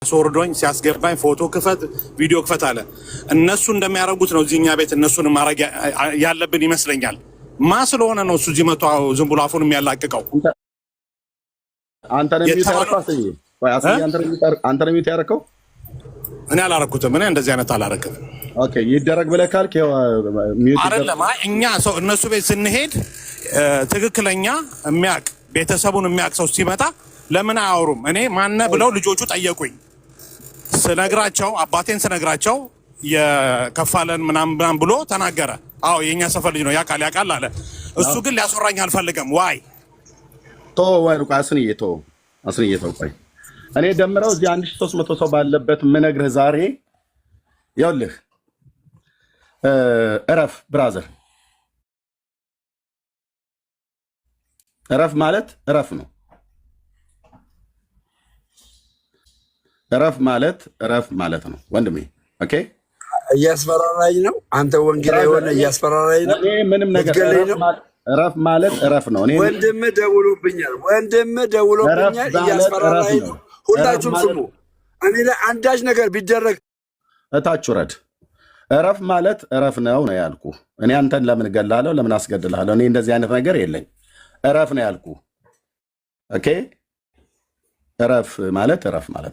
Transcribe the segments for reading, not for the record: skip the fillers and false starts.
አስወርዶኝ ሲያስገባኝ ፎቶ ክፈት ቪዲዮ ክፈት አለ። እነሱ እንደሚያደርጉት ነው እዚህኛ ቤት እነሱን ማድረግ ያለብን ይመስለኛል። ማ ስለሆነ ነው እሱ እዚህ መቶ ዝም ብሎ አፉን የሚያላቅቀው? አንተ ነው የሚያረከው? እኔ አላረኩትም። እኔ እንደዚህ አይነት አላረክም። ኦኬ ይደረግ ብለህ ካልክ አይደለም። እኛ ሰው እነሱ ቤት ስንሄድ ትክክለኛ የሚያውቅ ቤተሰቡን የሚያውቅ ሰው ሲመጣ ለምን አያወሩም? እኔ ማነ ብለው ልጆቹ ጠየቁኝ። ስነግራቸው አባቴን ስነግራቸው የከፋለን ምናምን ብሎ ተናገረ። አዎ የኛ ሰፈር ልጅ ነው ያውቃል አለ። እሱ ግን ሊያስወራኝ አልፈልግም። ዋይ ወይ አስንዬ ቆይ እኔ ደምረው እዚህ 1300 ሰው ባለበት ምነግርህ ዛሬ ይኸውልህ እረፍ ብራዘር። እረፍ ማለት እረፍ ነው። እረፍ ማለት ነው ወንድሜ። ኦኬ እያስፈራራኝ ነው አንተ ወንጌላዊ ሆነ እያስፈራራኝ ነው። እኔ ምንም ነገር እረፍ ማለት እረፍ ነው። እኔ ወንድም ደውሎብኛል እያስፈራራኝ ነው። ሁላችሁም ስሙ። እኔ ላይ አንዳች ነገር ቢደረግ እታች ውረድ። እረፍ ማለት እረፍ ነው ያልኩ። እኔ አንተን ለምን እገላለሁ? ለምን አስገድልሃለሁ? እኔ እንደዚህ አይነት ነገር የለኝ። እረፍ ነው ያልኩ። ኦኬ እረፍ ማለት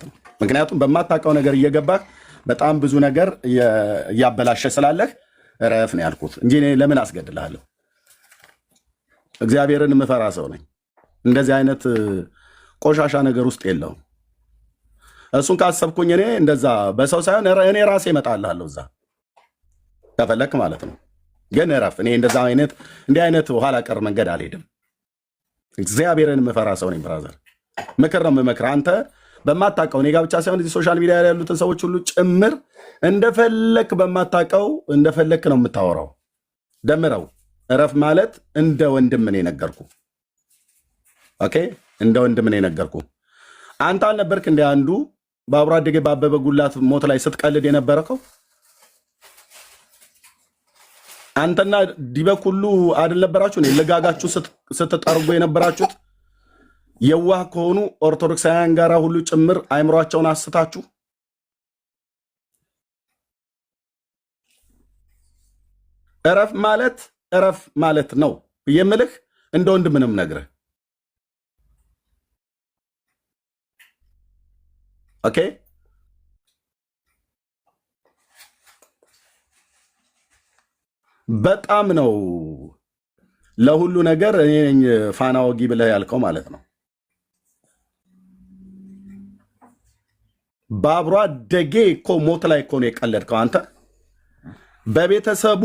ነው። ምክንያቱም በማታውቀው ነገር እየገባህ በጣም ብዙ ነገር እያበላሸ ስላለህ እረፍ ነው ያልኩት እንጂ እኔ ለምን አስገድልሃለሁ? እግዚአብሔርን የምፈራ ሰው ነኝ። እንደዚህ አይነት ቆሻሻ ነገር ውስጥ የለውም። እሱን ካሰብኩኝ እኔ እንደዛ በሰው ሳይሆን እኔ ራሴ እመጣልሃለሁ እዛ ከፈለክ ማለት ነው። ግን እረፍ። እኔ እንደዛ እንዲህ አይነት ኋላ ቀር መንገድ አልሄድም። እግዚአብሔርን የምፈራ ሰው ነኝ ብራዘር። ምክር ነው የምመክርህ። አንተ በማታውቀው እኔ ጋር ብቻ ሳይሆን እዚህ ሶሻል ሚዲያ ላይ ያሉትን ሰዎች ሁሉ ጭምር እንደፈለክ በማታውቀው እንደፈለክ ነው የምታወራው። ደምረው እረፍ ማለት እንደ ወንድም ነው ነገርኩ። ኦኬ እንደ ወንድም ነው ነገርኩ። አንተ አልነበርክ እንደ አንዱ በአብሮ አደጌ በአበበ ጉላት ሞት ላይ ስትቀልድ የነበረከው? አንተና ዲበክ ሁሉ አይደል ነበራችሁ? ለጋጋችሁ ስትጠርጉ የነበራችሁት የዋህ ከሆኑ ኦርቶዶክሳውያን ጋራ ሁሉ ጭምር አይምሯቸውን አስታችሁ እረፍ ማለት ነው የምልህ እንደ ወንድም ምንም ነግረህ። ኦኬ በጣም ነው ለሁሉ ነገር እኔ ነኝ ፋና ወጊ ብለህ ያልከው ማለት ነው። በአብሮ አደጌ እኮ ሞት ላይ እኮ ነው የቀለድከው አንተ። በቤተሰቡ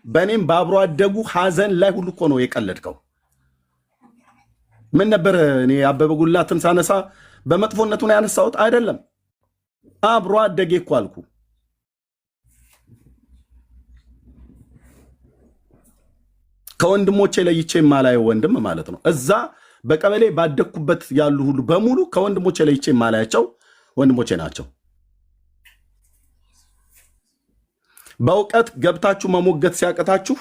በእኔም በአብሮ አደጉ ሀዘን ላይ ሁሉ እኮ ነው የቀለድከው። ምን ነበር እኔ አበበ ጉላትን ሳነሳ በመጥፎነቱ ነው ያነሳሁት አይደለም። አብሮ አደጌ እኮ አልኩ። ከወንድሞቼ ለይቼ የማላየው ወንድም ማለት ነው። እዛ በቀበሌ ባደግኩበት ያሉ ሁሉ በሙሉ ከወንድሞቼ ለይቼ የማላያቸው ወንድሞቼ ናቸው። በእውቀት ገብታችሁ መሞገት ሲያቀታችሁ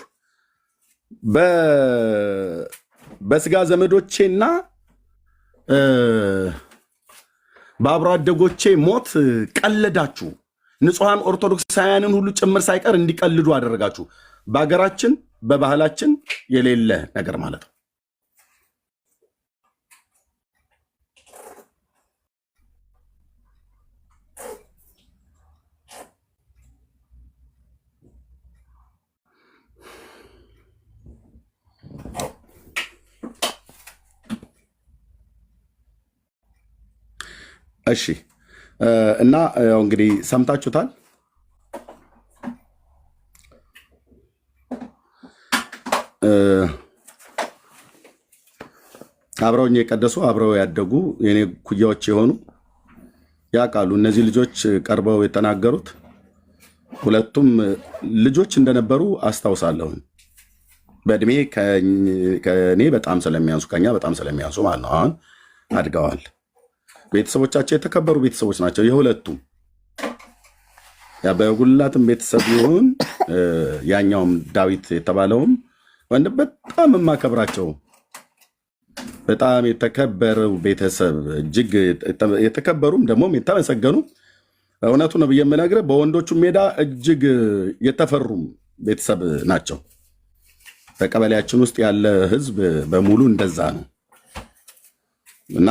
በስጋ ዘመዶቼና በአብሮ አደጎቼ ሞት ቀለዳችሁ። ንጹሐን ኦርቶዶክሳውያንን ሁሉ ጭምር ሳይቀር እንዲቀልዱ አደረጋችሁ። በሀገራችን በባህላችን የሌለ ነገር ማለት ነው። እሺ እና ያው እንግዲህ ሰምታችሁታል። አብረውኝ የቀደሱ አብረው ያደጉ የኔ ኩያዎች የሆኑ ያውቃሉ። እነዚህ ልጆች ቀርበው የተናገሩት ሁለቱም ልጆች እንደነበሩ አስታውሳለሁ። በእድሜ ከኔ በጣም ስለሚያንሱ ከኛ በጣም ስለሚያንሱ ማለት ነው። አሁን አድገዋል። ቤተሰቦቻቸው የተከበሩ ቤተሰቦች ናቸው። የሁለቱም የአበበ ጉላትም ቤተሰብ ይሁን ያኛውም ዳዊት የተባለውም ወንድ በጣም የማከብራቸው በጣም የተከበረው ቤተሰብ እጅግ የተከበሩም ደግሞ የተመሰገኑ እውነቱ ነው ብዬ የምነግርህ በወንዶቹ ሜዳ እጅግ የተፈሩም ቤተሰብ ናቸው። በቀበሌያችን ውስጥ ያለ ህዝብ በሙሉ እንደዛ ነው እና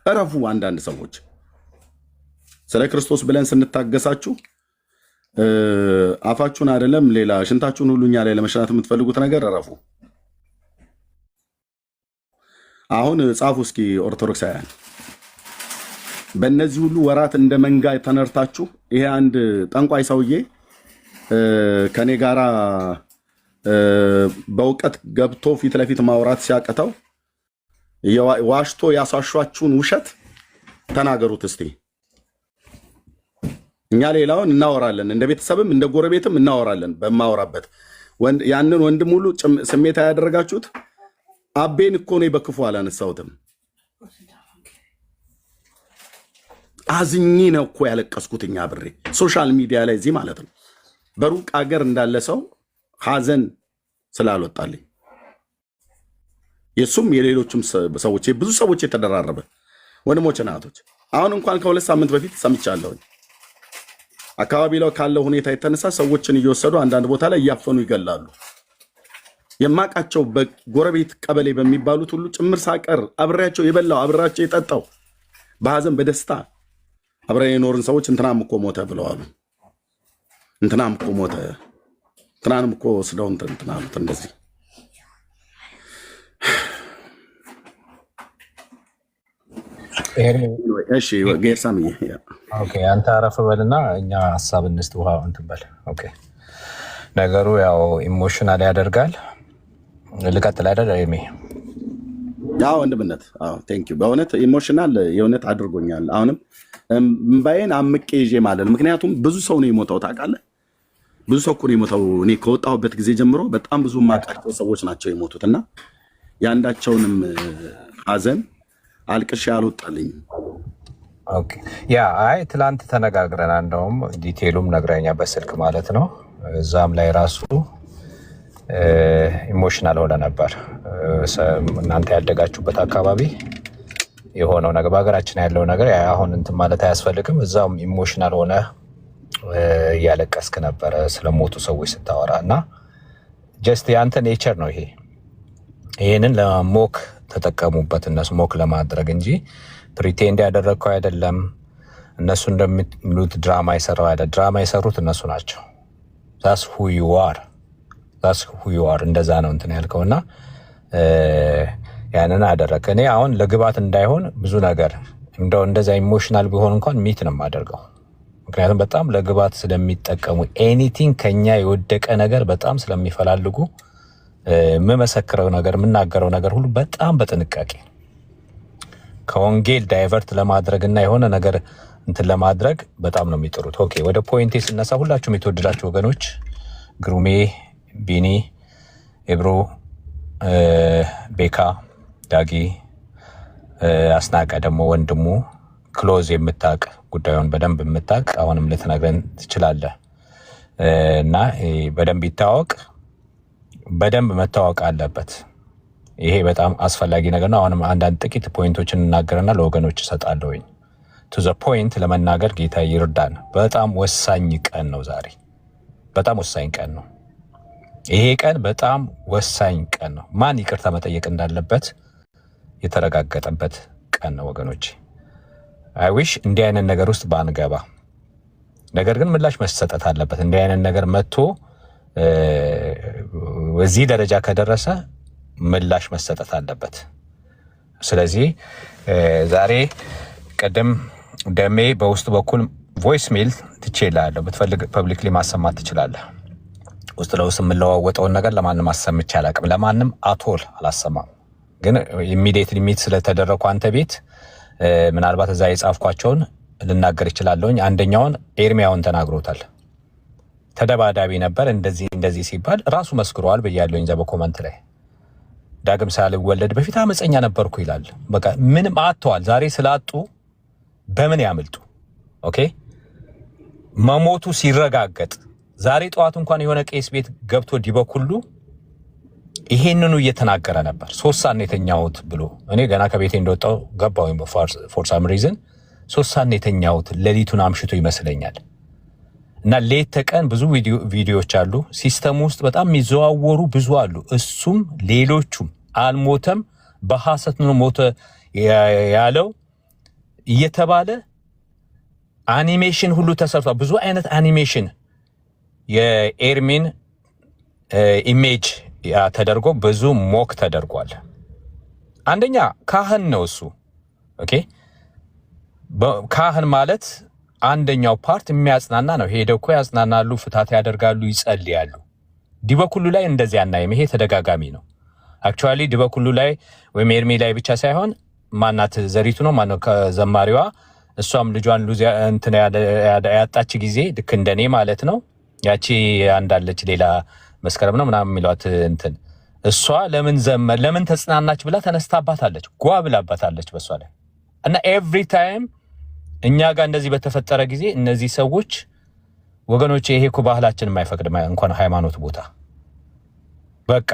እረፉ። አንዳንድ ሰዎች ስለ ክርስቶስ ብለን ስንታገሳችሁ አፋችሁን አይደለም ሌላ ሽንታችሁን ሁሉ እኛ ላይ ለመሽናት የምትፈልጉት ነገር እረፉ። አሁን ጻፉ እስኪ ኦርቶዶክሳውያን፣ በእነዚህ ሁሉ ወራት እንደ መንጋ ተነርታችሁ ይሄ አንድ ጠንቋይ ሰውዬ ከኔ ጋራ በእውቀት ገብቶ ፊት ለፊት ማውራት ሲያቅተው ዋሽቶ ያሳሿችሁን ውሸት ተናገሩት እስቲ። እኛ ሌላውን እናወራለን፣ እንደ ቤተሰብም እንደ ጎረቤትም እናወራለን። በማወራበት ያንን ወንድም ሁሉ ስሜታ ያደረጋችሁት አቤን እኮ ነው በክፉ አላነሳሁትም። አዝኜ ነው እኮ ያለቀስኩትኛ ብሬ ሶሻል ሚዲያ ላይ እዚህ ማለት ነው። በሩቅ አገር እንዳለ ሰው ሀዘን ስላልወጣልኝ የሱም የሌሎችም ሰዎች ብዙ ሰዎች የተደራረበ ወንድሞች ናቶች አሁን እንኳን ከ2 ሳምንት በፊት ሰምቻለሁኝ። አካባቢ ላይ ካለው ሁኔታ የተነሳ ሰዎችን እየወሰዱ አንዳንድ ቦታ ላይ እያፈኑ ይገላሉ። የማቃቸው በጎረቤት ቀበሌ በሚባሉት ሁሉ ጭምር ሳቀር አብሬያቸው የበላው አብሬያቸው የጠጣው በሀዘን በደስታ አብረን የኖርን ሰዎች እንትናም እኮ ሞተ ብለዋሉ። እንትናም እኮ ሞተ፣ እንትናንም እኮ ወስደው እንትን አሉት። እንደዚህ እሺ ጌርሳምዬ ኦኬ፣ አንተ አረፍ በልና እኛ ሀሳብ እንስጥ። ውሃ እንትን በል። ኦኬ፣ ነገሩ ያው ኢሞሽናል ያደርጋል። ልቀጥል አይደል? እኔ ያው ወንድምነት ቴንክ ዩ በእውነት ኢሞሽናል የእውነት አድርጎኛል። አሁንም እምባዬን አምቄ ይዤ ማለት ነው። ምክንያቱም ብዙ ሰው ነው የሞተው ታውቃለህ። ብዙ ሰው እኮ ነው የሞተው። እኔ ከወጣሁበት ጊዜ ጀምሮ በጣም ብዙ የማውቃቸው ሰዎች ናቸው የሞቱት እና የአንዳቸውንም ሀዘን አልቅሼ አልወጣልኝም። ኦኬ ያ አይ ትላንት ተነጋግረና እንደውም ዲቴሉም ነግረኛ በስልክ ማለት ነው። እዛም ላይ ራሱ ኢሞሽናል ሆነ ነበር። እናንተ ያደጋችሁበት አካባቢ የሆነው ነገር በሀገራችን ያለው ነገር አሁን እንትን ማለት አያስፈልግም። እዛም ኢሞሽናል ሆነ እያለቀስክ ነበረ ስለሞቱ ሰዎች ስታወራ እና ጀስት ያንተ ኔቸር ነው ይሄ። ይህንን ለሞክ ተጠቀሙበት እነሱ ሞክ ለማድረግ እንጂ ፕሪቴንድ ያደረግከው አይደለም። እነሱ እንደሚሉት ድራማ የሰራው አይደለም። ድራማ የሰሩት እነሱ ናቸው። ዛስ ሁ ዩ አር እንደዛ ነው እንትን ያልከው እና ያንን አደረግ። እኔ አሁን ለግባት እንዳይሆን ብዙ ነገር እንደው እንደዛ ኢሞሽናል ቢሆን እንኳን ሚት ነው የማደርገው። ምክንያቱም በጣም ለግባት ስለሚጠቀሙ ኤኒቲንግ ከኛ የወደቀ ነገር በጣም ስለሚፈላልጉ የምመሰክረው ነገር የምናገረው ነገር ሁሉ በጣም በጥንቃቄ ከወንጌል ዳይቨርት ለማድረግ እና የሆነ ነገር እንትን ለማድረግ በጣም ነው የሚጥሩት። ኦኬ ወደ ፖይንቴ ስነሳ ሁላችሁም የተወደዳችሁ ወገኖች ግሩሜ፣ ቢኒ፣ ኤብሮ፣ ቤካ፣ ዳጊ፣ አስናቀ ደግሞ ወንድሙ ክሎዝ የምታቅ ጉዳዩን በደንብ የምታቅ አሁንም ልትነግረን ትችላለህ እና በደንብ ይታወቅ፣ በደንብ መታወቅ አለበት። ይሄ በጣም አስፈላጊ ነገር ነው። አሁንም አንዳንድ ጥቂት ፖይንቶችን እናገርና ለወገኖች እሰጣለሁኝ። ቱ ዘ ፖይንት ለመናገር ጌታ ይርዳን። በጣም ወሳኝ ቀን ነው ዛሬ። በጣም ወሳኝ ቀን ነው ይሄ ቀን። በጣም ወሳኝ ቀን ነው። ማን ይቅርታ መጠየቅ እንዳለበት የተረጋገጠበት ቀን ነው ወገኖች። አይ ዊሽ እንዲህ አይነት ነገር ውስጥ ባንገባ። ነገር ግን ምላሽ መሰጠት አለበት። እንዲህ አይነት ነገር መጥቶ በዚህ ደረጃ ከደረሰ ምላሽ መሰጠት አለበት። ስለዚህ ዛሬ ቀደም ደሜ በውስጥ በኩል ቮይስ ሜል ትችላለህ፣ ብትፈልግ ፐብሊክሊ ማሰማት ትችላለህ። ውስጥ ለውስጥ የምለዋወጠውን ነገር ለማንም አሰምቼ አላውቅም። ለማንም አቶል አላሰማም። ግን ኢሚዲየት ሊሚት ስለተደረኩ አንተ ቤት ምናልባት እዛ የጻፍኳቸውን ልናገር ይችላለሁኝ። አንደኛውን ኤርሚያውን ተናግሮታል። ተደባዳቢ ነበር እንደዚህ ሲባል ራሱ መስክሯል ብያለሁኝ እዛ በኮመንት ላይ። ዳግም ሳልወለድ በፊት አመፀኛ ነበርኩ ይላል። በቃ ምንም አጥተዋል። ዛሬ ስላጡ በምን ያምልጡ? ኦኬ መሞቱ ሲረጋገጥ ዛሬ ጠዋት እንኳን የሆነ ቄስ ቤት ገብቶ ዲበኩሉ ይሄንኑ እየተናገረ ነበር። 3 ሰዓት ነው የተኛሁት ብሎ እኔ ገና ከቤቴ እንደወጣው ገባሁኝ ፎር ሳም ሪዝን 3 ሰዓት ነው የተኛሁት ሌሊቱን አምሽቶ ይመስለኛል። እና ሌት ተቀን ብዙ ቪዲዮዎች አሉ ሲስተም ውስጥ በጣም የሚዘዋወሩ ብዙ አሉ። እሱም ሌሎቹም አልሞተም በሐሰት ነው ሞተ ያለው እየተባለ አኒሜሽን ሁሉ ተሰርቷል። ብዙ አይነት አኒሜሽን የኤርሚን ኢሜጅ ተደርጎ ብዙ ሞክ ተደርጓል። አንደኛ ካህን ነው እሱ። ኦኬ ካህን ማለት አንደኛው ፓርት የሚያጽናና ነው። ሄደው እኮ ያጽናናሉ፣ ፍታት ያደርጋሉ፣ ይጸልያሉ። ዲበኩሉ ላይ እንደዚህ አናይም። ይሄ ተደጋጋሚ ነው። አክቹአሊ ዲበኩሉ ላይ ወይም ኤርሚ ላይ ብቻ ሳይሆን ማናት ዘሪቱ ነው ማነው ከዘማሪዋ እሷም ልጇን ሉዝ እንትን ያጣች ጊዜ ልክ እንደኔ ማለት ነው። ያቺ አንዳለች ሌላ መስከረም ነው ምናምን የሚሏት እንትን እሷ ለምን ተጽናናች ብላ ተነስታባታለች፣ ጓ ብላባታለች በሷ ላይ እና ኤቭሪ ታይም እኛ ጋር እንደዚህ በተፈጠረ ጊዜ እነዚህ ሰዎች ወገኖች ይሄ እኮ ባህላችን የማይፈቅድ እንኳን ሃይማኖት ቦታ በቃ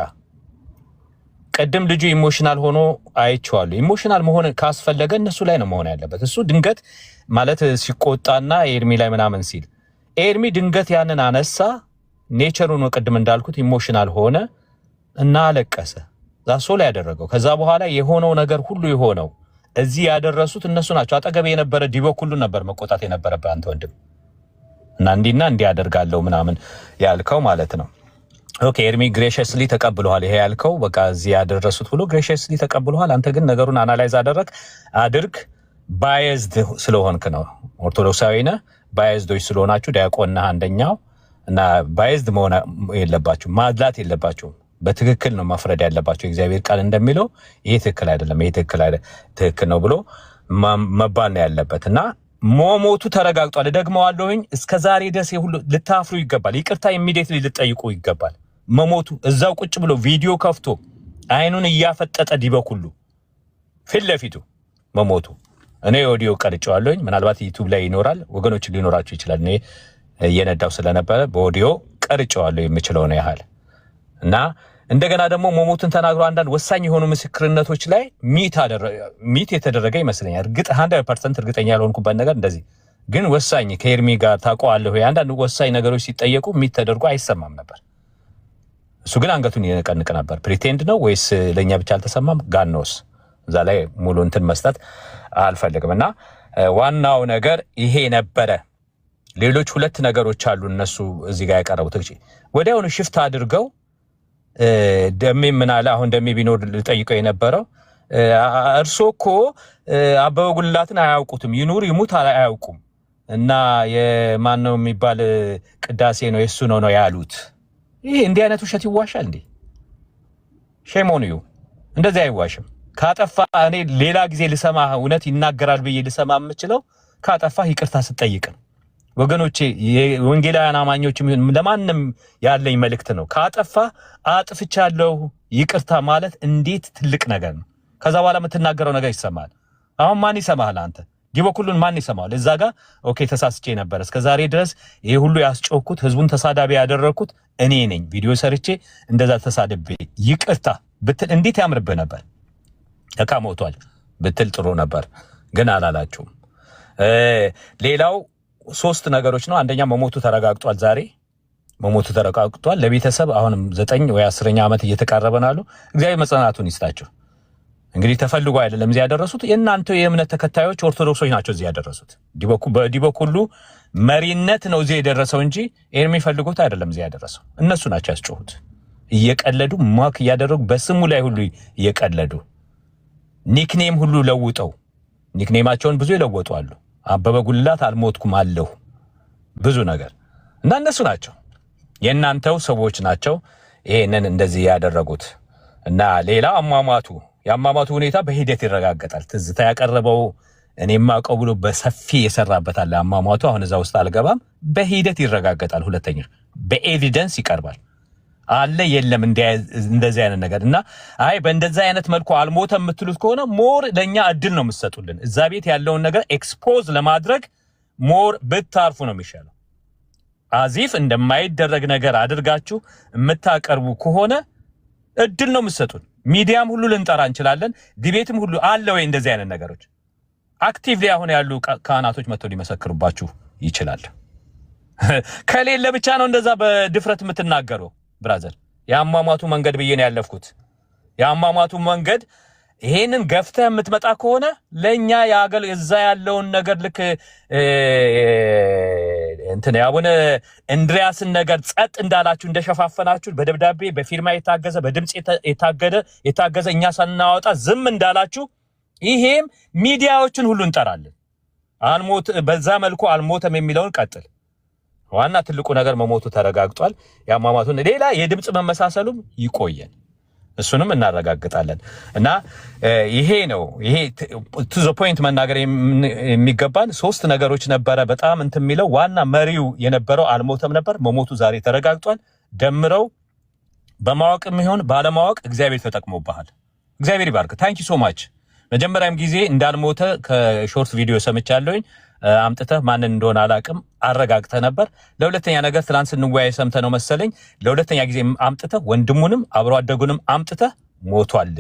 ቀደም ልጁ ኢሞሽናል ሆኖ አይቼዋለሁ። ኢሞሽናል መሆን ካስፈለገ እነሱ ላይ ነው መሆን ያለበት። እሱ ድንገት ማለት ሲቆጣና ኤርሚ ላይ ምናምን ሲል ኤርሚ ድንገት ያንን አነሳ ኔቸሩ ነው። ቀደም እንዳልኩት ኢሞሽናል ሆነ እና አለቀሰ። ዛሶ ላይ ያደረገው ከዛ በኋላ የሆነው ነገር ሁሉ የሆነው እዚህ ያደረሱት እነሱ ናቸው። አጠገብ የነበረ ዲበኩሉ ነበር መቆጣት የነበረበት አንተ ወንድም እና እንዲና እንዲያደርጋለው ምናምን ያልከው ማለት ነው። ኦኬ ኤርሚ ግሬሽስሊ ተቀብሏል። ይሄ ያልከው በቃ እዚህ ያደረሱት ሁሉ ግሬሽስሊ ተቀብሏል። አንተ ግን ነገሩን አናላይዝ አድርግ ባይዝድ ስለሆንክ ነው። ኦርቶዶክሳዊ ነህ፣ ባይዝዶች ስለሆናችሁ ዲያቆንና አንደኛው እና ባይዝድ መሆን የለባችሁ፣ ማድላት የለባችሁ። በትክክል ነው መፍረድ ያለባችሁ። እግዚአብሔር ቃል እንደሚለው ይሄ ትክክል አይደለም፣ ይሄ ትክክል ነው ብሎ መባል ነው ያለበት እና ሞሞቱ ተረጋግጧል። ደግመዋለሁኝ እስከዛሬ ድረስ ሁሉ ልታፍሩ ይገባል። ይቅርታ ኢሚዲየትሊ ልጠይቁ ይገባል። መሞቱ እዛው ቁጭ ብሎ ቪዲዮ ከፍቶ አይኑን እያፈጠጠ ዲበኩሉ ፊት ለፊቱ መሞቱ እኔ ኦዲዮ ቀርጬዋለሁኝ። ምናልባት ዩቲዩብ ላይ ይኖራል ወገኖች ሊኖራችሁ ይችላል። እኔ እየነዳው ስለነበረ በኦዲዮ ቀርጬዋለሁ የምችለው ነው ያህል እና እንደገና ደግሞ መሞቱን ተናግሮ አንዳንድ ወሳኝ የሆኑ ምስክርነቶች ላይ ሚት የተደረገ ይመስለኛል። እርግጥ 100% እርግጠኛ ያልሆንኩበት ነገር እንደዚህ ግን ወሳኝ ከኤርሚ ጋር ታውቀዋለሁ አንዳንድ ወሳኝ ነገሮች ሲጠየቁ ሚት ተደርጎ አይሰማም ነበር። እሱ ግን አንገቱን ይነቀንቅ ነበር። ፕሪቴንድ ነው ወይስ ለኛ ብቻ አልተሰማም? ጋኖስ እዛ ላይ ሙሉ እንትን መስጠት አልፈልግም እና ዋናው ነገር ይሄ ነበረ። ሌሎች 2 ነገሮች አሉ እነሱ እዚህ ጋር ያቀረቡት ወዲያውኑ ሽፍት አድርገው ደሜ ምን አለ አሁን ደሜ ቢኖር ልጠይቀው የነበረው እርሶ እኮ አበበ ጉልላትን አያውቁትም፣ ይኑር ይሙት አያውቁም እና የማን ነው የሚባል ቅዳሴ ነው የሱ ነው ያሉት። ይሄ እንዲህ አይነት ውሸት ይዋሻል እንዴ? ሼሞኒዩ እንደዚህ አይዋሽም። ካጠፋ እኔ ሌላ ጊዜ ልሰማ እውነት ይናገራል ብዬ ልሰማ የምችለው ካጠፋ ይቅርታ ስጠይቅ ወገኖቼ የወንጌላውያን አማኞች ለማንም ያለኝ መልእክት ነው። ካጠፋ አጥፍቻለሁ ይቅርታ ማለት እንዴት ትልቅ ነገር ነው። ከዛ በኋላ የምትናገረው ነገር ይሰማል። አሁን ማን ይሰማሃል? አንተ ዲበኩሉን ማን ይሰማል? እዛ ጋር ኦኬ ተሳስቼ ነበር እስከዛሬ ድረስ ይሄ ሁሉ ያስጮኩት ህዝቡን ተሳዳቢ ያደረኩት እኔ ነኝ። ቪዲዮ ሰርቼ እንደዛ ተሳድቤ ይቅርታ ብትል እንዴት ያምርብህ ነበር። እካ ሞቷል ብትል ጥሩ ነበር፣ ግን አላላችሁም። ሌላው 3 ነገሮች ነው። አንደኛ መሞቱ ተረጋግጧል። ዛሬ መሞቱ ተረጋግጧል። ለቤተሰብ አሁንም 9 ወይ 10ኛ ዓመት እየተቃረበ ነው። እግዚአብሔር መጽናናቱን ይስጣቸው። እንግዲህ ተፈልጎ አይደለም እዚህ ያደረሱት። የእናንተ የእምነት ተከታዮች ኦርቶዶክሶች ናቸው እዚህ ያደረሱት። በዲበኩሉ መሪነት ነው እዚህ የደረሰው እንጂ ኤርሚ ፈልጎት አይደለም እዚህ ያደረሰው። እነሱ ናቸው ያስጮሁት። እየቀለዱ ማክ እያደረጉ በስሙ ላይ ሁሉ እየቀለዱ ኒክኔም ሁሉ ለውጠው ኒክኔማቸውን ብዙ ይለወጡ አሉ። አበበ ጉልላት አልሞትኩም አለሁ ብዙ ነገር እና እነሱ ናቸው የእናንተው ሰዎች ናቸው ይሄንን እንደዚህ ያደረጉት። እና ሌላ የአሟሟቱ ሁኔታ በሂደት ይረጋገጣል። ትዝታ ያቀረበው እኔም አውቀው ብሎ በሰፊ የሰራበታል አሟሟቱ። አሁን እዛ ውስጥ አልገባም። በሂደት ይረጋገጣል። ሁለተኛ በኤቪደንስ ይቀርባል። አለ የለም እንደዚህ አይነት ነገር እና አይ በእንደዛ አይነት መልኩ አልሞተም የምትሉት ከሆነ ሞር ለኛ እድል ነው የምትሰጡልን። እዛ ቤት ያለውን ነገር ኤክስፖዝ ለማድረግ ሞር ብታርፉ ነው የሚሻለው። አዚፍ እንደማይደረግ ነገር አድርጋችሁ የምታቀርቡ ከሆነ እድል ነው የምትሰጡን። ሚዲያም ሁሉ ልንጠራ እንችላለን። ዲቤትም ሁሉ አለ ወይ እንደዚህ አይነት ነገሮች አክቲቭሊ አሁን ያሉ ካህናቶች መጥተው ሊመሰክሩባችሁ ይችላል። ከሌለ ብቻ ነው እንደዛ በድፍረት የምትናገረው። ብራዘር የአሟሟቱ መንገድ ብዬ ነው ያለፍኩት። የአሟሟቱ መንገድ ይሄንን ገፍተህ የምትመጣ ከሆነ ለኛ ያገል እዛ ያለውን ነገር ልክ እንትን ያቡነ እንድሪያስን ነገር ጸጥ እንዳላችሁ እንደሸፋፈናችሁ በደብዳቤ በፊርማ የታገዘ በድምጽ የታገዘ እኛ ሳናወጣ ዝም እንዳላችሁ ይሄም ሚዲያዎችን ሁሉ እንጠራለን። አልሞት በዛ መልኩ አልሞተም የሚለውን ቀጥል። ዋና ትልቁ ነገር መሞቱ ተረጋግጧል። ያማማቱን ሌላ የድምጽ መመሳሰሉም ይቆየን፣ እሱንም እናረጋግጣለን። እና ይሄ ነው ይሄ ቱ ዘ ፖይንት መናገር የሚገባን ሶስት ነገሮች ነበረ። በጣም እንትን የሚለው ዋና መሪው የነበረው አልሞተም ነበር። መሞቱ ዛሬ ተረጋግጧል። ደምረው በማወቅም ይሁን ባለማወቅ እግዚአብሔር ተጠቅሞብሃል። እግዚአብሔር ይባርክ። ታንኪ ሶ ማች። መጀመሪያም ጊዜ እንዳልሞተ ከሾርት ቪዲዮ ሰምቻለሁኝ። አምጥተህ ማንን እንደሆነ አላቅም አረጋግተህ ነበር። ለሁለተኛ ነገር ትላንት ስንወያይ ሰምተህ ነው መሰለኝ። ለሁለተኛ ጊዜ አምጥተህ ወንድሙንም አብሮ አደጉንም አምጥተህ ሞቷል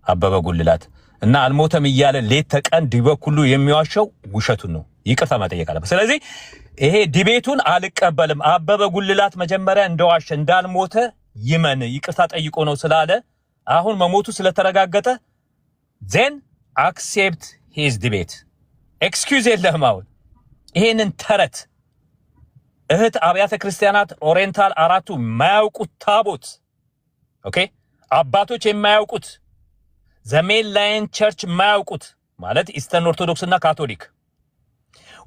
አበበ ጉልላት እና አልሞተም እያለ ሌት ተቀን ዲበኩሉ የሚዋሸው ውሸቱን ነው። ይቅርታ መጠየቅ አለበት። ስለዚህ ይሄ ዲቤቱን አልቀበልም። አበበ ጉልላት መጀመሪያ እንደዋሸ እንዳልሞተ ይመን ይቅርታ ጠይቆ ነው ስላለ አሁን መሞቱ ስለተረጋገጠ ዜን አክሴፕት ሂዝ ዲቤት። ኤክስኪውዝ የለህም። አሁን ይሄንን ተረት እህት አብያተ ክርስቲያናት ኦሪየንታል አራቱ የማያውቁት ታቦት ኦኬ፣ አባቶች የማያውቁት ዘሜን ላይን ቸርች የማያውቁት ማለት ኢስተርን ኦርቶዶክስ እና ካቶሊክ፣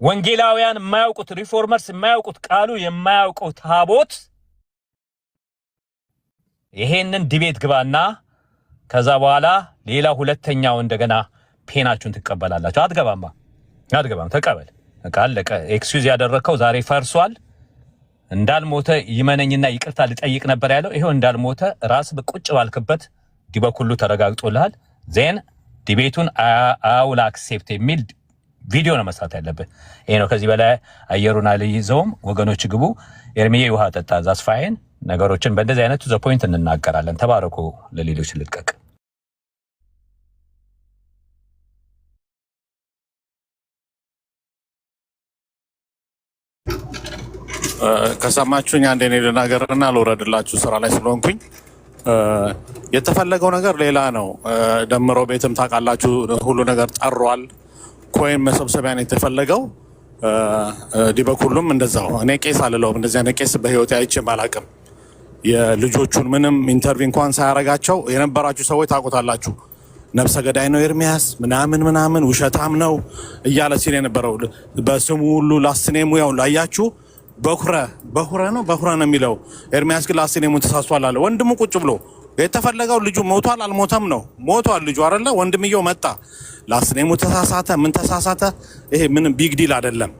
ወንጌላውያን የማያውቁት፣ ሪፎርመርስ የማያውቁት፣ ቃሉ የማያውቀው ታቦት ይሄንን ዲቤት ግባና ከዛ በኋላ ሌላ ሁለተኛው እንደገና ፔናችሁን ትቀበላላችሁ። አትገባም ተቀበል። በቃ አለቀ። ኤክስኪውዝ ያደረከው ዛሬ ፈርሷል። እንዳልሞተ ይመነኝና ይቅርታ ልጠይቅ ነበር ያለው። ይሄው እንዳልሞተ ራስ በቁጭ ባልክበት ዲበኩሉ ተረጋግጦልሃል። ዜን ዲቤቱን አውል አክሴፕት የሚል ቪዲዮ ነው መስራት ያለብህ። ይሄ ነው። ከዚህ በላይ አየሩን አልይዘውም። ወገኖች ግቡ። ኤርሚዬ ውሃ ጠጣ። ዛስ ፋይን ነገሮችን በእንደዚህ አይነቱ ዘ ፖይንት እንናገራለን። ተባረኩ። ለሌሎች ልጥቀቅ። ከሰማችሁኝ አንዴ እኔ ልናገርና ልውረድላችሁ ስራ ላይ ስለሆንኩኝ። የተፈለገው ነገር ሌላ ነው። ደምሮ ቤትም ታውቃላችሁ ሁሉ ነገር ጠሯል። ኮይን መሰብሰቢያ ነው የተፈለገው። ዲበኩሉም እንደዛው። እኔ ቄስ አልለውም። እንደዚህ አይነት ቄስ በህይወቴ አይቼም አላውቅም። የልጆቹን ምንም ኢንተርቪው እንኳን ሳያረጋቸው የነበራችሁ ሰዎች ታውቁታላችሁ። ነፍሰ ገዳይ ነው ኤርሚያስ ምናምን ውሸታም ነው እያለ ሲል የነበረው በስሙ ሁሉ ላስኔሙ ያው ላያችሁ በሁረ ነው የሚለው። ኤርሚያስ ግን ላስኔሙን ተሳስቷል አለ። ወንድሙ ቁጭ ብሎ የተፈለገው ልጁ ሞቷል አልሞተም ነው። ሞቷል ልጁ አይደለ? ወንድምየው መጣ። ላስኔሙ ተሳሳተ። ምን ተሳሳተ? ይሄ ምንም ቢግ ዲል አይደለም።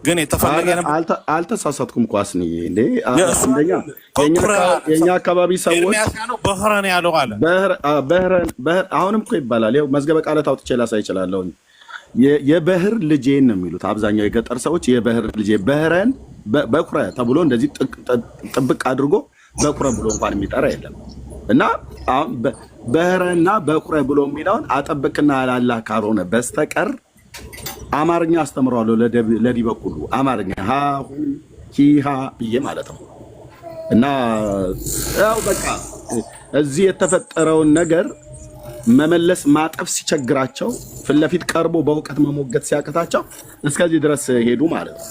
ግን የተፈለገ ነበር። አልተሳሳትኩም። ኳስኒ እንዴ አንደኛ የኛ አካባቢ ሰዎች በህረን ያለው አለ። በህረን አሁንም እኮ ይባላል። ይኸው መዝገበ ቃላት አውጥቼ ላሳይ እችላለሁ። የበህር ልጄን ነው የሚሉት አብዛኛው የገጠር ሰዎች። የበህር ልጄ በህረን በኩረ ተብሎ እንደዚህ ጥብቅ አድርጎ በኩረ ብሎ እንኳን የሚጠራ የለም። እና በህረና በኩረ ብሎ የሚለውን አጠብቅና ላላ ካልሆነ በስተቀር አማርኛ አስተምረዋለሁ ለዲበኩሉ አማርኛ ሃሁ ሂሃ ብዬ ማለት ነው። እና ያው በቃ እዚህ የተፈጠረውን ነገር መመለስ ማጠፍ ሲቸግራቸው ፊት ለፊት ቀርቦ በእውቀት መሞገት ሲያቅታቸው እስከዚህ ድረስ ሄዱ ማለት ነው።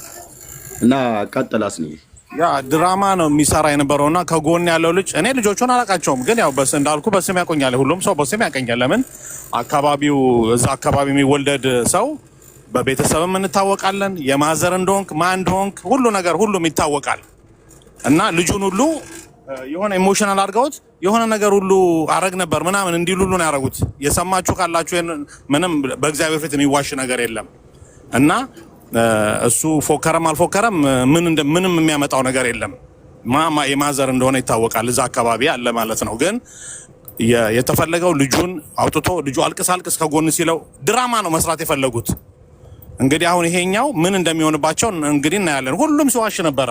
እና ቀጥላስኒ ያ ድራማ ነው የሚሰራ የነበረውና ከጎን ያለው ልጅ እኔ ልጆቹን አላቃቸውም፣ ግን ያው እንዳልኩ በስም ያቆኛል። ሁሉም ሰው በስም ያቀኛል። ለምን አካባቢው እዛ አካባቢ የሚወለድ ሰው በቤተሰብም እንታወቃለን። የማዘር እንደሆንክ ማን እንደሆንክ ሁሉ ነገር ሁሉም ይታወቃል። እና ልጁን ሁሉ የሆነ ኢሞሽናል አድርገውት የሆነ ነገር ሁሉ አረግ ነበር ምናምን እንዲሉ ሁሉ ነው ያደረጉት። የሰማችሁ ካላችሁ ምንም በእግዚአብሔር ፊት የሚዋሽ ነገር የለም። እና እሱ ፎከረም አልፎከረም ምንም የሚያመጣው ነገር የለም። የማዘር እንደሆነ ይታወቃል። እዛ አካባቢ አለ ማለት ነው። ግን የተፈለገው ልጁን አውጥቶ ልጁ አልቅስ ከጎን ሲለው ድራማ ነው መስራት የፈለጉት። እንግዲህ አሁን ይሄኛው ምን እንደሚሆንባቸው እንግዲህ እናያለን። ሁሉም ሲዋሽ ነበረ።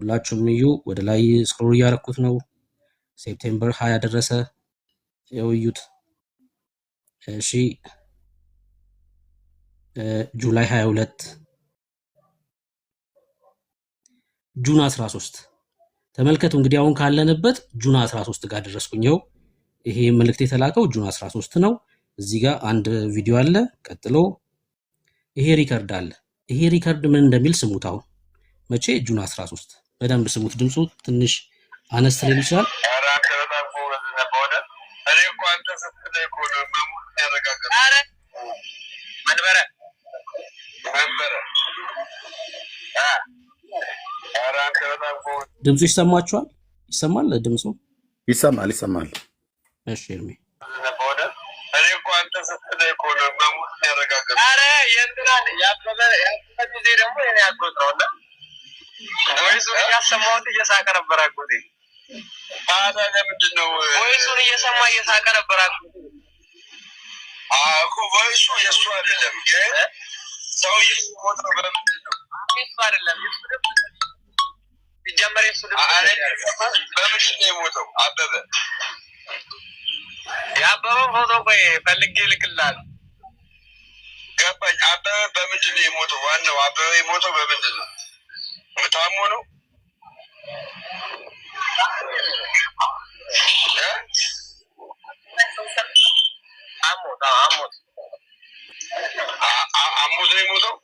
ሁላችሁም እዩ። ወደ ላይ ስክሮል እያደረኩት ነው። ሴፕቴምበር 20 ደረሰ። የውዩት እሺ ጁላይ 22 ጁን 13 ተመልከቱ። እንግዲህ አሁን ካለንበት ጁን 13 ጋር ደረስኩኝ። ይሄ መልእክት የተላከው ጁን 13 ነው። እዚህ ጋር አንድ ቪዲዮ አለ። ቀጥሎ ይሄ ሪከርድ አለ። ይሄ ሪከርድ ምን እንደሚል ስሙት። አሁን መቼ ጁን 13 በደንብ ስሙት። ድምፁ ትንሽ አነስ ሊል ይችላል። ድምፁ ይሰማችኋል? ይሰማል? ድምፁ ይሰማል። እሺ ኤርሚ የአበበ ፎቶ ቆይ ፈልጌ ልክልሃል። ገባኝ። አበበ በምንድን ነው የሞተው? ዋናው አበበ የሞተው በምንድን ነው? ታሞ ነው? አሞት ነው የሞተው።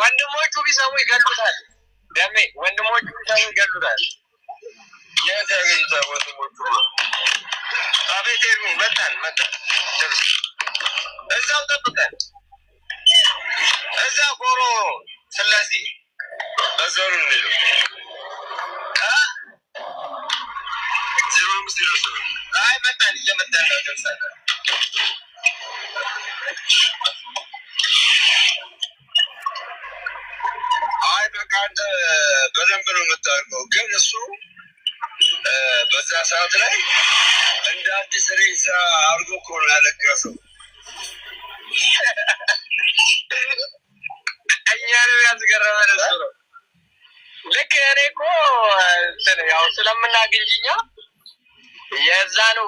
ወንድሞቹ ቢሰሙ ይገሉታል። ደሜ ወንድሞቹ ቢሰሙ ይገሉታል። የት ያገኙታል ወንድሞቹ? አቤት ኤርሚ መጣን እዛው ጠብቀን እዛ ጎሮ ስላሴ እዛው ነው የምንሄደው። 0507 አይ መጣን እየመጣን ነው ደርሰናል። አይ በቃ አንተ በደንብ ነው የምታውቀው። ግን እሱ በዛ ሰዓት ላይ እንደ አዲስ ሬሳ አድርጎ እኮ ነው ያለቀሰው። እኛንም ያስገረመን እሱ ነው። ልክ እኔ እኮ ያው ስለምናገኝኛ የዛን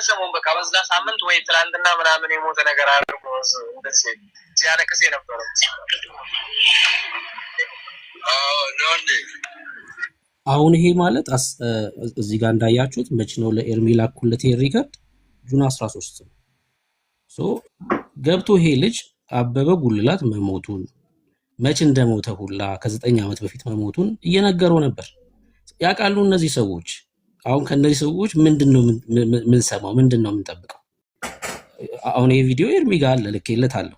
ሰሞን በቃ በዛ ሳምንት ወይ ትላንትና ምናምን የሞተ ነገር አድርጎ እንደዚህ ሲያለቅስ የነበረው። አሁን ይሄ ማለት እዚህ ጋር እንዳያችሁት መች ነው ለኤርሚ ላኩለት ሪከርድ ጁን 13 ነው። ገብቶ ይሄ ልጅ አበበ ጉልላት መሞቱን መች እንደሞተ ሁላ ከ9 ዓመት በፊት መሞቱን እየነገረው ነበር። ያውቃሉ እነዚህ ሰዎች። አሁን ከነዚህ ሰዎች ምንድነው የምንሰማው? ምንድነው የምንጠብቀው? አሁን ይሄ ቪዲዮ ኤርሚ ጋር አለ፣ ልኬለታለሁ።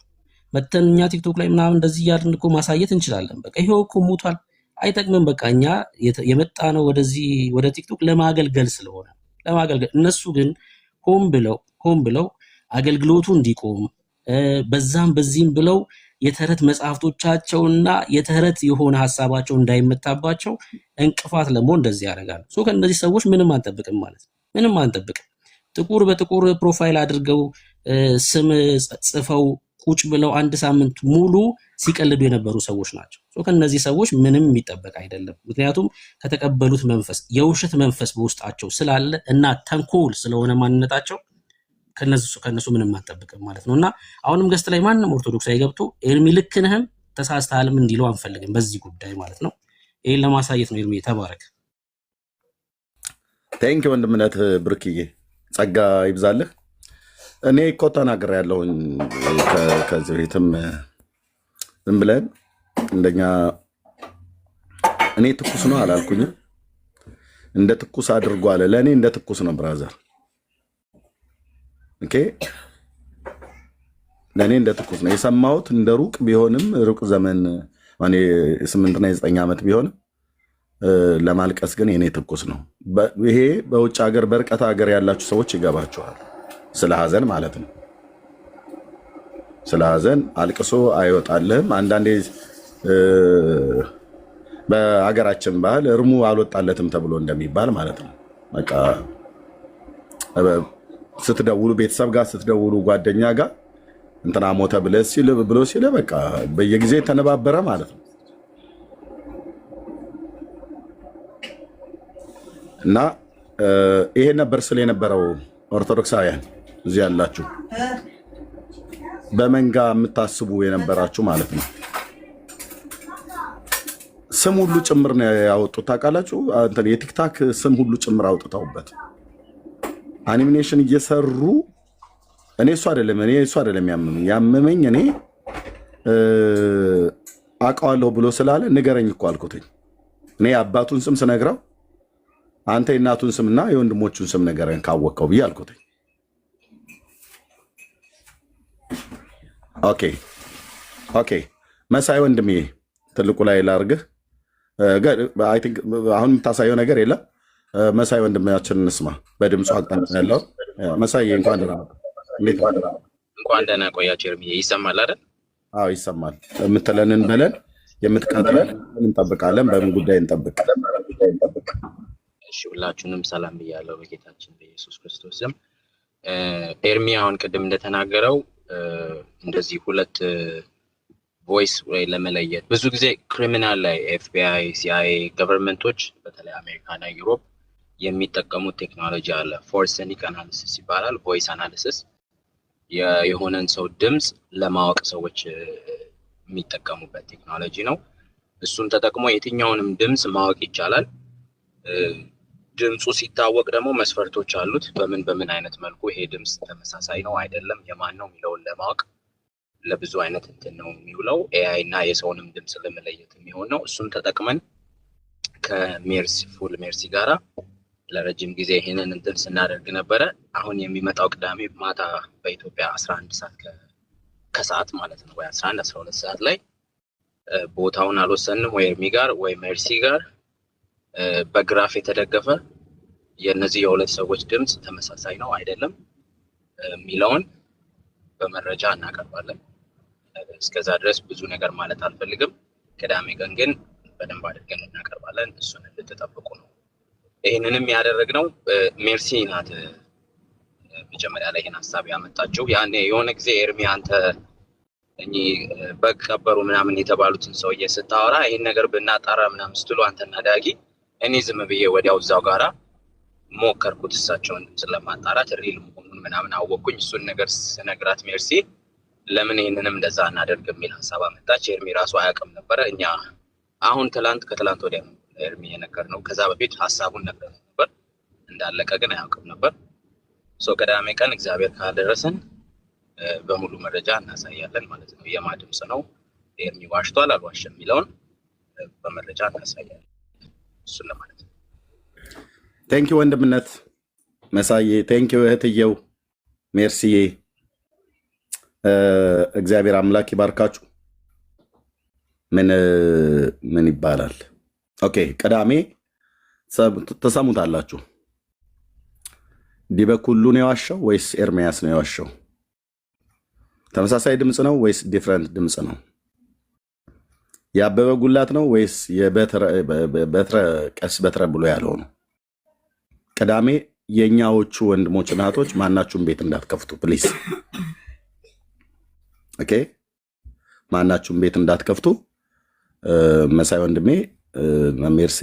መተን እኛ ቲክቶክ ላይ ምናምን እንደዚህ እያልን እኮ ማሳየት እንችላለን። በቃ ይሄው እኮ ሞቷል፣ አይጠቅምም። በቃ እኛ የመጣ ነው ወደዚህ ወደ ቲክቶክ ለማገልገል ስለሆነ ለማገልገል። እነሱ ግን ሆን ብለው አገልግሎቱ እንዲቆም በዛም በዚህም ብለው የተረት መጽሐፍቶቻቸውና የተረት የሆነ ሀሳባቸው እንዳይመታባቸው እንቅፋት ለመሆን እንደዚህ ያደርጋሉ። ከእነዚህ ሰዎች ምንም አንጠብቅም ማለት ነው። ምንም አንጠብቅም። ጥቁር በጥቁር ፕሮፋይል አድርገው ስም ጽፈው ቁጭ ብለው 1 ሳምንት ሙሉ ሲቀልዱ የነበሩ ሰዎች ናቸው። ከነዚህ ሰዎች ምንም የሚጠበቅ አይደለም። ምክንያቱም ከተቀበሉት መንፈስ የውሸት መንፈስ በውስጣቸው ስላለ እና ተንኮል ስለሆነ ማንነታቸው ከነሱ ምንም አንጠብቅም ማለት ነው። እና አሁንም ገስት ላይ ማንም ኦርቶዶክሳዊ ገብቶ ኤርሚ ልክ ነህም ተሳስተሃልም እንዲለው አንፈልግም በዚህ ጉዳይ ማለት ነው። ይሄን ለማሳየት ነው። ኤርሚ ተባረክ። ቴንክ ወንድምነት ብርክዬ ጸጋ ይብዛልህ። እኔ እኮ ተናግሬያለሁኝ ከዚህ በፊትም ዝም ብለን እንደኛ እኔ ትኩስ ነው አላልኩኝም። እንደ ትኩስ አድርጎ አለ። ለእኔ እንደ ትኩስ ነው ብራዘር። ኦኬ ለእኔ እንደ ትኩስ ነው የሰማሁት። እንደ ሩቅ ቢሆንም ሩቅ ዘመን ማኔ 8 እና 9 ዓመት ቢሆንም ለማልቀስ ግን የኔ ትኩስ ነው። ይሄ በውጭ ሀገር በርቀት ሀገር ያላችሁ ሰዎች ይገባቸዋል። ስለ ሀዘን ማለት ነው። ስለ ሀዘን አልቅሶ አይወጣልህም። አንዳንዴ በሀገራችን ባህል እርሙ አልወጣለትም ተብሎ እንደሚባል ማለት ነው። በቃ ስትደውሉ ቤተሰብ ጋር ስትደውሉ ጓደኛ ጋር እንትና ሞተ ብሎ ሲል በቃ በየጊዜው የተነባበረ ማለት ነው። እና ይሄ ነበር ስለ የነበረው ኦርቶዶክሳውያን እዚህ ያላችሁ በመንጋ የምታስቡ የነበራችሁ ማለት ነው። ስም ሁሉ ጭምር ነው ያወጡት ታውቃላችሁ። የቲክታክ ስም ሁሉ ጭምር አውጥተውበት አኒሜሽን እየሰሩ እኔ እሱ አይደለም ያመመኝ እኔ አውቀዋለሁ ብሎ ስላለ ንገረኝ እኮ አልኩትኝ። እኔ አባቱን ስም ስነግረው አንተ የእናቱን ስምና የወንድሞቹን ስም ንገረኝ ካወቀው ብዬ አልኩትኝ። ኦኬ መሳይ ወንድሜ ትልቁ ላይ ላርግህ። አሁን የምታሳየው ነገር የለም። መሳይ ወንድማችን እንስማ። በድምፁ አቅጣጫ ያለው መሳይ እንኳን ደህና ቆያችሁ። ኤርሚዬ ይሰማል አይደል? አዎ ይሰማል። የምትለንን በለን፣ የምትቀጥለን እንጠብቃለን። በምን ጉዳይ እንጠብቅ? እሺ ሁላችሁንም ሰላም ብያለሁ በጌታችን በኢየሱስ ክርስቶስ ስም። ኤርሚ አሁን ቅድም እንደተናገረው እንደዚህ ሁለት ቮይስ ወይ ለመለየት ብዙ ጊዜ ክሪሚናል ላይ ኤፍቢአይ፣ ሲአይኤ ገቨርንመንቶች በተለይ አሜሪካና ዩሮፕ የሚጠቀሙት ቴክኖሎጂ አለ። ፎርሰኒክ አናሊሲስ ይባላል። ቮይስ አናሊሲስ የሆነን ሰው ድምፅ ለማወቅ ሰዎች የሚጠቀሙበት ቴክኖሎጂ ነው። እሱን ተጠቅሞ የትኛውንም ድምፅ ማወቅ ይቻላል። ድምፁ ሲታወቅ ደግሞ መስፈርቶች አሉት። በምን አይነት መልኩ ይሄ ድምፅ ተመሳሳይ ነው አይደለም የማን ነው የሚለውን ለማወቅ ለብዙ አይነት እንትን ነው የሚውለው። ኤአይ እና የሰውንም ድምፅ ለመለየት የሚሆን ነው። እሱን ተጠቅመን ፉል ሜርሲ ጋራ ለረጅም ጊዜ ይሄንን እንትን ስናደርግ ነበረ። አሁን የሚመጣው ቅዳሜ ማታ በኢትዮጵያ 11 ሰዓት ከሰዓት ማለት ነው ወይ 11-12 ሰዓት ላይ ቦታውን አልወሰንም ወይ ኤርሚ ጋር ወይ ሜርሲ ጋር በግራፍ የተደገፈ የነዚህ የሁለት ሰዎች ድምፅ ተመሳሳይ ነው አይደለም የሚለውን በመረጃ እናቀርባለን። እስከዛ ድረስ ብዙ ነገር ማለት አልፈልግም። ቅዳሜ ቀን ግን በደንብ አድርገን እናቀርባለን። እሱን እንድትጠብቁ ነው። ይህንንም ያደረግነው ሜርሲ ናት መጀመሪያ ላይ ይህን ሀሳብ ያመጣችው። ያኔ የሆነ ጊዜ ኤርሚ አንተ እኚህ በግ ቀበሩ ምናምን የተባሉትን ሰውዬ ስታወራ ይህን ነገር ብናጣራ ምናምን ስትሉ አንተና ዳጊ እኔ ዝም ብዬ ወዲያው እዛው ጋራ ሞከርኩት እሳቸውን ስለማጣራት ሪል መሆኑን ምናምን አወቅኩኝ። እሱን ነገር ስነግራት ሜርሲ ለምን ይህንንም እንደዛ እናደርግ የሚል ሀሳብ አመጣች። ኤርሚ ራሱ አያውቅም ነበረ። እኛ አሁን ከትላንት ወዲያ ነው ኤርሚ የነገርነው። ከዛ በፊት ሀሳቡን ነግረን ነበር፣ እንዳለቀ ግን አያውቅም ነበር። ቅዳሜ ቀን እግዚአብሔር ካደረሰን በሙሉ መረጃ እናሳያለን ማለት ነው። የማ ድምፅ ነው ኤርሚ ዋሽቷል አልዋሸም የሚለውን በመረጃ እናሳያለን። እሱን ለማለት ነው። ቴንኪው ወንድምነት መሳዬ፣ ቴንኪው እህትየው ሜርሲዬ። እግዚአብሔር አምላክ ይባርካችሁ። ምን ይባላል? ኦኬ ቅዳሜ ተሰሙታላችሁ። ዲበኩሉ ነው የዋሸው ወይስ ኤርሚያስ ነው የዋሸው? ተመሳሳይ ድምፅ ነው ወይስ ዲፍረንት ድምፅ ነው? የአበበ ጉላት ነው ወይስ ቀስ በትረ ብሎ ያለው ነው? ቅዳሜ የእኛዎቹ ወንድሞች እናቶች ማናችሁም ቤት እንዳትከፍቱ ፕሊስ። ኦኬ ማናችሁም ቤት እንዳትከፍቱ። መሳይ ወንድሜ ሜርሲ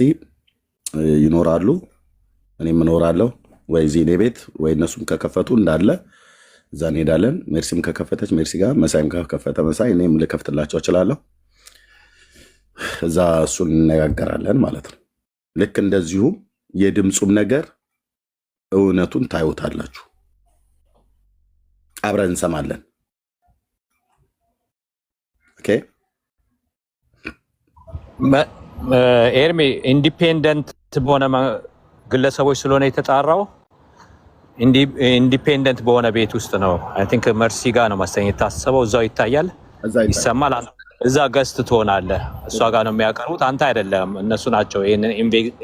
ይኖራሉ፣ እኔም እኖራለሁ። ወይ እዚህ እኔ ቤት ወይ እነሱም ከከፈቱ እንዳለ እዛ እንሄዳለን። ሜርሲም ከከፈተች ሜርሲ ጋር፣ መሳይም ከከፈተ መሳይ፣ እኔም ልከፍትላቸው እችላለሁ። እዛ እሱን እንነጋገራለን ማለት ነው። ልክ እንደዚሁም የድምፁም ነገር እውነቱን ታዩታላችሁ። አብረን እንሰማለን። ኦኬ ኤርሚ ኢንዲፔንደንት በሆነ ግለሰቦች ስለሆነ የተጣራው ኢንዲፔንደንት በሆነ ቤት ውስጥ ነው። አይ ቲንክ መርሲ ጋር ነው መሰለኝ የታሰበው። እዛው ይታያል፣ ይሰማል። እዛ ገስት ትሆናለህ። እሷ ጋር ነው የሚያቀርቡት፣ አንተ አይደለም። እነሱ ናቸው ይሄንን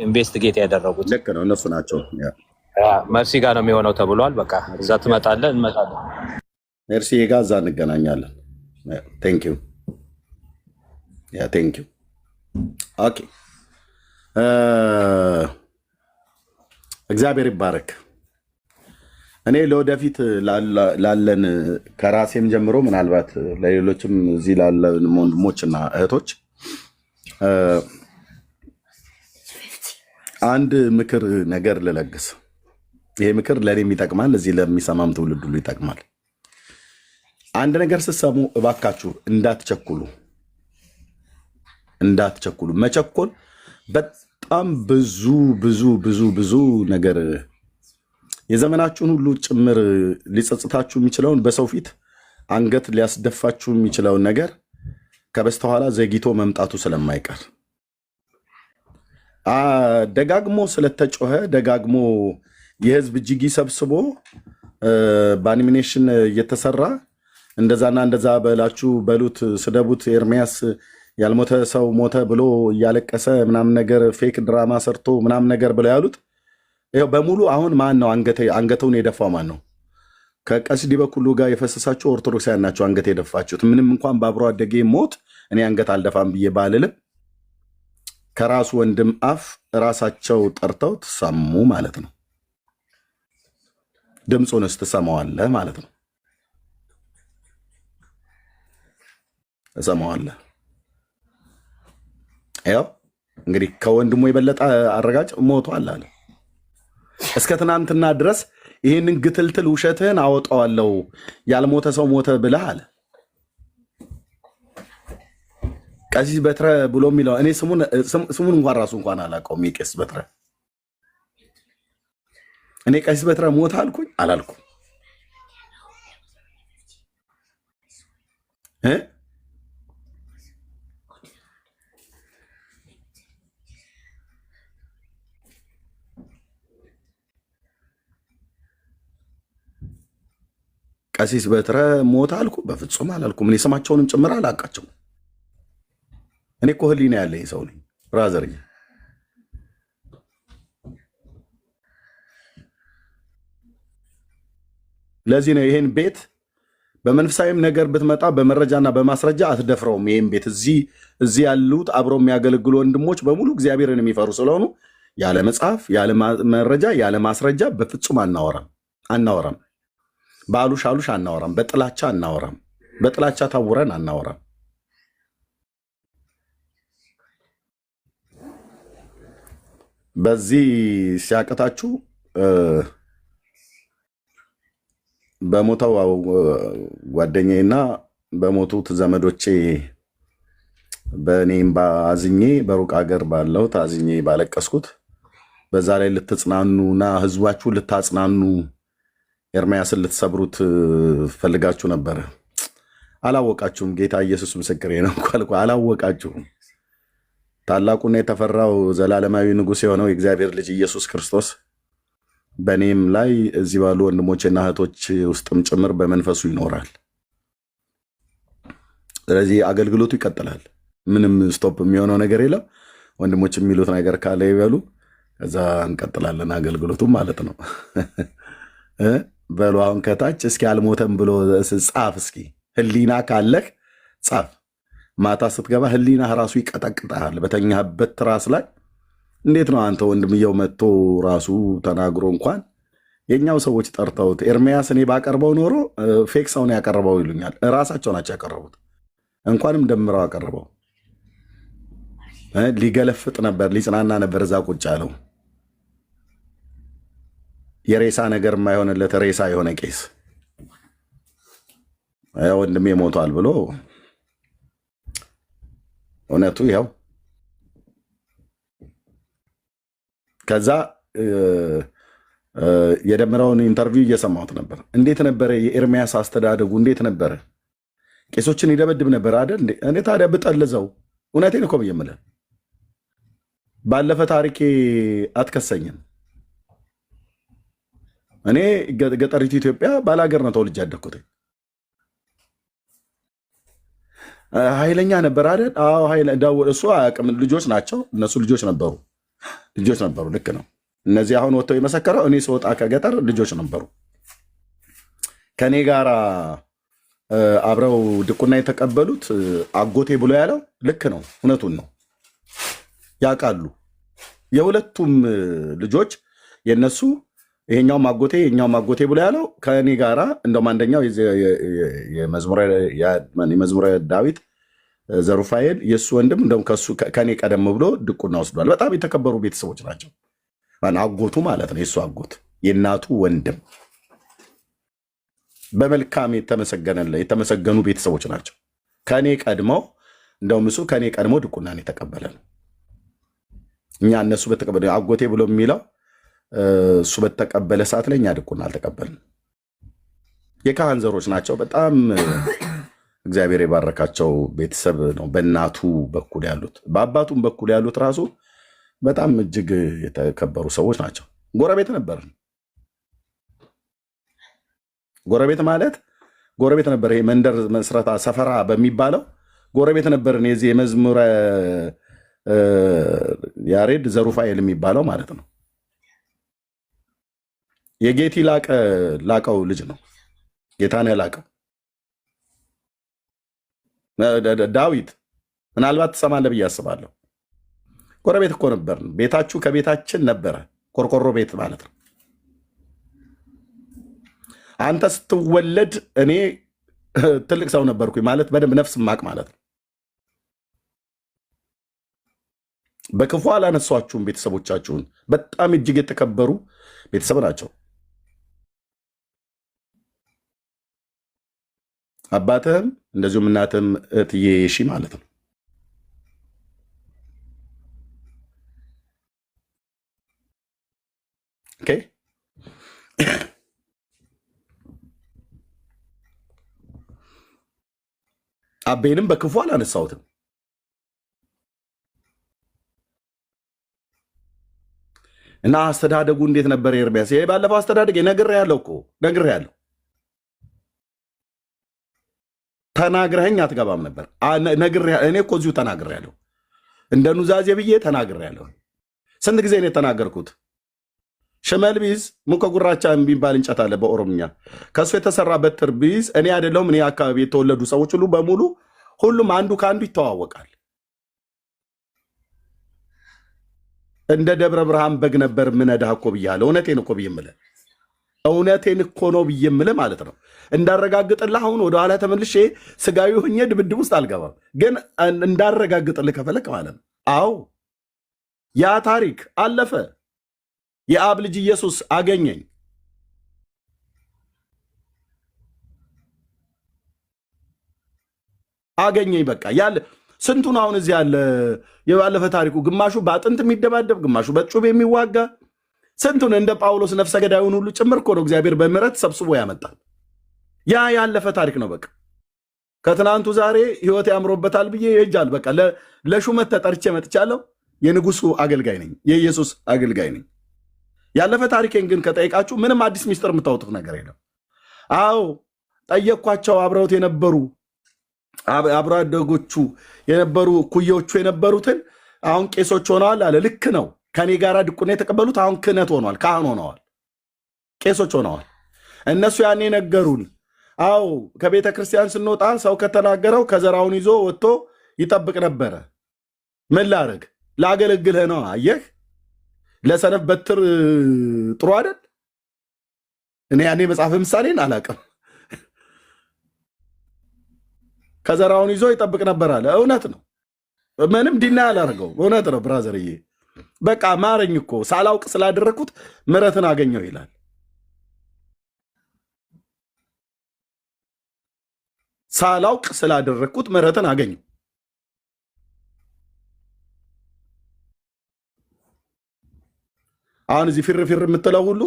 ኢንቨስቲጌት ያደረጉት። ልክ ነው፣ እነሱ ናቸው። መርሲ ጋር ነው የሚሆነው ተብሏል። በቃ እዛ ትመጣለህ፣ እንመጣለን። መርሲ ጋር እዛ እንገናኛለን። ቴንክ ዩ ያ ቴንክ ዩ። ኦኬ እግዚአብሔር ይባረክ። እኔ ለወደፊት ላለን ከራሴም ጀምሮ ምናልባት ለሌሎችም እዚህ ላለን ወንድሞችና እህቶች አንድ ምክር ነገር ልለግስ። ይሄ ምክር ለእኔም ይጠቅማል፣ እዚህ ለሚሰማም ትውልድ ሁሉ ይጠቅማል። አንድ ነገር ስትሰሙ እባካችሁ እንዳትቸኩሉ። መቸኮል በጣም ብዙ ነገር የዘመናችሁን ሁሉ ጭምር ሊጸጽታችሁ የሚችለውን በሰው ፊት አንገት ሊያስደፋችሁ የሚችለውን ነገር ከበስተኋላ ዘግይቶ መምጣቱ ስለማይቀር ደጋግሞ ስለተጮኸ ደጋግሞ የህዝብ እጅጊ ሰብስቦ በአኒሜሽን እየተሰራ እንደዛና እንደዛ በላችሁ በሉት ስደቡት ኤርሚያስ ያልሞተ ሰው ሞተ ብሎ እያለቀሰ ምናምን ነገር ፌክ ድራማ ሰርቶ ምናምን ነገር ብለው ያሉት ይኸው በሙሉ አሁን ማን ነው አንገተውን የደፋው? ማን ነው? ከቀሲስ ዲበኩሉ ጋር የፈሰሳችሁ ኦርቶዶክሳውያን ናቸው አንገት የደፋችሁት። ምንም እንኳን በአብሮ አደጌ ሞት እኔ አንገት አልደፋም ብዬ ባልልም ከራሱ ወንድም አፍ ራሳቸው ጠርተው ትሰሙ ማለት ነው። ድምፁንስ ትሰማዋለህ ማለት ነው። ትሰማዋለህ። ያው እንግዲህ ከወንድሙ የበለጠ አረጋጭ ሞቷል አለ። እስከ ትናንትና ድረስ ይህንን ግትልትል ውሸትህን አወጣዋለሁ ያልሞተ ሰው ሞተ ብለህ አለ። ቀሲስ በትረ ብሎ የሚለው እኔ ስሙን እንኳን ራሱ እንኳን አላውቀውም። የቄስ በትረ እኔ ቀሲስ በትረ ሞተ አልኩኝ አላልኩም? ቀሲስ በትረ ሞተ አልኩ? በፍጹም አላልኩም። እኔ ስማቸውንም ጭምር አላውቃቸውም። እኔ እኮ ህሊና ያለኝ ሰው ነኝ ብራዘር። ለዚህ ነው ይሄን ቤት በመንፈሳዊም ነገር ብትመጣ በመረጃና በማስረጃ አትደፍረውም። ይሄን ቤት እዚህ ያሉት አብረው የሚያገለግሉ ወንድሞች በሙሉ እግዚአብሔርን የሚፈሩ ስለሆኑ ያለ መጽሐፍ፣ ያለ መረጃ፣ ያለ ማስረጃ በፍጹም አናወራም። በአሉሽ አናወራም። በጥላቻ አናወራም። በጥላቻ ታውረን አናወራም። በዚህ ሲያቅታችሁ በሞተው ጓደኛዬና በሞቱት ዘመዶቼ በእኔም አዝኜ በሩቅ ሀገር ባለው አዝኜ ባለቀስኩት በዛ ላይ ልትጽናኑና ህዝባችሁ ልታጽናኑ ኤርሚያስን ልትሰብሩት ፈልጋችሁ ነበረ። አላወቃችሁም። ጌታ ኢየሱስ ምስክሬ ነው። አላወቃችሁም። ታላቁና የተፈራው ዘላለማዊ ንጉሥ የሆነው የእግዚአብሔር ልጅ ኢየሱስ ክርስቶስ በእኔም ላይ እዚህ ባሉ ወንድሞቼና እህቶች ውስጥም ጭምር በመንፈሱ ይኖራል። ስለዚህ አገልግሎቱ ይቀጥላል። ምንም ስቶፕ የሚሆነው ነገር የለም። ወንድሞች የሚሉት ነገር ካለ ይበሉ፣ ከዛ እንቀጥላለን አገልግሎቱ ማለት ነው። በሉ አሁን ከታች እስኪ አልሞተም ብሎ ጻፍ። እስኪ ህሊና ካለህ ጻፍ። ማታ ስትገባ ህሊና ራሱ ይቀጠቅጣል። በተኛህበት ትራስ ላይ እንዴት ነው አንተ ወንድምየው መጥቶ ራሱ ተናግሮ እንኳን የኛው ሰዎች ጠርተውት ኤርሚያስ እኔ ባቀርበው ኖሮ ፌክ ሰው ነው ያቀርበው ይሉኛል። እራሳቸው ናቸው ያቀረቡት። እንኳንም ደምረው አቀርበው ሊገለፍጥ ነበር፣ ሊጽናና ነበር እዛ ቁጭ ያለው። የሬሳ ነገር የማይሆንለት ሬሳ የሆነ ቄስ ወንድሜ ሞቷል ብሎ እውነቱ ያው ከዛ የደመራውን ኢንተርቪው እየሰማሁት ነበር። እንዴት ነበረ የኤርሚያስ አስተዳደጉ? እንዴት ነበረ? ቄሶችን ይደበድብ ነበር አይደል? እኔ ታዲያ ብጠልዘው እውነቴን እኮ ብዬ የምልህ ባለፈ ታሪኬ አትከሰኝም። እኔ ገጠሪቱ ኢትዮጵያ ባላገር ነው ተወልጄ ያደግኩት። ኃይለኛ ነበር አይደል? አዎ እሱ አያውቅም። ልጆች ናቸው እነሱ ልጆች ነበሩ። ልክ ነው። እነዚህ አሁን ወጥተው የመሰከረው እኔ ስወጣ ከገጠር ልጆች ነበሩ ከኔ ጋር አብረው ድቁና የተቀበሉት አጎቴ ብሎ ያለው ልክ ነው። እውነቱን ነው። ያውቃሉ። የሁለቱም ልጆች የነሱ ይሄኛውም አጎቴ ብሎ ያለው ከእኔ ጋራ እንደውም አንደኛው የመዝሙረ ዳዊት ዘሩፋኤል የእሱ ወንድም እንደውም ከእኔ ቀደም ብሎ ድቁና ወስዷል። በጣም የተከበሩ ቤተሰቦች ናቸው። አጎቱ ማለት ነው፣ የእሱ አጎት የእናቱ ወንድም በመልካም የተመሰገኑ ቤተሰቦች ናቸው። ከእኔ ቀድመው እንደውም እሱ ከእኔ ቀድሞ ድቁናን የተቀበለ ነው። እኛ እነሱ በተቀበለ አጎቴ ብሎ የሚለው እሱ በተቀበለ ሰዓት ላይ እኛ ድቁና አልተቀበልንም። የካህን ዘሮች ናቸው። በጣም እግዚአብሔር የባረካቸው ቤተሰብ ነው። በእናቱ በኩል ያሉት በአባቱም በኩል ያሉት ራሱ በጣም እጅግ የተከበሩ ሰዎች ናቸው። ጎረቤት ነበርን። ጎረቤት ማለት ጎረቤት ነበር። ይሄ መንደር መስረታ ሰፈራ በሚባለው ጎረቤት ነበርን። የዚህ የመዝሙረ ያሬድ ዘሩፋኤል የሚባለው ማለት ነው። የጌቲ ላቀው ልጅ ነው። ጌታነህ ላቀው ዳዊት ምናልባት ትሰማለህ ብዬ አስባለሁ። ጎረቤት እኮ ነበርን። ቤታችሁ ከቤታችን ነበረ። ቆርቆሮ ቤት ማለት ነው። አንተ ስትወለድ እኔ ትልቅ ሰው ነበርኩኝ ማለት በደንብ ነፍስ ማቅ ማለት ነው። በክፉ አላነሷችሁም። ቤተሰቦቻችሁን በጣም እጅግ የተከበሩ ቤተሰብ ናቸው። አባትህም እንደዚሁም እናትህም እህትዬ የሺ ማለት ነው። ኦኬ አቤንም በክፉ አላነሳሁትም። እና አስተዳደጉ እንዴት ነበር ኤርሚያስ? ይሄ ባለፈው አስተዳደግ ነግሬሃለሁ እኮ ነግሬሃለሁ። ተናግረኸኝ አትገባም ነበር። እኔ እኮ እዚሁ ተናግሬያለሁ። እንደ ኑዛዜ ብዬ ተናግሬያለሁ። ስንት ጊዜ ነው የተናገርኩት? ሽመል ቢይዝ ሙከ ጉራቻ የሚባል እንጨት አለ በኦሮምኛ። ከእሱ የተሰራ በትር ቢይዝ እኔ አይደለሁም እኔ አካባቢ የተወለዱ ሰዎች ሁሉ በሙሉ ሁሉም አንዱ ከአንዱ ይተዋወቃል። እንደ ደብረ ብርሃን በግ ነበር ምነዳህ እኮ ብያለሁ። እውነቴን እኮ ብዬ የምልህ እውነቴን እኮ ነው ብዬ የምልህ ማለት ነው። እንዳረጋግጥልህ አሁን ወደኋላ ተመልሼ ስጋዊ ሆኜ ድብድብ ውስጥ አልገባም፣ ግን እንዳረጋግጥልህ ከፈለክ ማለት ነው። አዎ ያ ታሪክ አለፈ። የአብ ልጅ ኢየሱስ አገኘኝ። በቃ ያለ ስንቱን አሁን እዚህ ያለ የባለፈ ታሪኩ ግማሹ በአጥንት የሚደባደብ ግማሹ በጩቤ የሚዋጋ ስንቱን እንደ ጳውሎስ ነፍሰ ገዳዩን ሁሉ ጭምር እኮ ነው እግዚአብሔር በምሕረት ሰብስቦ ያመጣል። ያ ያለፈ ታሪክ ነው። በቃ ከትናንቱ ዛሬ ህይወት ያምሮበታል ብዬ ይሄጃል። በቃ ለሹመት ተጠርቼ መጥቻለሁ። የንጉሱ አገልጋይ ነኝ፣ የኢየሱስ አገልጋይ ነኝ። ያለፈ ታሪኬን ግን ከጠይቃችሁ ምንም አዲስ ሚስጥር የምታወጡት ነገር የለም። አዎ ጠየቅኳቸው። አብረውት የነበሩ አብሮ አደጎቹ የነበሩ ኩዮቹ የነበሩትን አሁን ቄሶች ሆነዋል አለ። ልክ ነው። ከኔ ጋር ድቁና የተቀበሉት አሁን ክህነት ሆነዋል፣ ካህን ሆነዋል፣ ቄሶች ሆነዋል። እነሱ ያኔ ነገሩን። አዎ ከቤተ ክርስቲያን ስንወጣ ሰው ከተናገረው ከዘራውን ይዞ ወጥቶ ይጠብቅ ነበረ። ምን ላረግ? ላገለግልህ ነው። አየህ፣ ለሰነፍ በትር ጥሩ አይደል? እኔ ያኔ መጽሐፍ ምሳሌን አላቅም። ከዘራውን ይዞ ይጠብቅ ነበር አለ። እውነት ነው። ምንም ዲና ያላደርገው እውነት ነው ብራዘርዬ። በቃ ማረኝ እኮ ሳላውቅ ስላደረግኩት ምሕረትን አገኘው ይላል። ሳላውቅ ስላደረግኩት ምሕረትን አገኘው። አሁን እዚህ ፊር የምትለው ሁሉ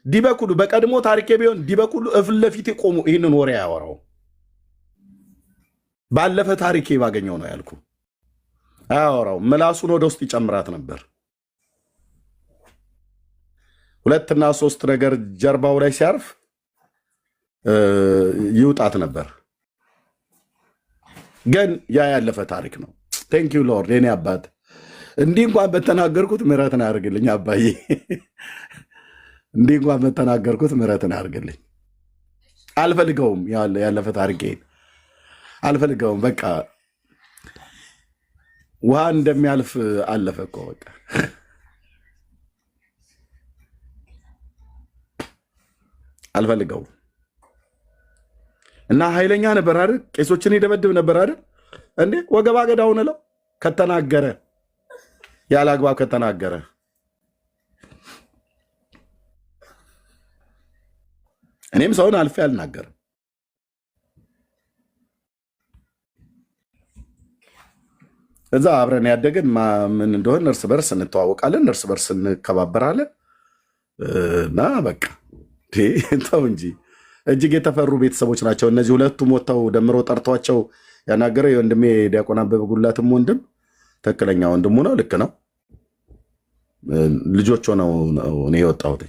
ዲበኩሉ በቀድሞ ታሪኬ ቢሆን ዲበኩሉ እፊት ለፊት ቆሙ ይህንን ወሬ ያወራው ባለፈ ታሪኬ ባገኘው ነው ያልኩ። አያወራው ምላሱን ወደ ውስጥ ይጨምራት ነበር። 2 እና 3 ነገር ጀርባው ላይ ሲያርፍ ይውጣት ነበር። ግን ያ ያለፈ ታሪክ ነው። ቴንክ ዩ ሎርድ። የኔ አባት እንዲህ እንኳን በተናገርኩት ምሕረትን አድርግልኝ አባዬ። እንዲህ እንኳን በተናገርኩት ምሕረትን አድርግልኝ። አልፈልገውም፣ ያለፈ ታሪኬን አልፈልገውም። በቃ ውሃ እንደሚያልፍ አለፈ እኮ በቃ። አልፈልገው እና ኃይለኛ ነበር አይደል? ቄሶችን ይደበድብ ነበር አይደል? እንዴ ወገባ ገዳውን ነው ከተናገረ ያለ አግባብ ከተናገረ እኔም ሰውን አልፌ አልናገርም። እዛ አብረን ያደግን ምን እንደሆነ እርስ በርስ እንተዋወቃለን፣ እርስ በርስ እንከባበራለን እና በቃ ተው እንጂ እጅግ የተፈሩ ቤተሰቦች ናቸው እነዚህ ሁለቱም። ወጥተው ደምሮ ጠርቷቸው ያናገረ የወንድሜ ዲያቆን አበበ ጉላትም ወንድም ትክክለኛ ወንድሙ ነው። ልክ ነው። ልጆች ሆነው እኔ የወጣሁት።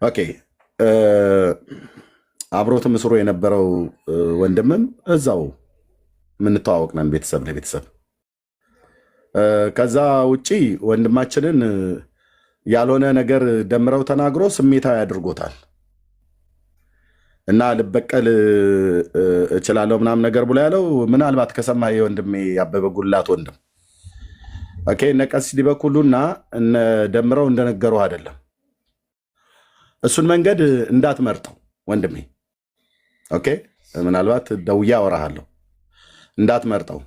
ኦኬ አብሮት ምስሩ የነበረው ወንድምም እዛው ምንተዋወቅ ነን ቤተሰብ ለቤተሰብ። ከዛ ውጪ ወንድማችንን ያልሆነ ነገር ደምረው ተናግሮ ስሜታዊ አድርጎታል እና ልበቀል እችላለሁ ምናምን ነገር ብሎ ያለው ምናልባት ከሰማ የወንድሜ ያበበ ጉላት ወንድም ኦኬ እነ ቀሲስ ዲበኩሉና እነ ደምረው እንደነገሩ አይደለም። እሱን መንገድ እንዳትመርጠው ወንድሜ። ኦኬ ምናልባት ደውዬ አወራሃለሁ። እንዳትመርጠው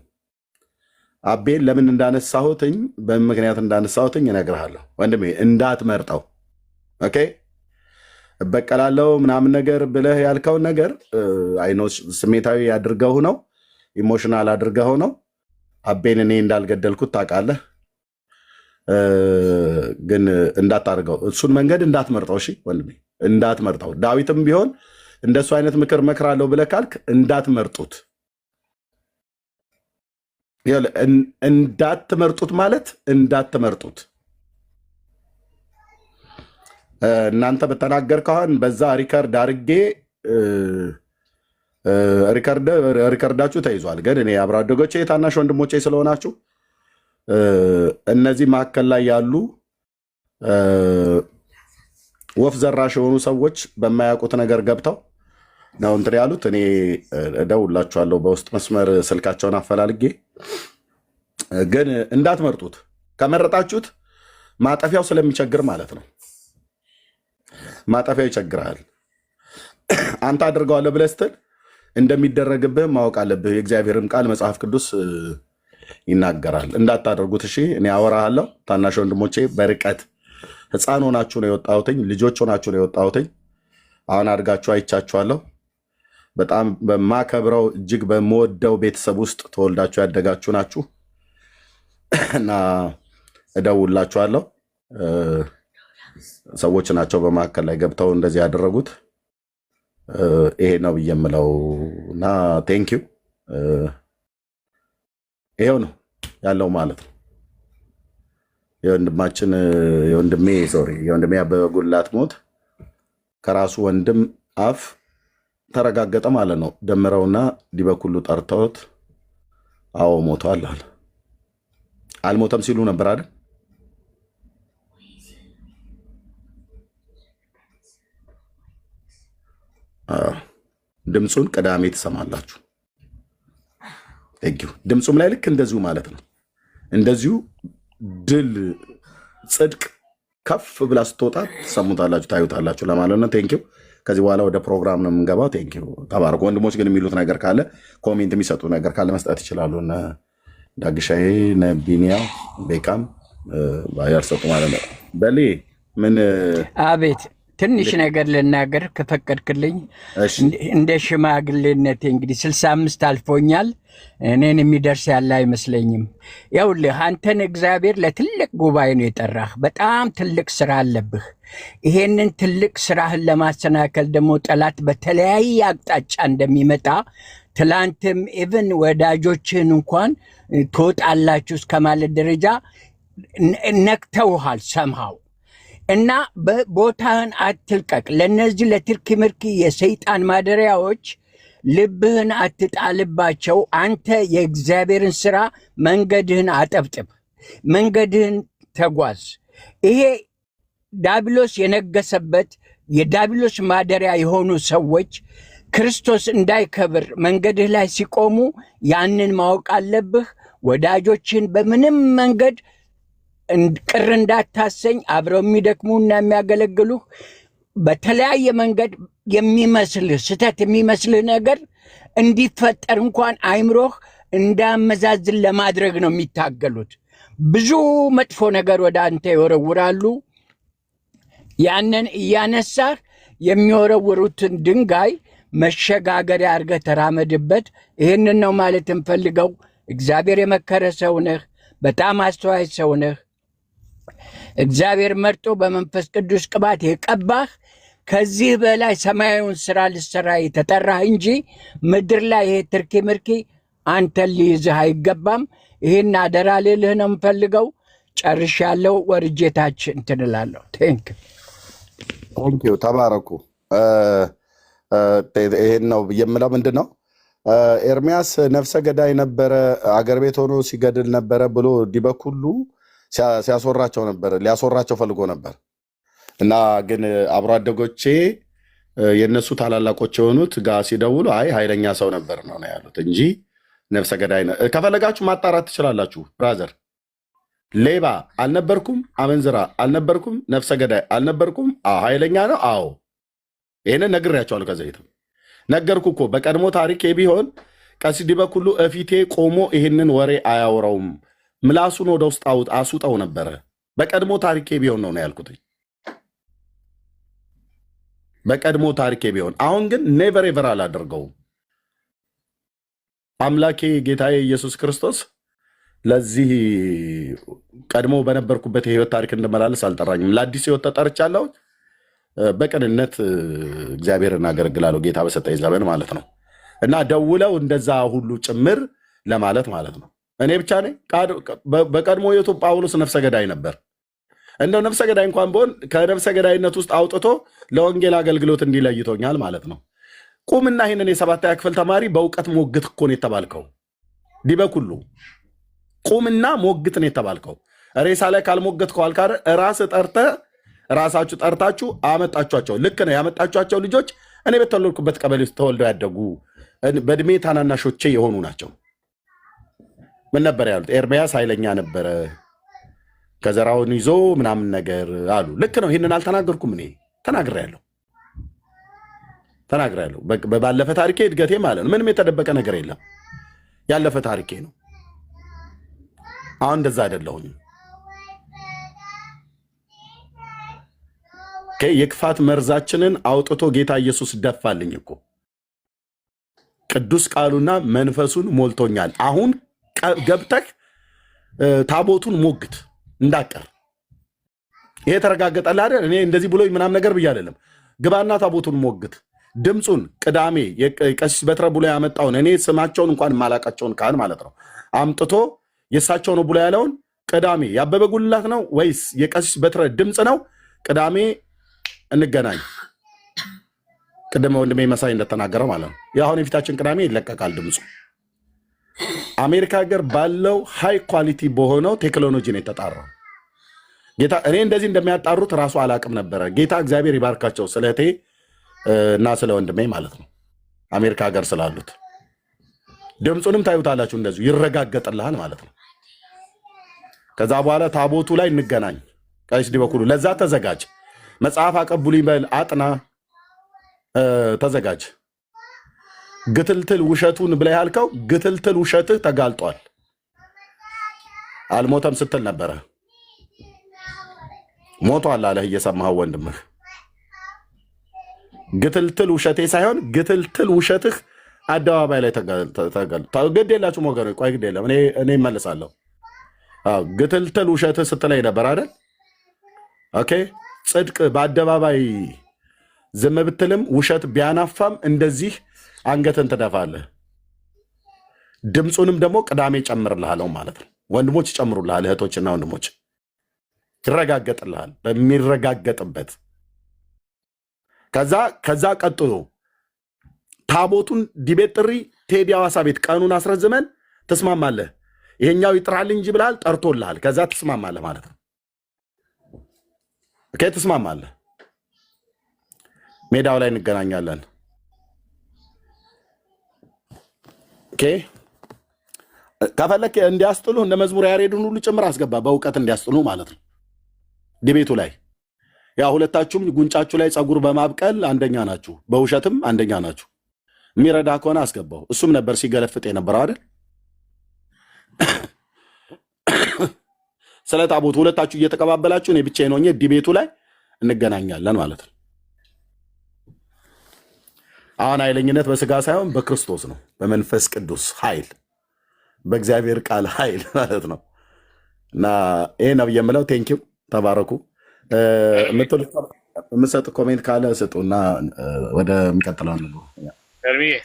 አቤን ለምን እንዳነሳሁትኝ በምን ምክንያት እንዳነሳሁትኝ እነግርሃለሁ ወንድሜ። እንዳትመርጠው ኦኬ። እበቀላለሁ ምናምን ነገር ብለህ ያልከውን ነገር አይኖ ስሜታዊ አድርገው ነው ኢሞሽናል አድርገው ነው። አቤን እኔ እንዳልገደልኩት ታውቃለህ፣ ግን እንዳታርገው እሱን መንገድ እንዳትመርጠው። እሺ ወንድሜ እንዳትመርጠው። ዳዊትም ቢሆን እንደሱ አይነት ምክር መክራለሁ ብለህ ካልክ እንዳትመርጡት። እንዳትመርጡት ማለት እንዳትመርጡት። እናንተ በተናገርከው አሁን በዛ ሪከርድ አድርጌ ሪከርዳችሁ ተይዟል። ግን እኔ አብሮ አደጎቼ ታናሽ ወንድሞቼ ስለሆናችሁ እነዚህ መካከል ላይ ያሉ ወፍ ዘራሽ የሆኑ ሰዎች በማያውቁት ነገር ገብተው ነው እንትን ያሉት። እኔ እደውላችኋለሁ በውስጥ መስመር ስልካቸውን አፈላልጌ። ግን እንዳትመርጡት። ከመረጣችሁት ማጠፊያው ስለሚቸግር ማለት ነው። ማጠፊያው ይቸግራል። አንተ አድርገዋለሁ ብለህ ስትል እንደሚደረግብህ ማወቅ አለብህ። የእግዚአብሔርን ቃል መጽሐፍ ቅዱስ ይናገራል። እንዳታደርጉት። እሺ እኔ አወራሃለሁ። ታናሽ ወንድሞቼ በርቀት ሕፃን ሆናችሁ ነው የወጣሁትኝ፣ ልጆች ሆናችሁ ነው የወጣሁትኝ። አሁን አድጋችሁ አይቻችኋለሁ። በጣም በማከብረው እጅግ በምወደው ቤተሰብ ውስጥ ተወልዳችሁ ያደጋችሁ ናችሁ እና እደውላችኋለሁ። ሰዎች ናቸው በመካከል ላይ ገብተው እንደዚህ ያደረጉት። ይሄ ነው ብዬ የምለው እና ቴንኪው። ይሄው ነው ያለው ማለት ነው። የወንድሜ አበበ ጉላት ሞት ከራሱ ወንድም አፍ ተረጋገጠ ማለት ነው። ደምረውና ዲበኩሉ ጠርተውት አዎ ሞቷል አለ። አልሞተም ሲሉ ነበር አይደል? ድምፁን ቅዳሜ ትሰማላችሁ። ድምፁም ላይ ልክ እንደዚሁ ማለት ነው። እንደዚሁ ድል ጽድቅ ከፍ ብላ ስትወጣ ትሰሙታላችሁ፣ ታዩታላችሁ ለማለት ነው። ቴንኪው። ከዚህ በኋላ ወደ ፕሮግራም ነው የምንገባው። ቴንኪው። ተባረኩ። ወንድሞች ግን የሚሉት ነገር ካለ ኮሜንት የሚሰጡ ነገር ካለ መስጠት ይችላሉ። እነ ዳግሻዬ እነ ቢኒያ ቤካም ያልሰጡ ማለት ነው። በሌ ምን አቤት ትንሽ ነገር ልናገር ከፈቀድክልኝ። እንደ ሽማግሌነቴ እንግዲህ 65 አልፎኛል። እኔን የሚደርስ ያለ አይመስለኝም። ያውልህ አንተን እግዚአብሔር ለትልቅ ጉባኤ ነው የጠራህ። በጣም ትልቅ ስራ አለብህ። ይሄንን ትልቅ ስራህን ለማሰናከል ደግሞ ጠላት በተለያየ አቅጣጫ እንደሚመጣ ትላንትም ኢቭን ወዳጆችህን እንኳን ትወጣላችሁ እስከማለት ደረጃ ነክተውሃል ሰምሃው እና ቦታህን አትልቀቅ። ለነዚህ ለትርኪ ምርኪ የሰይጣን ማደሪያዎች ልብህን አትጣልባቸው። አንተ የእግዚአብሔርን ስራ መንገድህን አጠብጥብ፣ መንገድህን ተጓዝ። ይሄ ዳቢሎስ የነገሰበት የዳቢሎስ ማደሪያ የሆኑ ሰዎች ክርስቶስ እንዳይከብር መንገድህ ላይ ሲቆሙ ያንን ማወቅ አለብህ። ወዳጆችን በምንም መንገድ ቅር እንዳታሰኝ። አብረው የሚደክሙና የሚያገለግሉህ በተለያየ መንገድ የሚመስልህ ስተት የሚመስልህ ነገር እንዲፈጠር እንኳን አይምሮህ እንዳመዛዝን ለማድረግ ነው የሚታገሉት። ብዙ መጥፎ ነገር ወደ አንተ ይወረውራሉ። ያንን እያነሳህ የሚወረውሩትን ድንጋይ መሸጋገሪያ አድርገህ ተራመድበት። ይህንን ነው ማለት እንፈልገው። እግዚአብሔር የመከረ ሰው ነህ። በጣም አስተዋይ ሰው ነህ። እግዚአብሔር መርጦ በመንፈስ ቅዱስ ቅባት የቀባህ ከዚህ በላይ ሰማያዊውን ስራ ልሰራ የተጠራህ እንጂ ምድር ላይ ይሄ ትርኪ ምርኪ አንተን ሊይዝህ አይገባም። ይህን አደራ ልልህ ነው የምፈልገው። ጨርሻለሁ። ወርጄታች እንትን እላለሁ። ቴንኪው ተባረኩ። ይሄን ነው የምለው። ምንድን ነው ኤርሚያስ ነፍሰ ገዳይ ነበረ፣ አገር ቤት ሆኖ ሲገድል ነበረ ብሎ ዲበኩሉ ሲያስወራቸው ነበር፣ ሊያስወራቸው ፈልጎ ነበር። እና ግን አብሮ አደጎቼ የእነሱ ታላላቆች የሆኑት ጋር ሲደውሉ አይ ኃይለኛ ሰው ነበር ነው ያሉት እንጂ ነፍሰ ገዳይ ከፈለጋችሁ ማጣራት ትችላላችሁ። ብራዘር ሌባ አልነበርኩም፣ አመንዝራ አልነበርኩም፣ ነፍሰ ገዳይ አልነበርኩም። ኃይለኛ ነው። አዎ ይህንን ነግሬያቸዋለሁ። ከዘይት ነገርኩ እኮ በቀድሞ ታሪኬ ቢሆን ቀሲስ ዲበኩሉ እፊቴ ቆሞ ይህንን ወሬ አያወራውም፣ ምላሱን ወደ ውስጥ አሱጠው ነበረ። በቀድሞ ታሪኬ ቢሆን ነው ያልኩት። በቀድሞ ታሪኬ ቢሆን። አሁን ግን ኔቨር ኤቨር አላደርገውም። አምላኬ ጌታዬ ኢየሱስ ክርስቶስ ለዚህ ቀድሞ በነበርኩበት የህይወት ታሪክ እንድመላለስ አልጠራኝም። ለአዲስ ህይወት ተጠርቻለሁ። በቅንነት እግዚአብሔርን አገለግላለሁ፣ ጌታ በሰጠኝ ዘመን ማለት ነው። እና ደውለው እንደዛ ሁሉ ጭምር ለማለት ማለት ነው። እኔ ብቻ ነኝ። በቀድሞ ህይወቱ ጳውሎስ ነፍሰ ገዳይ ነበር። እንደው ነፍሰ ገዳይ እንኳን ቢሆን ከነፍሰ ገዳይነት ውስጥ አውጥቶ ለወንጌል አገልግሎት እንዲለይቶኛል ማለት ነው። ቁምና ይህንን የሰባተኛ ክፍል ተማሪ በእውቀት ሞግት እኮ ነው የተባልከው። ዲበኩሉ ቁምና ሞግት ነው የተባልከው። ሬሳ ላይ ካልሞገትከው አልካረ ራሳችሁ ጠርታችሁ አመጣችኋቸው። ልክ ነው። ያመጣችኋቸው ልጆች እኔ በተወለድኩበት ቀበሌ ውስጥ ተወልደው ያደጉ በእድሜ ታናናሾቼ የሆኑ ናቸው። ምን ነበር ያሉት? ኤርሚያስ ኃይለኛ ነበረ ከዘራውን ይዞ ምናምን ነገር አሉ። ልክ ነው። ይህንን አልተናገርኩም። እኔ ተናግሬያለሁ። ባለፈ ታሪኬ እድገቴ ማለት ነው። ምንም የተደበቀ ነገር የለም። ያለፈ ታሪኬ ነው። አሁን እንደዛ አይደለሁኝም። የክፋት መርዛችንን አውጥቶ ጌታ ኢየሱስ ደፋልኝ እኮ። ቅዱስ ቃሉና መንፈሱን ሞልቶኛል። አሁን ገብተህ ታቦቱን ሞግት እንዳቀር። ይሄ ተረጋገጠልህ አይደል? እኔ እንደዚህ ብሎኝ ምናምን ነገር ብዬ አይደለም። ግባና ታቦቱን ሞግት። ድምፁን ቅዳሜ የቀሲስ በትረ ብሎ ያመጣውን እኔ ስማቸውን እንኳን የማላቃቸውን ካህን ማለት ነው አምጥቶ የእሳቸው ነው ብሎ ያለውን ቅዳሜ ያበበ ጉልላት ነው ወይስ የቀሲስ በትረ ድምፅ ነው? ቅዳሜ እንገናኝ። ቅድመ ወንድሜ መሳይ እንደተናገረው ማለት ነው። የአሁን የፊታችን ቅዳሜ ይለቀቃል ድምፁ። አሜሪካ ሀገር ባለው ሃይ ኳሊቲ በሆነው ቴክኖሎጂ ነው የተጣራው። ጌታ እኔ እንደዚህ እንደሚያጣሩት ራሱ አላቅም ነበረ። ጌታ እግዚአብሔር ይባርካቸው ስለ እህቴ እና ስለ ወንድሜ ማለት ነው። አሜሪካ ሀገር ስላሉት ድምፁንም ታዩታላችሁ። እንደዚሁ ይረጋገጥልሃል ማለት ነው። ከዛ በኋላ ታቦቱ ላይ እንገናኝ። ቀሲስ ዲበኩሉ ለዛ ተዘጋጅ። መጽሐፍ አቀቡልኝ በል፣ አጥና፣ ተዘጋጅ። ግትልትል ውሸቱን ብለህ ያልከው ግትልትል ውሸትህ ተጋልጧል። አልሞተም ስትል ነበረ። ሞቷል አለህ እየሰማኸው ወንድምህ። ግትልትል ውሸቴ ሳይሆን ግትልትል ውሸትህ አደባባይ ላይ ተጋልጧል። ግድ የላችሁም ወገኖች፣ ቆይ ግድ የለም እኔ እመልሳለሁ። ግትልትል ውሸትህ ስትለኝ ነበር አይደል? ኦኬ። ጽድቅ በአደባባይ ዝም ብትልም ውሸት ቢያናፋም እንደዚህ አንገትን ትደፋለህ። ድምፁንም ደግሞ ቅዳሜ ጨምርልሃለሁ ማለት ነው። ወንድሞች ይጨምሩልሃል፣ እህቶችና ወንድሞች ይረጋገጥልሃል በሚረጋገጥበት። ከዛ ቀጥሎ ታቦቱን ዲቤት ጥሪ ቴዲ ሐዋሳ ቤት ቀኑን አስረዝመን ትስማማለህ። ይሄኛው ይጥራል እንጂ ብላል፣ ጠርቶልሃል። ከዛ ትስማማለህ ማለት ነው። ኦኬ፣ ትስማማለህ። ሜዳው ላይ እንገናኛለን። ኦኬ፣ ከፈለክ እንዲያስጥሉ እንደ መዝሙር ያሬድን ሁሉ ጭምር አስገባ፣ በእውቀት እንዲያስጥሉ ማለት ነው። ዲቤቱ ላይ ያ ሁለታችሁም ጉንጫችሁ ላይ ፀጉር በማብቀል አንደኛ ናችሁ፣ በውሸትም አንደኛ ናችሁ። የሚረዳ ከሆነ አስገባው። እሱም ነበር ሲገለፍጥ የነበረው አይደል? ስለ ታቦት ሁለታችሁ እየተቀባበላችሁ እኔ ብቻዬን ሆኜ ዲቤቱ ላይ እንገናኛለን ማለት ነው። አሁን ኃይለኝነት በስጋ ሳይሆን በክርስቶስ ነው፣ በመንፈስ ቅዱስ ኃይል፣ በእግዚአብሔር ቃል ኃይል ማለት ነው። እና ይሄ ነው የምለው። ቴንኪው፣ ተባረኩ። የምትሰጥ ኮሜንት ካለ ስጡ እና ወደሚቀጥለው ነው። እርሚዬ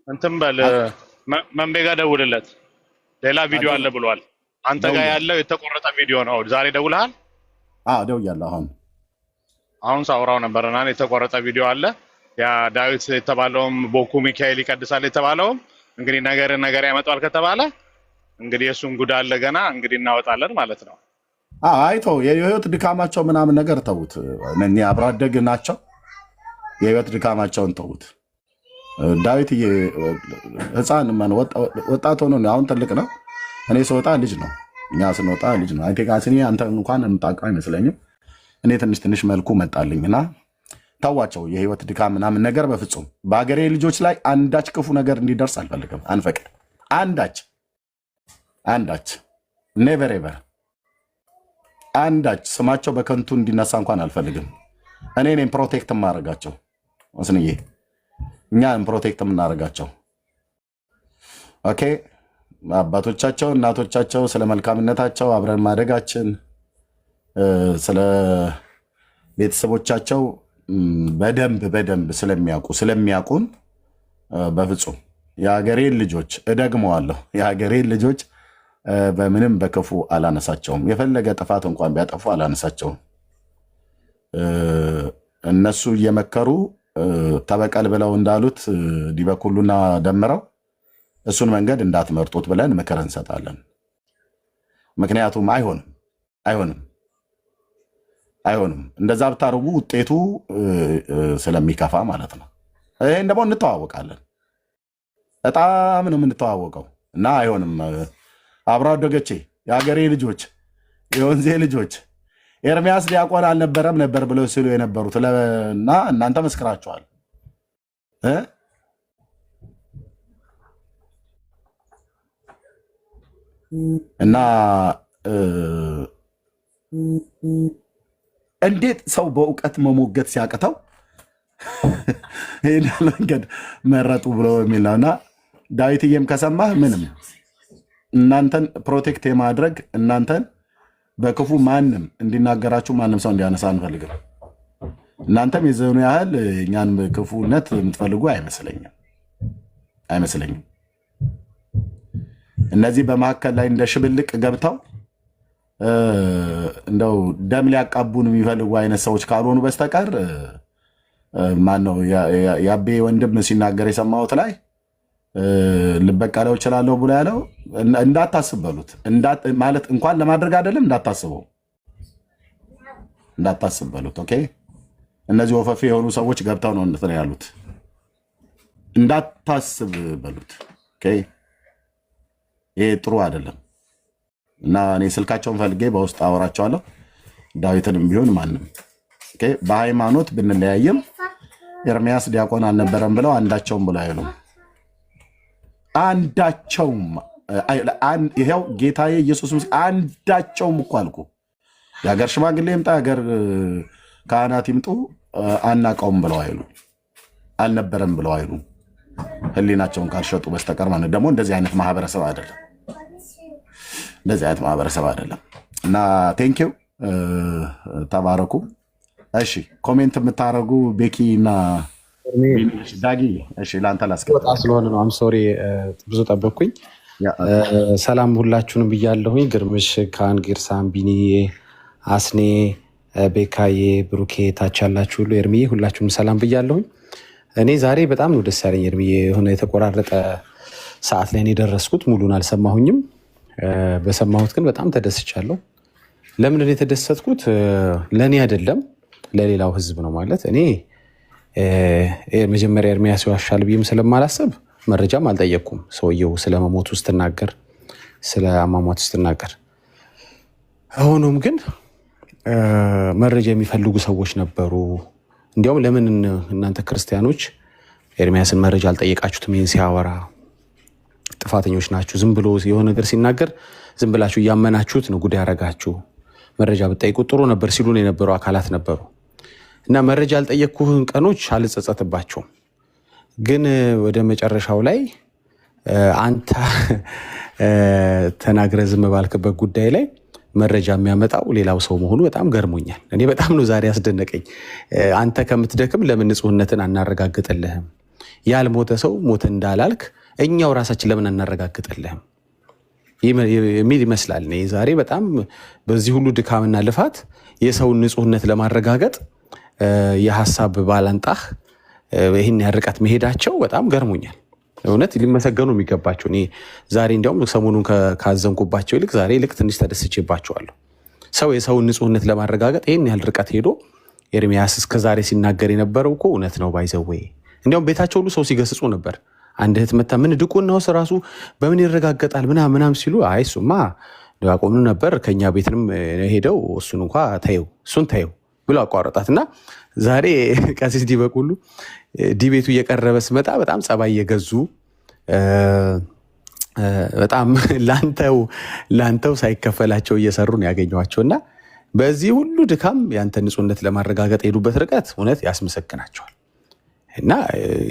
እንትን በል መንቤ ጋር ደውልለት፣ ሌላ ቪዲዮ አለ ብሏል። አንተ ጋር ያለው የተቆረጠ ቪዲዮ ነው። ዛሬ ደውልሃል? ደውያለሁ። አሁን ሳውራው ነበርና የተቆረጠ ቪዲዮ አለ። ያ ዳዊት የተባለውም ቦኩ ሚካኤል ይቀድሳል የተባለውም እንግዲህ ነገር ያመጣል ከተባለ እንግዲህ እሱን ጉዳ አለ ገና እንግዲህ እናወጣለን ማለት ነው። አይቶ የህይወት ድካማቸው ምናምን ነገር ተዉት። እኔ አብሮ አደግ ናቸው። የህይወት ድካማቸውን ተዉት። ዳዊት ህፃን ወጣት ሆኖ አሁን ትልቅ ነው። እኔ ስወጣ ልጅ ነው። እኛ ስንወጣ ልጅ ነው። አይቴካስኒ አንተ እንኳን የምታውቀው አይመስለኝም። እኔ ትንሽ መልኩ መጣልኝና ተዋቸው። የህይወት ድካም ምናምን ነገር በፍጹም በሀገሬ ልጆች ላይ አንዳች ክፉ ነገር እንዲደርስ አልፈልግም። አንፈቅድ። አንዳች ኔቨር ኤቨር አንዳች ስማቸው በከንቱ እንዲነሳ እንኳን አልፈልግም። እኔ እኔም ፕሮቴክት የማደርጋቸው ወስንዬ፣ እኛም ፕሮቴክት የምናደርጋቸው ኦኬ። አባቶቻቸው እናቶቻቸው ስለ መልካምነታቸው አብረን ማደጋችን ስለ ቤተሰቦቻቸው በደንብ ስለሚያውቁን በፍጹም የሀገሬን ልጆች እደግመዋለሁ፣ የሀገሬን ልጆች በምንም በክፉ አላነሳቸውም። የፈለገ ጥፋት እንኳን ቢያጠፉ አላነሳቸውም። እነሱ እየመከሩ ተበቀል ብለው እንዳሉት ዲበኩሉና ደምረው እሱን መንገድ እንዳትመርጡት ብለን ምክር እንሰጣለን። ምክንያቱም አይሆንም። እንደዛ ብታርጉ ውጤቱ ስለሚከፋ ማለት ነው። ይህን ደግሞ እንተዋወቃለን፣ በጣም ነው የምንተዋወቀው እና አይሆንም። አብሮ አደጎቼ፣ የሀገሬ ልጆች፣ የወንዜ ልጆች ኤርሚያስ ዲያቆን አልነበረም ነበር ብለው ሲሉ የነበሩት እና እናንተ መስክራችኋል። እና እንዴት ሰው በእውቀት መሞገት ሲያቅተው ይህን መንገድ መረጡ ብሎ የሚል ነው። እና ዳዊትዬም ከሰማህ ምንም እናንተን ፕሮቴክት የማድረግ እናንተን በክፉ ማንም እንዲናገራችሁ ማንም ሰው እንዲያነሳ አንፈልግም። እናንተም የዘኑ ያህል እኛን ክፉነት የምትፈልጉ አይመስለኝም። እነዚህ በመካከል ላይ እንደ ሽብልቅ ገብተው እንደው ደም ሊያቃቡን የሚፈልጉ አይነት ሰዎች ካልሆኑ በስተቀር ማነው የአቤ ወንድም ሲናገር የሰማሁት ላይ ልበቀለው እችላለሁ ብሎ ያለው እንዳታስብ በሉት። ማለት እንኳን ለማድረግ አይደለም እንዳታስብ በሉት። ኦኬ፣ እነዚህ ወፈፌ የሆኑ ሰዎች ገብተው ነው እንትን ያሉት። እንዳታስብ በሉት። ኦኬ፣ ይሄ ጥሩ አይደለም። እና እኔ ስልካቸውን ፈልጌ በውስጥ አወራቸዋለሁ። ዳዊትንም ቢሆን ማንም ኦኬ። በሃይማኖት ብንለያየም ኤርሚያስ ዲያቆን አልነበረም ብለው አንዳቸውም ብለው አይሉም። አንዳቸውም ይሄው ጌታዬ ኢየሱስ አንዳቸውም እኮ አልኩ። የሀገር ሽማግሌ ይምጣ፣ የሀገር ካህናት ይምጡ፣ አናውቀውም ብለው አይሉ፣ አልነበረም ብለው አይሉ፣ ህሊናቸውን ካልሸጡ በስተቀር ማለት ደግሞ እንደዚህ አይነት ማህበረሰብ አይደለም። እና ቴንኪው፣ ተባረኩ። እሺ፣ ኮሜንት የምታደርጉ ቤኪ እና ዳጊ፣ እሺ፣ ለአንተ ላስገባ ስለሆነ ነው። ሶሪ ብዙ ጠበቅኩኝ። ሰላም ሁላችሁንም ብያለሁኝ። ግርምሽ፣ ካን፣ ጊርሳን፣ ቢኒዬ፣ አስኔ፣ ቤካዬ፣ ብሩኬ፣ ታች ያላችሁ ሁሉ ኤርሚዬ፣ ሁላችሁም ሰላም ብያለሁኝ። እኔ ዛሬ በጣም ነው ደስ ያለኝ ኤርሚዬ። የሆነ የተቆራረጠ ሰዓት ላይ ነው የደረስኩት። ሙሉን አልሰማሁኝም። በሰማሁት ግን በጣም ተደስቻለሁ። ለምንድን ነው የተደሰትኩት? ለእኔ አይደለም ለሌላው ህዝብ ነው። ማለት እኔ መጀመሪያ ኤርሚያስ ይዋሻል ብዬም ስለማላስብ መረጃም አልጠየቅኩም። ሰውየው ስለ መሞቱ ስትናገር፣ ስለ አሟሟቱ ስትናገር፣ ሆኖም ግን መረጃ የሚፈልጉ ሰዎች ነበሩ። እንዲያውም ለምን እናንተ ክርስቲያኖች ኤርሚያስን መረጃ አልጠየቃችሁትም? ይህን ሲያወራ ጥፋተኞች ናችሁ። ዝም ብሎ የሆነ ነገር ሲናገር ዝም ብላችሁ እያመናችሁት ነው ጉዳይ ያረጋችሁ። መረጃ ብትጠይቁ ጥሩ ነበር ሲሉን የነበሩ አካላት ነበሩ እና መረጃ ያልጠየቅኩህን ቀኖች አልጸጸትባቸውም። ግን ወደ መጨረሻው ላይ አንተ ተናግረ ዝም ባልክበት ጉዳይ ላይ መረጃ የሚያመጣው ሌላው ሰው መሆኑ በጣም ገርሞኛል። እኔ በጣም ነው ዛሬ ያስደነቀኝ። አንተ ከምትደክም ለምን ንጹህነትን አናረጋግጥልህም? ያልሞተ ሰው ሞተ እንዳላልክ እኛው ራሳችን ለምን አናረጋግጥልህም የሚል ይመስላል። እኔ ዛሬ በጣም በዚህ ሁሉ ድካምና ልፋት የሰውን ንጹህነት ለማረጋገጥ የሀሳብ ባላንጣህ ይህን ያርቀት መሄዳቸው በጣም ገርሞኛል። እውነት ሊመሰገኑ የሚገባቸው። እኔ ዛሬ እንዲያውም ሰሞኑን ካዘንኩባቸው ይልቅ ዛሬ ይልቅ ትንሽ ተደስቼባቸዋለሁ። ሰው የሰውን ንጹህነት ለማረጋገጥ ይህን ያህል ርቀት ሄዶ ኤርሚያስ እስከዛሬ ሲናገር የነበረው እኮ እውነት ነው። ባይዘዌ እንዲያውም ቤታቸው ሁሉ ሰው ሲገስጹ ነበር። አንድ እህት መታ ምን ድቁናውስ ራሱ በምን ይረጋገጣል ምናምን ሲሉ አይ እሱማ ዲያቆኑ ነበር ከኛ ቤትንም ሄደው እሱን እንኳ እሱን ተይው ብሎ አቋረጣት። እና ዛሬ ቀሲስ ዲበቁሉ ዲቤቱ እየቀረበ ስመጣ በጣም ጸባይ እየገዙ በጣም ላንተው ሳይከፈላቸው እየሰሩ ነው ያገኘኋቸው። እና በዚህ ሁሉ ድካም ያንተ ንጹህነት ለማረጋገጥ የሄዱበት ርቀት እውነት ያስመሰግናቸዋል። እና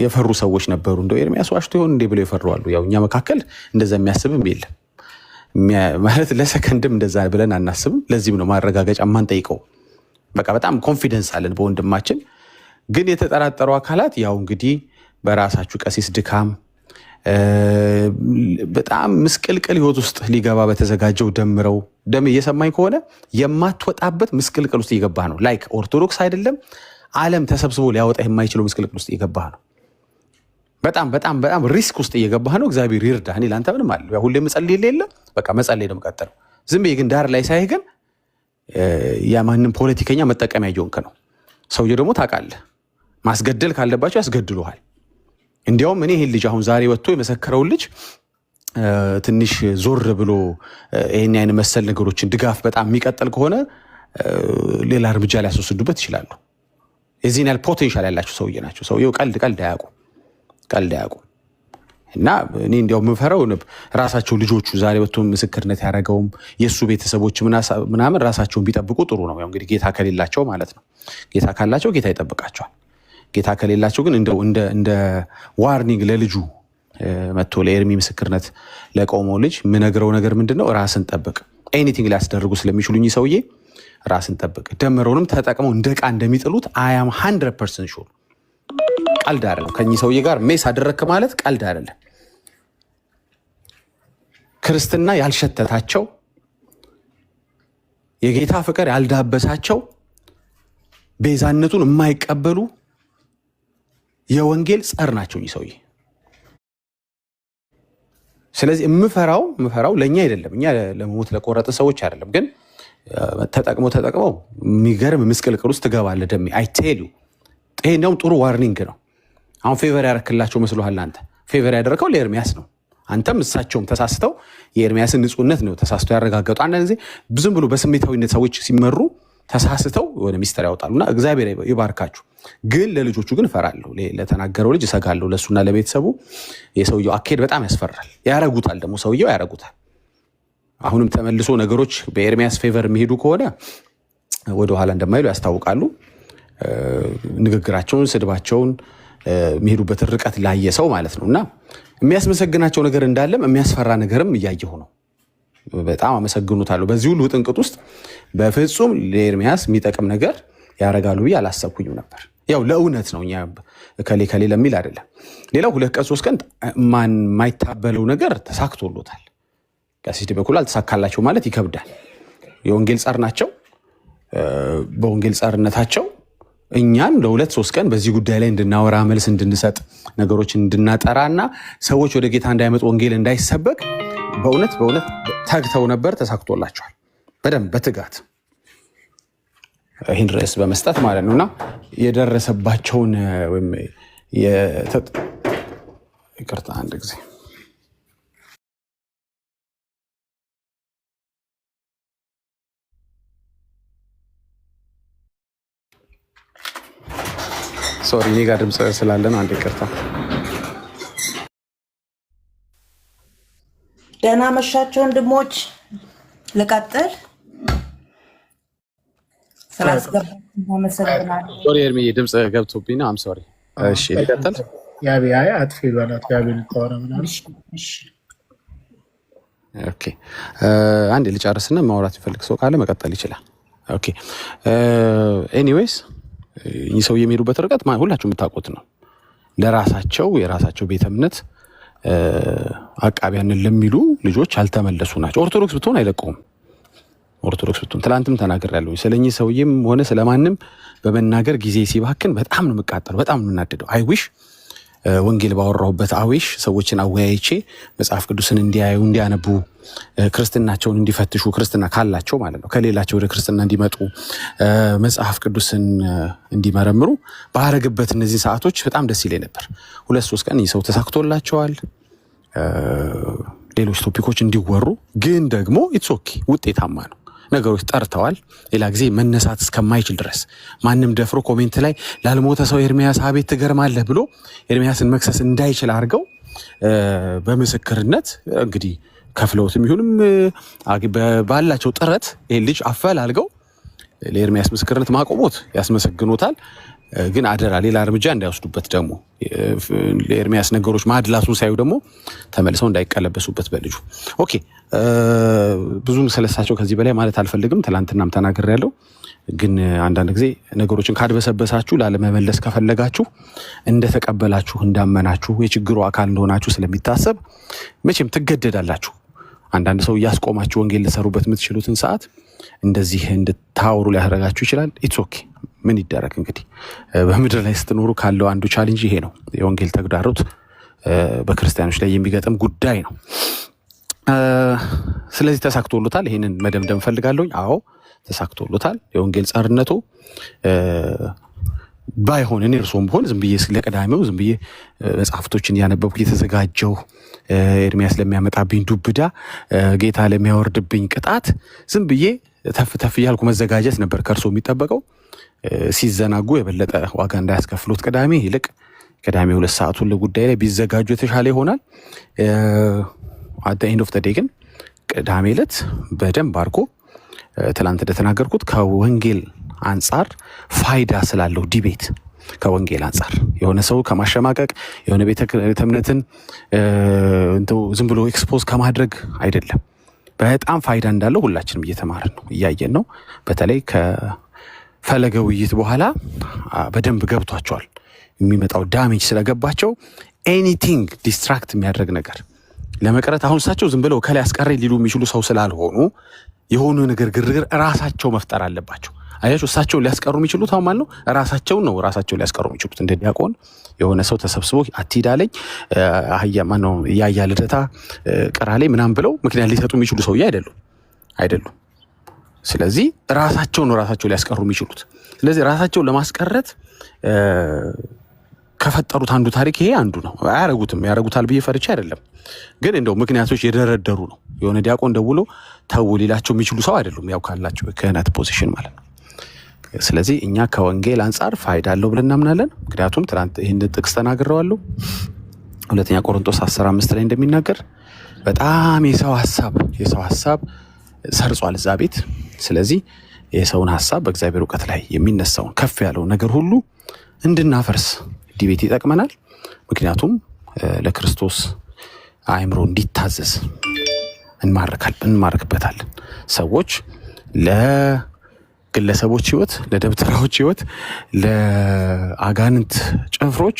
የፈሩ ሰዎች ነበሩ። እንደው ኤርሚያስ ዋሽቶ ይሆን እንዴ ብለው የፈሩዋሉ። ያው እኛ መካከል እንደዛ የሚያስብም የለም ማለት ለሰከንድም እንደዛ ብለን አናስብም። ለዚህም ነው ማረጋገጫ ማንጠይቀው። በቃ በጣም ኮንፊደንስ አለን በወንድማችን። ግን የተጠራጠሩ አካላት ያው እንግዲህ በራሳችሁ ቀሲስ ድካም በጣም ምስቅልቅል ህይወት ውስጥ ሊገባ በተዘጋጀው ደም እየሰማኝ ከሆነ የማትወጣበት ምስቅልቅል ውስጥ እየገባ ነው። ላይክ ኦርቶዶክስ አይደለም ዓለም ተሰብስቦ ሊያወጣ የማይችለው ምስቅልቅል ውስጥ እየገባ ነው። በጣም በጣም በጣም ሪስክ ውስጥ እየገባ ነው። እግዚአብሔር ይርዳህ። እኔ ላንተ ምንም አለ ሁሌ መጸለይ የለ በቃ መጸለይ ነው የምቀጥለው። ዝም ብዬ ግን ዳር ላይ ሳይህ ግን የማንም ፖለቲከኛ መጠቀሚያ እየሆንክ ነው። ሰውዬው ደግሞ ታውቃለህ ማስገደል ካለባቸው ያስገድሉሃል። እንዲያውም እኔ ይሄን ልጅ አሁን ዛሬ ወጥቶ የመሰከረውን ልጅ ትንሽ ዞር ብሎ ይሄን አይነት መሰል ነገሮችን ድጋፍ በጣም የሚቀጥል ከሆነ ሌላ እርምጃ ሊያስወስዱበት ይችላሉ። የዚህን ያህል ፖቴንሻል ያላቸው ሰውዬ ናቸው። ሰውዬው ቀልድ አያውቁም። እና እኔ እንዲያው የምፈራው ራሳቸው ልጆቹ ዛሬ ወጥቶ ምስክርነት ያደረገውም የእሱ ቤተሰቦች ምናምን ራሳቸውን ቢጠብቁ ጥሩ ነው። ያው እንግዲህ ጌታ ከሌላቸው ማለት ነው። ጌታ ካላቸው ጌታ ይጠብቃቸዋል። ጌታ ከሌላቸው ግን እንደ ዋርኒንግ ለልጁ መጥቶ ለኤርሚ ምስክርነት ለቆመው ልጅ የምነግረው ነገር ምንድነው? ራስን ጠብቅ። ኤኒቲንግ ሊያስደርጉ ስለሚችሉኝ ሰውዬ ራስን ጠብቅ። ደመረውንም ተጠቅመው እንደ ዕቃ እንደሚጥሉት አያም 100% ሹር። ቀልድ አይደለም። ከኚህ ሰውዬ ጋር ሜስ አደረክ ማለት ቀልድ አይደለም። ክርስትና ያልሸተታቸው የጌታ ፍቅር ያልዳበሳቸው ቤዛነቱን የማይቀበሉ የወንጌል ጸር ናቸው እኚህ ሰውዬ። ስለዚህ የምፈራው ለእኛ አይደለም፣ እኛ ለሞት ለቆረጠ ሰዎች አይደለም። ግን ተጠቅመው የሚገርም ምስቅልቅል ውስጥ ትገባለህ። ደሜ አይቴሉ ይሄ እንደውም ጥሩ ዋርኒንግ ነው። አሁን ፌቨር ያረክላቸው መስሎሃል? አንተ ፌቨር ያደረከው ለኤርሚያስ ነው። አንተም እሳቸውም ተሳስተው የኤርሚያስን ንጹህነት ነው ተሳስቶ ያረጋገጡ። አንዳንድ ጊዜ ብዙም ብሎ በስሜታዊነት ሰዎች ሲመሩ ተሳስተው የሆነ ሚስጥር ያወጣሉና እግዚአብሔር ይባርካችሁ። ግን ለልጆቹ ግን እፈራለሁ። ለተናገረው ልጅ እሰጋለሁ። ለሱና ለቤተሰቡ የሰውየው አካሄድ በጣም ያስፈራል። ያረጉታል፣ ደግሞ ሰውየው ያረጉታል። አሁንም ተመልሶ ነገሮች በኤርሚያስ ፌቨር የሚሄዱ ከሆነ ወደኋላ እንደማይሉ ያስታውቃሉ። ንግግራቸውን፣ ስድባቸውን የሚሄዱበት ርቀት ላየ ሰው ማለት ነው። እና የሚያስመሰግናቸው ነገር እንዳለም የሚያስፈራ ነገርም እያየሁ ነው። በጣም አመሰግኑታለሁ። በዚህ ሁሉ ጥንቅጥ ውስጥ በፍጹም ለኤርሚያስ የሚጠቅም ነገር ያረጋሉ ብዬ አላሰብኩኝም ነበር። ያው ለእውነት ነው፣ እኛ ከሌ ለሚል አይደለም። ሌላው 2 ቀን 3 ቀን የማይታበለው ነገር ተሳክቶሎታል። ቀሲስ ዲበኩሉ አልተሳካላቸው ማለት ይከብዳል። የወንጌል ጸር ናቸው። በወንጌል ጸርነታቸው እኛን ለ2-3 ቀን በዚህ ጉዳይ ላይ እንድናወራ መልስ እንድንሰጥ ነገሮችን እንድናጠራና ሰዎች ወደ ጌታ እንዳይመጡ ወንጌል እንዳይሰበክ በእውነት ታግተው ነበር። ተሳክቶላቸዋል በደንብ በትጋት ይህን ርዕስ በመስጠት ማለት ነውና የደረሰባቸውን ወይም ይቅርታ አንድ ጊዜ ሶሪ እኔ ጋር ድምፅ ስላለ ነው። አንዴ ይቅርታ። ደህና መሻቸው ወንድሞች። ልቀጥል። ስላስገባችሁ አመሰግናለሁ። ሶሪ ኤርሚዬ ድምፅ ገብቶብኝ ነው። አም ሶሪ። እሺ ልቀጥል። ያቢ አጥፊ በላት ያቢ ልታወራ ምናምን። ኦኬ አንዴ ልጨርስና ማውራት ይፈልግ ሰው ካለ መቀጠል ይችላል። ኦኬ ኤኒዌይስ እኚህ ሰው የሚሄዱበት ርቀት ሁላችሁ የምታውቁት ነው። ለራሳቸው የራሳቸው ቤተ እምነት አቃቢያንን ለሚሉ ልጆች አልተመለሱ ናቸው። ኦርቶዶክስ ብትሆን አይለቁም። ኦርቶዶክስ ብትሆን ትላንትም ተናግሬያለሁ። ስለኚህ ሰውዬም ሆነ ስለማንም በመናገር ጊዜ ሲባክን በጣም ነው የምቃጠለው፣ በጣም ነው የምናደደው። አይዊሽ ወንጌል ባወራሁበት አዊሽ ሰዎችን አወያይቼ መጽሐፍ ቅዱስን እንዲያዩ እንዲያነቡ ክርስትናቸውን እንዲፈትሹ ክርስትና ካላቸው ማለት ነው ከሌላቸው ወደ ክርስትና እንዲመጡ መጽሐፍ ቅዱስን እንዲመረምሩ ባረግበት እነዚህ ሰዓቶች በጣም ደስ ይለኝ ነበር። 2-3 ቀን ይሰው ተሳክቶላቸዋል። ሌሎች ቶፒኮች እንዲወሩ ግን ደግሞ ኢትስ ኦኬ ውጤታማ ነው። ነገሮች ጠርተዋል። ሌላ ጊዜ መነሳት እስከማይችል ድረስ ማንም ደፍሮ ኮሜንት ላይ ላልሞተ ሰው ኤርሚያስ አቤት ትገርማለህ ብሎ ኤርሚያስን መክሰስ እንዳይችል አድርገው በምስክርነት እንግዲህ ከፍለውትም ይሁንም ባላቸው ጥረት ይሄን ልጅ አፈላልገው ለኤርሚያስ ምስክርነት ማቆሞት ያስመሰግኖታል። ግን አደራ ሌላ እርምጃ እንዳይወስዱበት ደግሞ ለኤርሚያስ ነገሮች ማድላሱን ሳይው ደግሞ ተመልሰው እንዳይቀለበሱበት በልጁ። ኦኬ ብዙም ስለሳቸው ከዚህ በላይ ማለት አልፈልግም። ትላንትናም ተናግሬያለሁ። ግን አንዳንድ ጊዜ ነገሮችን ካድበሰበሳችሁ ላለመመለስ ከፈለጋችሁ እንደተቀበላችሁ እንዳመናችሁ የችግሩ አካል እንደሆናችሁ ስለሚታሰብ መቼም ትገደዳላችሁ። አንዳንድ ሰው እያስቆማችሁ ወንጌል ልሰሩበት የምትችሉትን ሰዓት እንደዚህ እንድታወሩ ሊያደርጋችሁ ይችላል። ኢትስ ኦኬ ምን ይደረግ እንግዲህ በምድር ላይ ስትኖሩ ካለው አንዱ ቻሌንጅ ይሄ ነው። የወንጌል ተግዳሮት በክርስቲያኖች ላይ የሚገጥም ጉዳይ ነው። ስለዚህ ተሳክቶሎታል። ይሄንን መደምደም ፈልጋለሁ። አዎ ተሳክቶሎታል። የወንጌል ጻርነቱ ባይሆን እኔ እርሶም ቢሆን ዝም ብዬ ለቀዳሚው ዝም ብዬ መጽሐፍቶችን ያነበብኩ የተዘጋጀው ኤርሚያስ ለሚያመጣብኝ ዱብዳ ጌታ ለሚያወርድብኝ ቅጣት ዝም ብዬ ተፍ እያልኩ መዘጋጀት ነበር ከእርሶ የሚጠበቀው። ሲዘናጉ የበለጠ ዋጋ እንዳያስከፍሉት ቅዳሜ ይልቅ ቅዳሜ 2 ሰዓቱን ለጉዳይ ላይ ቢዘጋጁ የተሻለ ይሆናል። አት ኤንድ ኦፍ ዘ ዴይ ግን ቅዳሜ ዕለት በደንብ አድርጎ ትላንት እንደተናገርኩት ከወንጌል አንጻር ፋይዳ ስላለው ዲቤት ከወንጌል አንጻር የሆነ ሰው ከማሸማቀቅ የሆነ ቤተ እምነትን ዝም ብሎ ኤክስፖዝ ከማድረግ አይደለም። በጣም ፋይዳ እንዳለው ሁላችንም እየተማርን ነው፣ እያየን ነው። በተለይ ከፈለገ ውይይት በኋላ በደንብ ገብቷቸዋል። የሚመጣው ዳሜጅ ስለገባቸው ኤኒቲንግ ዲስትራክት የሚያደርግ ነገር ለመቅረት አሁን እሳቸው ዝም ብለው ከላይ አስቀረኝ ሊሉ የሚችሉ ሰው ስላልሆኑ የሆኑ ነገር ግርግር ራሳቸው መፍጠር አለባቸው። አያችሁ እሳቸውን ሊያስቀሩ የሚችሉት አሁን ማለት ነው ራሳቸውን ሊያስቀሩ የሚችሉት። እንደ ዲያቆን የሆነ ሰው ተሰብስቦ አትሂዳለኝ አህያ ማነው ያያ ልደታ ቀራሌ ምናምን ብለው ምክንያት ሊሰጡ የሚችሉ ሰውዬ አይደሉም። ስለዚህ ራሳቸው ሊያስቀሩ የሚችሉት። ስለዚህ ራሳቸውን ለማስቀረት ከፈጠሩት አንዱ ታሪክ ይሄ አንዱ ነው። ያረጉታል ብዬ ፈርቼ አይደለም፣ ግን እንደው ምክንያቶች የደረደሩ ነው። የሆነ ዲያቆን ደውሎ ተው ሊላቸው የሚችሉ ሰው አይደሉም፣ ያው ካላቸው ክህነት ፖዚሽን ማለት ነው። ስለዚህ እኛ ከወንጌል አንጻር ፋይዳ አለው ብለን እናምናለን። ምክንያቱም ትናንት ይህን ጥቅስ ተናግሬዋለሁ። 2 ቆሮንቶስ 10:5 ላይ እንደሚናገር በጣም የሰው ሀሳብ ሰርጿል እዛ ቤት። ስለዚህ የሰውን ሀሳብ በእግዚአብሔር እውቀት ላይ የሚነሳውን ከፍ ያለው ነገር ሁሉ እንድናፈርስ ዲቤት ይጠቅመናል። ምክንያቱም ለክርስቶስ አእምሮ እንዲታዘዝ እንማርክበታለን። ሰዎች ለግለሰቦች ህይወት፣ ለደብተራዎች ህይወት፣ ለአጋንንት ጭፍሮች፣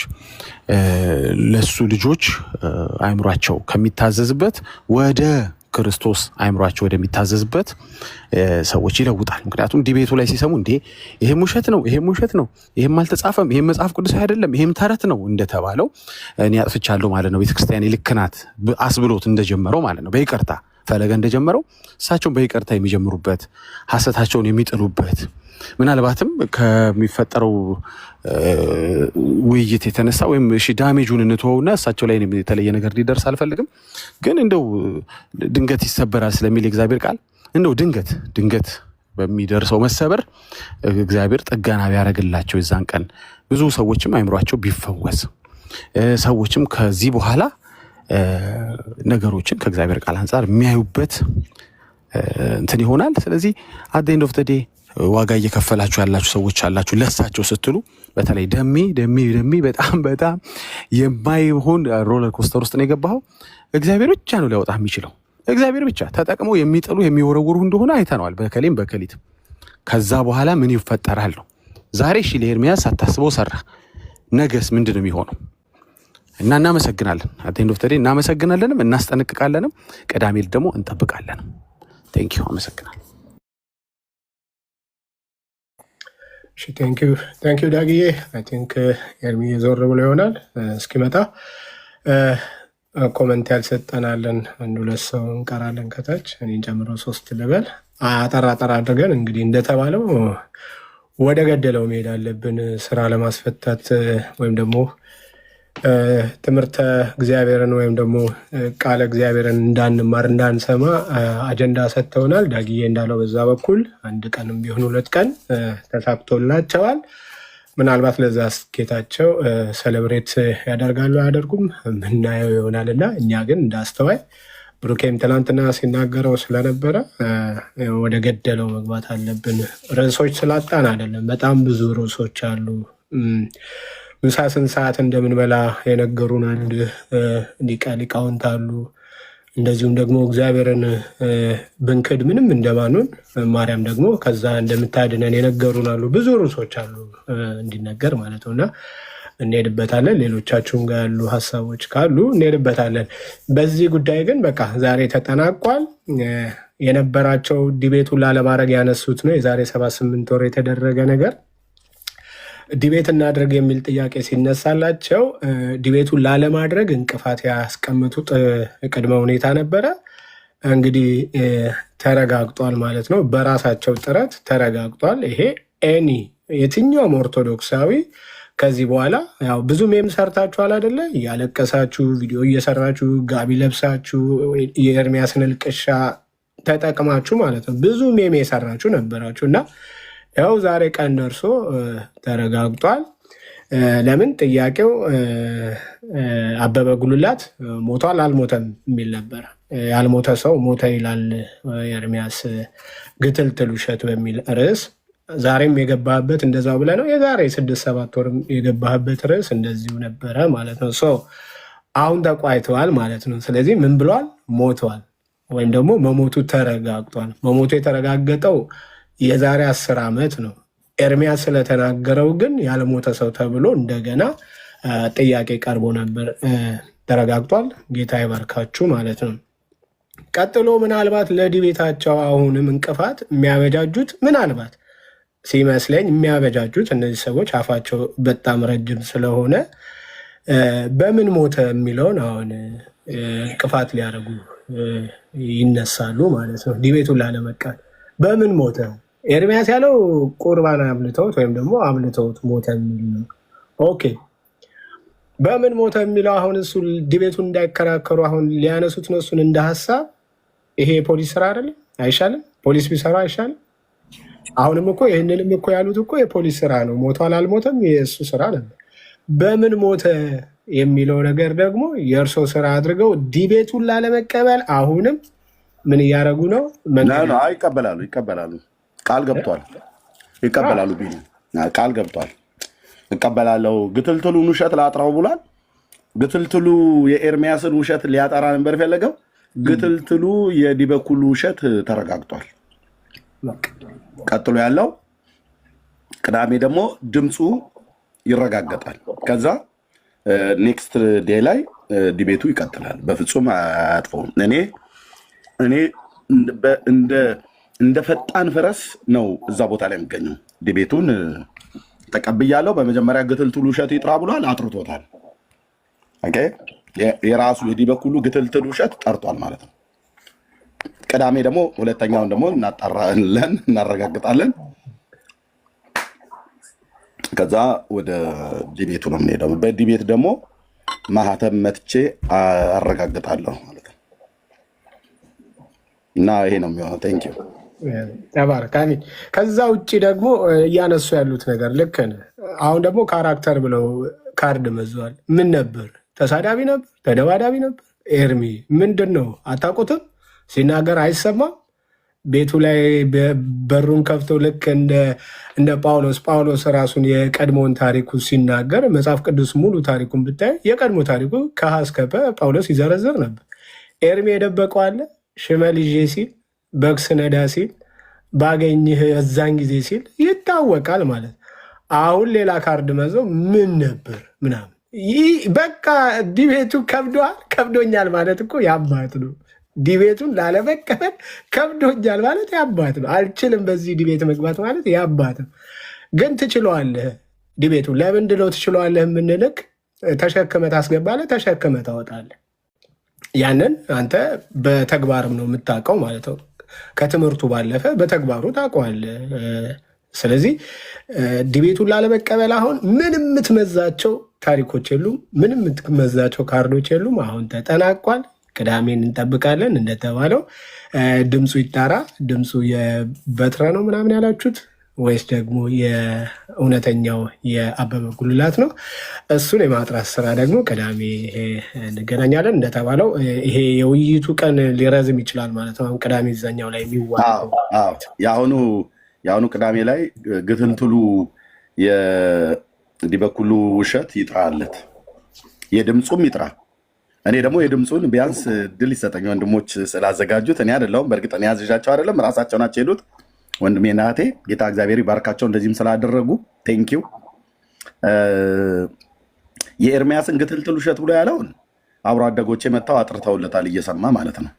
ለሱ ልጆች አእምሯቸው ከሚታዘዝበት ወደ ክርስቶስ አእምሯቸው ወደሚታዘዝበት ሰዎች ይለውጣል። ምክንያቱም ዲቤቱ ላይ ሲሰሙ እንዴ ይሄም ውሸት ነው፣ ይሄም አልተጻፈም፣ ይሄም መጽሐፍ ቅዱስ አይደለም፣ ይሄም ተረት ነው እንደተባለው እኔ አጥፍቻለሁ ማለት ነው፣ ቤተክርስቲያን ልክ ናት አስብሎት እንደጀመረው ማለት ነው፣ በይቅርታ ፈለገ እንደጀመረው እሳቸውን በይቅርታ የሚጀምሩበት ሐሰታቸውን የሚጥሉበት ምናልባትም ከሚፈጠረው ውይይት የተነሳ ወይም ዳሜጁን እንትወውና እሳቸው ላይ የተለየ ነገር ሊደርስ አልፈልግም፣ ግን እንደው ድንገት ይሰበራል ስለሚል የእግዚአብሔር ቃል እንደው ድንገት በሚደርሰው መሰበር እግዚአብሔር ጥገና ቢያደርግላቸው የዛን ቀን ብዙ ሰዎችም አይምሯቸው ቢፈወስ ሰዎችም ከዚህ በኋላ ነገሮችን ከእግዚአብሔር ቃል አንፃር የሚያዩበት እንትን ይሆናል። ስለዚህ አት ዘ ኤንድ ኦፍ ዘ ዴይ ዋጋ እየከፈላችሁ ያላችሁ ሰዎች አላችሁ ለሳቸው ስትሉ በተለይ ደሜ በጣም የማይሆን ሮለር ኮስተር ውስጥ ነው የገባው። እግዚአብሔር ብቻ ነው ሊያወጣ የሚችለው። እግዚአብሔር ብቻ ተጠቅመው የሚጥሉ የሚወረውሩ እንደሆነ አይተነዋል በከሊት። ከዛ በኋላ ምን ይፈጠራል ነው። ዛሬ እሺ ለኤርሚያስ አታስበው ሰራ፣ ነገስ ምንድን ነው የሚሆነው? እና እናመሰግናለን። አት ኤንድ ኦፍ ዘ ዴይ እናመሰግናለንም እናስጠነቅቃለንም፣ ቅዳሜ ደግሞ እንጠብቃለንም። ቴንክ ዩ አመሰግናለሁ። እሺ ቴንክ ዩ ዳግዬ። አይ ቲንክ ኤርሚ ዞር ብሎ ይሆናል እስኪመጣ። ኮመንት ያልሰጠናለን አንድ ሁለት ሰው እንቀራለን ከታች እኔን ጨምሮ 3 ልበል። አጠራ አድርገን እንግዲህ እንደተባለው ወደ ገደለው መሄድ አለብን። ስራ ለማስፈታት ወይም ደግሞ ትምህርተ እግዚአብሔርን ወይም ደግሞ ቃለ እግዚአብሔርን እንዳንማር እንዳንሰማ አጀንዳ ሰጥተውናል። ዳግዬ እንዳለው በዛ በኩል አንድ ቀንም ቢሆን 2 ቀን ተሳክቶላቸዋል። ምናልባት ለዛ ስኬታቸው ሰለብሬት ያደርጋሉ አያደርጉም ምናየው ይሆናል እና እኛ ግን እንዳስተዋይ ብሩኬም ትናንትና ሲናገረው ስለነበረ ወደ ገደለው መግባት አለብን። ርዕሶች ስላጣን አይደለም፣ በጣም ብዙ ርዕሶች አሉ። ምሳ ስንት ሰዓት እንደምንበላ የነገሩን አንድ ሊቀ ሊቃውንት አሉ። እንደዚሁም ደግሞ እግዚአብሔርን ብንክድ ምንም እንደማኑን ማርያም ደግሞ ከዛ እንደምታድነን የነገሩን አሉ። ብዙ ርዕሶች አሉ እንዲነገር ማለት ነው እና እንሄድበታለን። ሌሎቻችሁም ጋር ያሉ ሀሳቦች ካሉ እንሄድበታለን። በዚህ ጉዳይ ግን በቃ ዛሬ ተጠናቋል። የነበራቸው ዲቤቱን ላለማድረግ ያነሱት ነው የዛሬ 78 ወር የተደረገ ነገር ዲቤት እናድርግ የሚል ጥያቄ ሲነሳላቸው ዲቤቱን ላለማድረግ እንቅፋት ያስቀምጡት ቅድመ ሁኔታ ነበረ። እንግዲህ ተረጋግጧል ማለት ነው። በራሳቸው ጥረት ተረጋግጧል። ይሄ የትኛውም ኦርቶዶክሳዊ ከዚህ በኋላ ያው ብዙ ሜም ሰርታችኋል አይደለ? እያለቀሳችሁ ቪዲዮ እየሰራችሁ ጋቢ ለብሳችሁ የኤርሚያስን እልቅሻ ተጠቅማችሁ ማለት ነው ብዙ ሜም የሰራችሁ ነበራችሁ እና ያው ዛሬ ቀን ደርሶ ተረጋግጧል። ለምን ጥያቄው አበበ ጉልላት ሞቷል አልሞተም የሚል ነበር። ያልሞተ ሰው ሞተ ይላል ኤርሚያስ ግትልትል ውሸት በሚል ርዕስ ዛሬም የገባህበት እንደዛው ብለህ ነው። የዛሬ 6-7 ወርም የገባህበት ርዕስ እንደዚሁ ነበረ ማለት ነው። አሁን ተቋይተዋል ማለት ነው። ስለዚህ ምን ብሏል? ሞቷል ወይም ደግሞ መሞቱ ተረጋግጧል። መሞቱ የተረጋገጠው የዛሬ 10 ዓመት ነው። ኤርሚያስ ስለተናገረው ግን ያልሞተ ሰው ተብሎ እንደገና ጥያቄ ቀርቦ ነበር። ተረጋግጧል። ጌታ ይባርካችሁ ማለት ነው። ቀጥሎ ምናልባት ለዲቤታቸው አሁንም እንቅፋት የሚያበጃጁት ምናልባት ሲመስለኝ የሚያበጃጁት እነዚህ ሰዎች አፋቸው በጣም ረጅም ስለሆነ በምን ሞተ የሚለውን አሁን እንቅፋት ሊያደርጉ ይነሳሉ ማለት ነው። ዲቤቱን ላለመቃል በምን ሞተ? ኤርሚያስ ያለው ቁርባን አብልተውት ወይም ደግሞ አብልተውት ሞተ የሚል ነው። ኦኬ በምን ሞተ የሚለው አሁን እሱ ዲቤቱን እንዳይከራከሩ አሁን ሊያነሱት ነው እሱን እንደ ሀሳብ። ይሄ የፖሊስ ስራ አይደለም? አይሻልም? ፖሊስ ቢሰራ አይሻልም? አሁንም እኮ ይህንንም እኮ ያሉት እኮ የፖሊስ ስራ ነው። ሞቷል አልሞተም የእሱ ስራ ነበር። በምን ሞተ የሚለው ነገር ደግሞ የእርሶ ስራ አድርገው ዲቤቱን ላለመቀበል አሁንም ምን እያደረጉ ነው? ይቀበላሉ። ቃል ገብቷል። ይቀበላሉ። ቢሉ ቃል ገብቷል። እቀበላለሁ። ግትልትሉን ውሸት ላጥራው ብሏል። ግትልትሉ የኤርሚያስን ውሸት ሊያጠራ ነበር የፈለገው። ግትልትሉ የዲበኩሉ ውሸት ተረጋግጧል። ቀጥሎ ያለው ቅዳሜ ደግሞ ድምፁ ይረጋገጣል። ከዛ ኔክስት ዴይ ላይ ዲቤቱ ይቀጥላል። በፍጹም አያጥፈውም። እኔ እንደ ፈጣን ፈረስ ነው እዛ ቦታ ላይ የሚገኘው። ዲቤቱን ተቀብያለሁ። በመጀመሪያ ግትልትሉ ውሸት ይጥራ ብሏል፣ አጥርቶታል። የራሱ የዲበኩሉ ግትልትል ውሸት ጠርቷል ማለት ነው። ቅዳሜ ደግሞ ሁለተኛውን ደግሞ እናጣራለን፣ እናረጋግጣለን። ከዛ ወደ ዲቤቱ ነው የምንሄደው። በዲቤት ደግሞ ማህተም መትቼ አረጋግጣለሁ ማለት ነው። እና ይሄ ነው የሚሆነው። ቴንክ ዩ ተባረክ አሜን። ከዛ ውጭ ደግሞ እያነሱ ያሉት ነገር ልክ ነህ። አሁን ደግሞ ካራክተር ብለው ካርድ መዘዋል። ምን ነበር? ተሳዳቢ ነበር? ተደባዳቢ ነበር? ኤርሚ ምንድን ነው? አታውቁትም? ሲናገር አይሰማም? ቤቱ ላይ በሩን ከፍቶ ልክ እንደ ጳውሎስ ራሱን የቀድሞውን ታሪኩ ሲናገር መጽሐፍ ቅዱስ ሙሉ ታሪኩን ብታይ የቀድሞ ታሪኩ ከሀ እስከ ፐ ጳውሎስ ይዘረዝር ነበር። ኤርሚ የደበቀው አለ? ሽመል ይዤ ሲል፣ በግ ስነዳ ሲል፣ ባገኝህ የዛን ጊዜ ሲል ይታወቃል ማለት። አሁን ሌላ ካርድ መዘው ምን ነበር ምናምን። ይህ በቃ ዲቤቱ ከብዶኛል ማለት እኮ ያባት ነው። ዲቤቱን ላለመቀበል ከብዶኛል ማለት ያባት ነው። አልችልም በዚህ ዲቤት መግባት ማለት ያባት ነው። ግን ትችለዋለህ። ዲቤቱን ለምንድን ነው ትችለዋለህ የምንልክ? ተሸክመ ታስገባለህ፣ ተሸክመ ታወጣለህ። ያንን አንተ በተግባርም ነው የምታውቀው ማለት ነው። ከትምህርቱ ባለፈ በተግባሩ ታውቀዋለህ። ስለዚህ ዲቤቱን ላለመቀበል አሁን ምንም የምትመዛቸው ታሪኮች የሉም፣ ምንም የምትመዛቸው ካርዶች የሉም። አሁን ተጠናቋል። ቅዳሜን እንጠብቃለን። እንደተባለው ድምፁ ይጣራ። ድምፁ የበትረ ነው ምናምን ያላችሁት ወይስ ደግሞ የእውነተኛው የአበበ ጉልላት ነው? እሱን የማጥራት ስራ ደግሞ ቅዳሜ እንገናኛለን። እንደተባለው ይሄ የውይይቱ ቀን ሊረዝም ይችላል ማለት ነው። አሁን ቅዳሜ እዛኛው ላይ የሚዋለው የአሁኑ ቅዳሜ ላይ ግትልትሉ የዲበኩሉ ውሸት ይጥራለት፣ የድምፁም ይጥራ። እኔ ደግሞ የድምፁን ቢያንስ ድል ይሰጠኝ ወንድሞች ስላዘጋጁት። እኔ አይደለሁም፣ በእርግጥ እኔ ያዝዣቸው አይደለም፣ ራሳቸው ናቸው ሄዱት። ወንድሜና እህቴ ጌታ እግዚአብሔር ይባርካቸው እንደዚህም ስላደረጉ ቴንኪው። የኤርሚያስን ግትልትል ውሸት ብሎ ያለውን አብሮ አደጎቼ መጥተው አጥርተውለታል፣ እየሰማ ማለት ነው።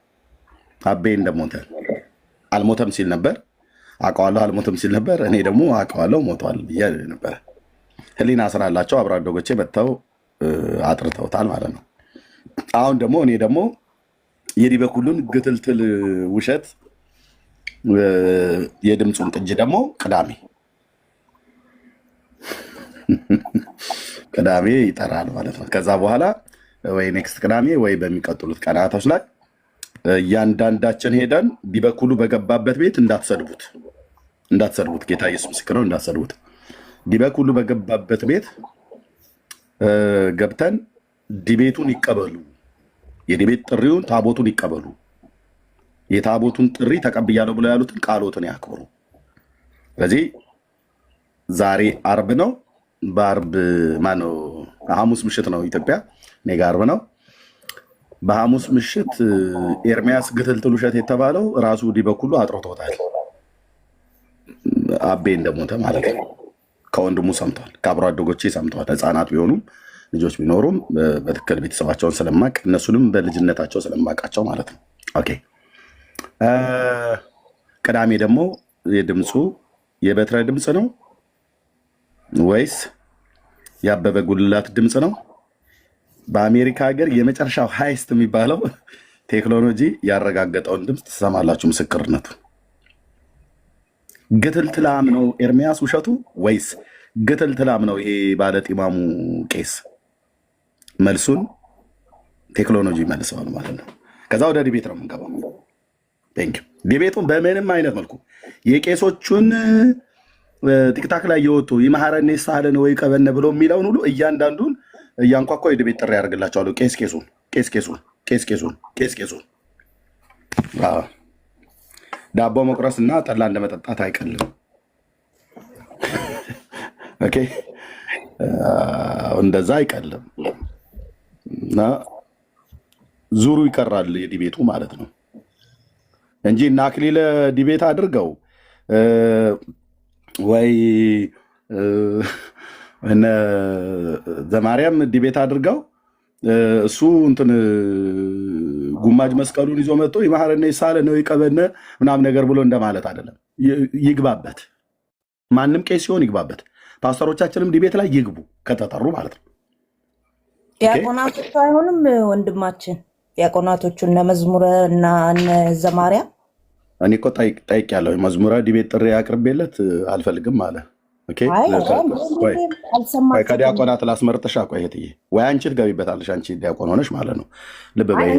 አቤ እንደሞተ አልሞተም ሲል ነበር፣ አውቀዋለሁ አልሞተም ሲል ነበር። እኔ ደግሞ አውቀዋለሁ ሞቷል ብዬ ነበረ። ህሊና ስላላቸው አብሮ አደጎቼ መጥተው አጥርተውታል ማለት ነው። አሁን ደግሞ እኔ ደግሞ የዲበኩሉን ግትልትል ውሸት የድምፁን ቅጅ ደግሞ ቅዳሜ ይጠራል ማለት ነው። ከዛ በኋላ ወይ ኔክስት ቅዳሜ ወይ በሚቀጥሉት ቀናቶች ላይ እያንዳንዳችን ሄደን ዲበኩሉ በገባበት ቤት እንዳትሰድቡት፣ ጌታ ኢየሱስ ምስክር ነው፣ እንዳትሰድቡት። ዲበኩሉ በገባበት ቤት ገብተን ዲቤቱን ይቀበሉ፣ የዲቤት ጥሪውን ታቦቱን ይቀበሉ፣ የታቦቱን ጥሪ ተቀብያለሁ ብለው ያሉትን ቃሎትን ያክብሩ። ስለዚህ ዛሬ አርብ ነው። በአርብ ማነው ሐሙስ ምሽት ነው ኢትዮጵያ፣ እኔ ጋ አርብ ነው። በሐሙስ ምሽት ኤርሚያስ ግትልትል ውሸት የተባለው ራሱ ዲበኩሉ አጥርቶታል። አቤ እንደሞተ ማለት ነው። ከወንድሙ ሰምቷል፣ ከአብሮ አደጎቼ ሰምተዋል። ህፃናት ቢሆኑም ልጆች ቢኖሩም በትክክል ቤተሰባቸውን ስለማቅ እነሱንም በልጅነታቸው ስለማቃቸው ማለት ነው። ኦኬ ቅዳሜ ደግሞ የድምፁ የበትረ ድምፅ ነው ወይስ የአበበ ጉልላት ድምፅ ነው? በአሜሪካ ሀገር የመጨረሻው ሃይስት የሚባለው ቴክኖሎጂ ያረጋገጠውን ድምፅ ትሰማላችሁ። ምስክርነቱ ግትልትላም ነው ኤርሚያስ ውሸቱ ወይስ ግትልትላም ነው ይሄ ባለጢማሙ ቄስ? መልሱን ቴክኖሎጂ መልሰዋል ማለት ነው። ከዛ ወደ ዲቤት ነው የምንገባው። ዲቤቱን በምንም አይነት መልኩ የቄሶቹን ቲክታክ ላይ የወጡ ይመሐረኔ ሳለን ወይ ቀበነ ብሎ የሚለውን ሁሉ እያንዳንዱን እያንኳኳ የዲቤት ጥሪ ያደርግላቸዋለሁ። ቄስ ዳቦ መቁረስ እና ጠላ እንደመጠጣት አይቀልም። ኦኬ እንደዛ አይቀልም እና ዙሩ ይቀራል የዲቤቱ ማለት ነው እንጂ እና አክሊለ ዲቤት አድርገው ወይ እነ ዘማርያም ዲቤት አድርገው እሱ እንትን ጉማጅ መስቀሉን ይዞ መጥቶ ይመሐረነ ሳለ ነው ይቀበነ ምናምን ነገር ብሎ እንደማለት አይደለም። ይግባበት፣ ማንም ቄስ ሲሆን ይግባበት። ፓስተሮቻችንም ዲቤት ላይ ይግቡ ከተጠሩ ማለት ነው። ዲያቆናቶቹ አይሆንም ወንድማችን፣ ዲያቆናቶቹ እነ መዝሙረ እና እነ ዘማርያም እኔ እኮ ጠይቄያለሁ። መዝሙረ ዲቤት ጥሪ አቅርቤለት አልፈልግም አለ። ኦኬ ከዲያቆናት ላስመርጥሻ። ቆይ እህትዬ ወይ አንቺ ትገቢበታለሽ፣ አንቺ ዲያቆን ሆነሽ ማለት ነው። ልብ በይ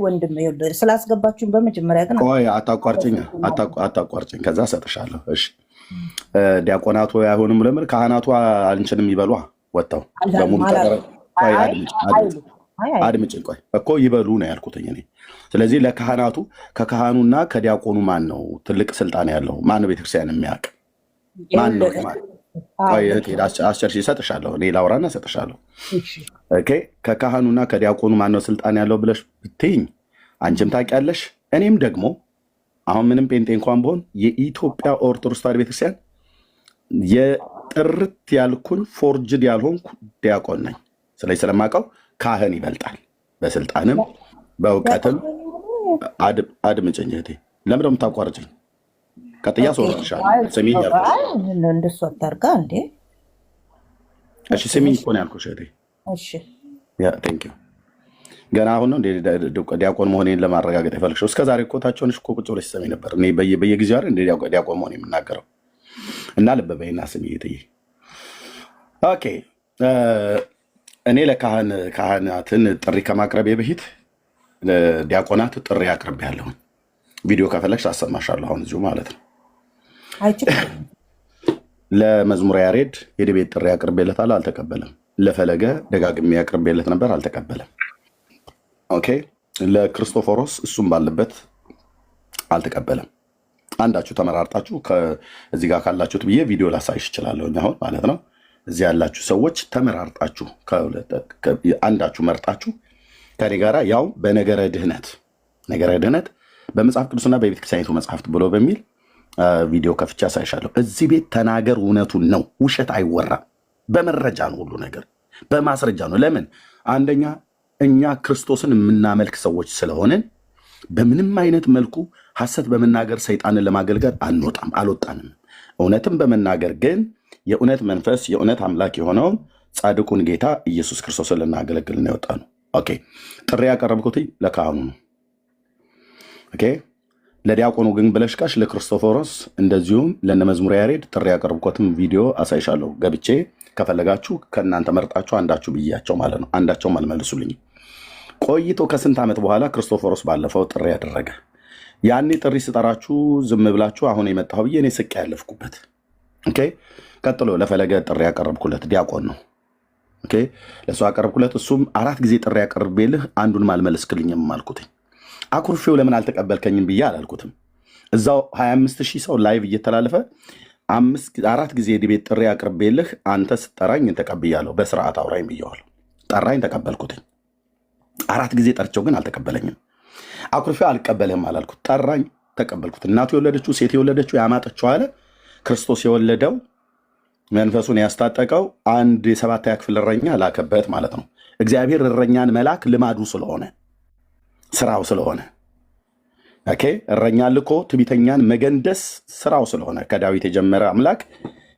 ወንድም ስላስገባችሁን በመጀመሪያ ግን ቆይ አታቋርጭኝ፣ ከዛ እሰጥሻለሁ። እሺ ዲያቆናቱ አይሆንም። ለምን ካህናቱ አንቺንም ይበሏ ወጣው በሙሉ አድምጭኝ። ቆይ እኮ ይበሉ ነው ያልኩትኝ እኔ። ስለዚህ ለካህናቱ ከካህኑና ከዲያቆኑ ማን ነው ትልቅ ስልጣን ያለው? ማን ነው ቤተክርስቲያን የሚያውቅ ማን ነው? አስቸርሽ እሰጥሻለሁ፣ እኔ ላውራና እሰጥሻለሁ። ኦኬ ከካህኑና ከዲያቆኑ ማን ነው ስልጣን ያለው ብለሽ ብትይኝ አንቺም ታውቂያለሽ፣ እኔም ደግሞ አሁን ምንም ጴንጤ እንኳን ብሆን የኢትዮጵያ ኦርቶዶክስ ተዋሕዶ ቤተክርስቲያን የጥርት ያልኩኝ ፎርጅድ ያልሆንኩ ዲያቆን ነኝ። ስለዚህ ስለማውቀው ካህን ይበልጣል በስልጣንም በእውቀትም። አድምጭኝ እህቴ፣ ለምን ነው የምታቋርጭኝ? ቀጥያ ሶርሻለሁ። ስሚኝ እንደሱ አታርጋ እንዴ። እሺ ስሚኝ እኮ ነው ያልኩሽ እህቴ። እሺ ቴንክ ዩ። ገና አሁን ነው ዲያቆን መሆኔን ለማረጋገጥ የፈለግሽው? እስከ ዛሬ እኮ ታችሆንሽ እኮ ቁጭ ብለሽ ሰሚ ነበር። እኔ በየጊዜው አይደል እንደ ዲያቆን መሆን የምናገረው። እና ልብ በይና ስሚ እህትዬ። ኦኬ እኔ ለካህናትን ጥሪ ከማቅረቤ በፊት ዲያቆናት ጥሪ አቅርቤያለሁ። ቪዲዮ ከፈለግሽ አሰማሻለሁ አሁን እዚሁ ማለት ነው። ለመዝሙረ ያሬድ የድቤት ጥሪ አቅርቤለታለሁ፣ አልተቀበለም። ለፈለገ ደጋግሜ አቅርቤለት ነበር፣ አልተቀበለም። ኦኬ ለክርስቶፎሮስ እሱም ባለበት አልተቀበለም። አንዳችሁ ተመራርጣችሁ እዚህ ጋር ካላችሁት ብዬ ቪዲዮ ላሳይሽ እችላለሁ አሁን ማለት ነው። እዚህ ያላችሁ ሰዎች ተመራርጣችሁ አንዳችሁ መርጣችሁ ከኔ ጋራ ያው በነገረ ድህነት በመጽሐፍ ቅዱስና በቤተክርስቲያኒቱ መጽሐፍት ብሎ በሚል ቪዲዮ ከፍቻ አሳይሻለሁ። እዚህ ቤት ተናገር፣ እውነቱን ነው፣ ውሸት አይወራም። በመረጃ ነው፣ ሁሉ ነገር በማስረጃ ነው። ለምን? አንደኛ እኛ ክርስቶስን የምናመልክ ሰዎች ስለሆንን በምንም አይነት መልኩ ሐሰት በመናገር ሰይጣንን ለማገልገል አልወጣንም። እውነትም በመናገር ግን የእውነት መንፈስ የእውነት አምላክ የሆነውን ጻድቁን ጌታ ኢየሱስ ክርስቶስን ልናገለግል ነው የወጣ ነው። ኦኬ ጥሪ ያቀረብኩት ለካህኑ ነው። ኦኬ ለዲያቆኑ ግን ብለሽካሽ ለክርስቶፎሮስ እንደዚሁም ለነመዝሙረ ያሬድ ጥሪ ያቀረብኩትም ቪዲዮ አሳይሻለሁ። ገብቼ ከፈለጋችሁ ከእናንተ መርጣችሁ አንዳችሁ ብያቸው ማለት ነው። አንዳቸውም አልመልሱልኝም። ቆይቶ ከስንት ዓመት በኋላ ክርስቶፎሮስ ባለፈው ጥሪ ያደረገ። ያኔ ጥሪ ስጠራችሁ ዝም ብላችሁ አሁን የመጣሁ ብዬ እኔ ስቄ ያለፍኩበት። ኦኬ ቀጥሎ ለፈለገ ጥሪ ያቀረብኩለት ዲያቆን ነው። ኦኬ ለሱ ያቀረብኩለት እሱም 4 ጊዜ ጥሪ ያቀርቤልህ አንዱንም አልመለስክልኝም አልኩትኝ። አኩርፌው ለምን አልተቀበልከኝም ብዬ አላልኩትም። እዛው 25,000 ሰው ላይቭ እየተላለፈ 4 ጊዜ የዲቤት ጥሪ አቅርቤልህ አንተ ስጠራኝ ተቀብያለሁ፣ በስርዓት አውራኝ ብየዋለሁ። ጠራኝ፣ ተቀበልኩትኝ። 4 ጊዜ ጠርቸው ግን አልተቀበለኝም። አኩርፌው አልቀበልህም አላልኩት። ጠራኝ፣ ተቀበልኩት። እናቱ የወለደችው ሴት የወለደችው ያማጠችው አለ። ክርስቶስ የወለደው መንፈሱን ያስታጠቀው አንድ የ7ኛ ክፍል እረኛ ላከበት ማለት ነው። እግዚአብሔር እረኛን መላክ ልማዱ ስለሆነ ስራው ስለሆነ ኦኬ እረኛ ልኮ ትዕቢተኛን መገንደስ ስራው ስለሆነ ከዳዊት የጀመረ አምላክ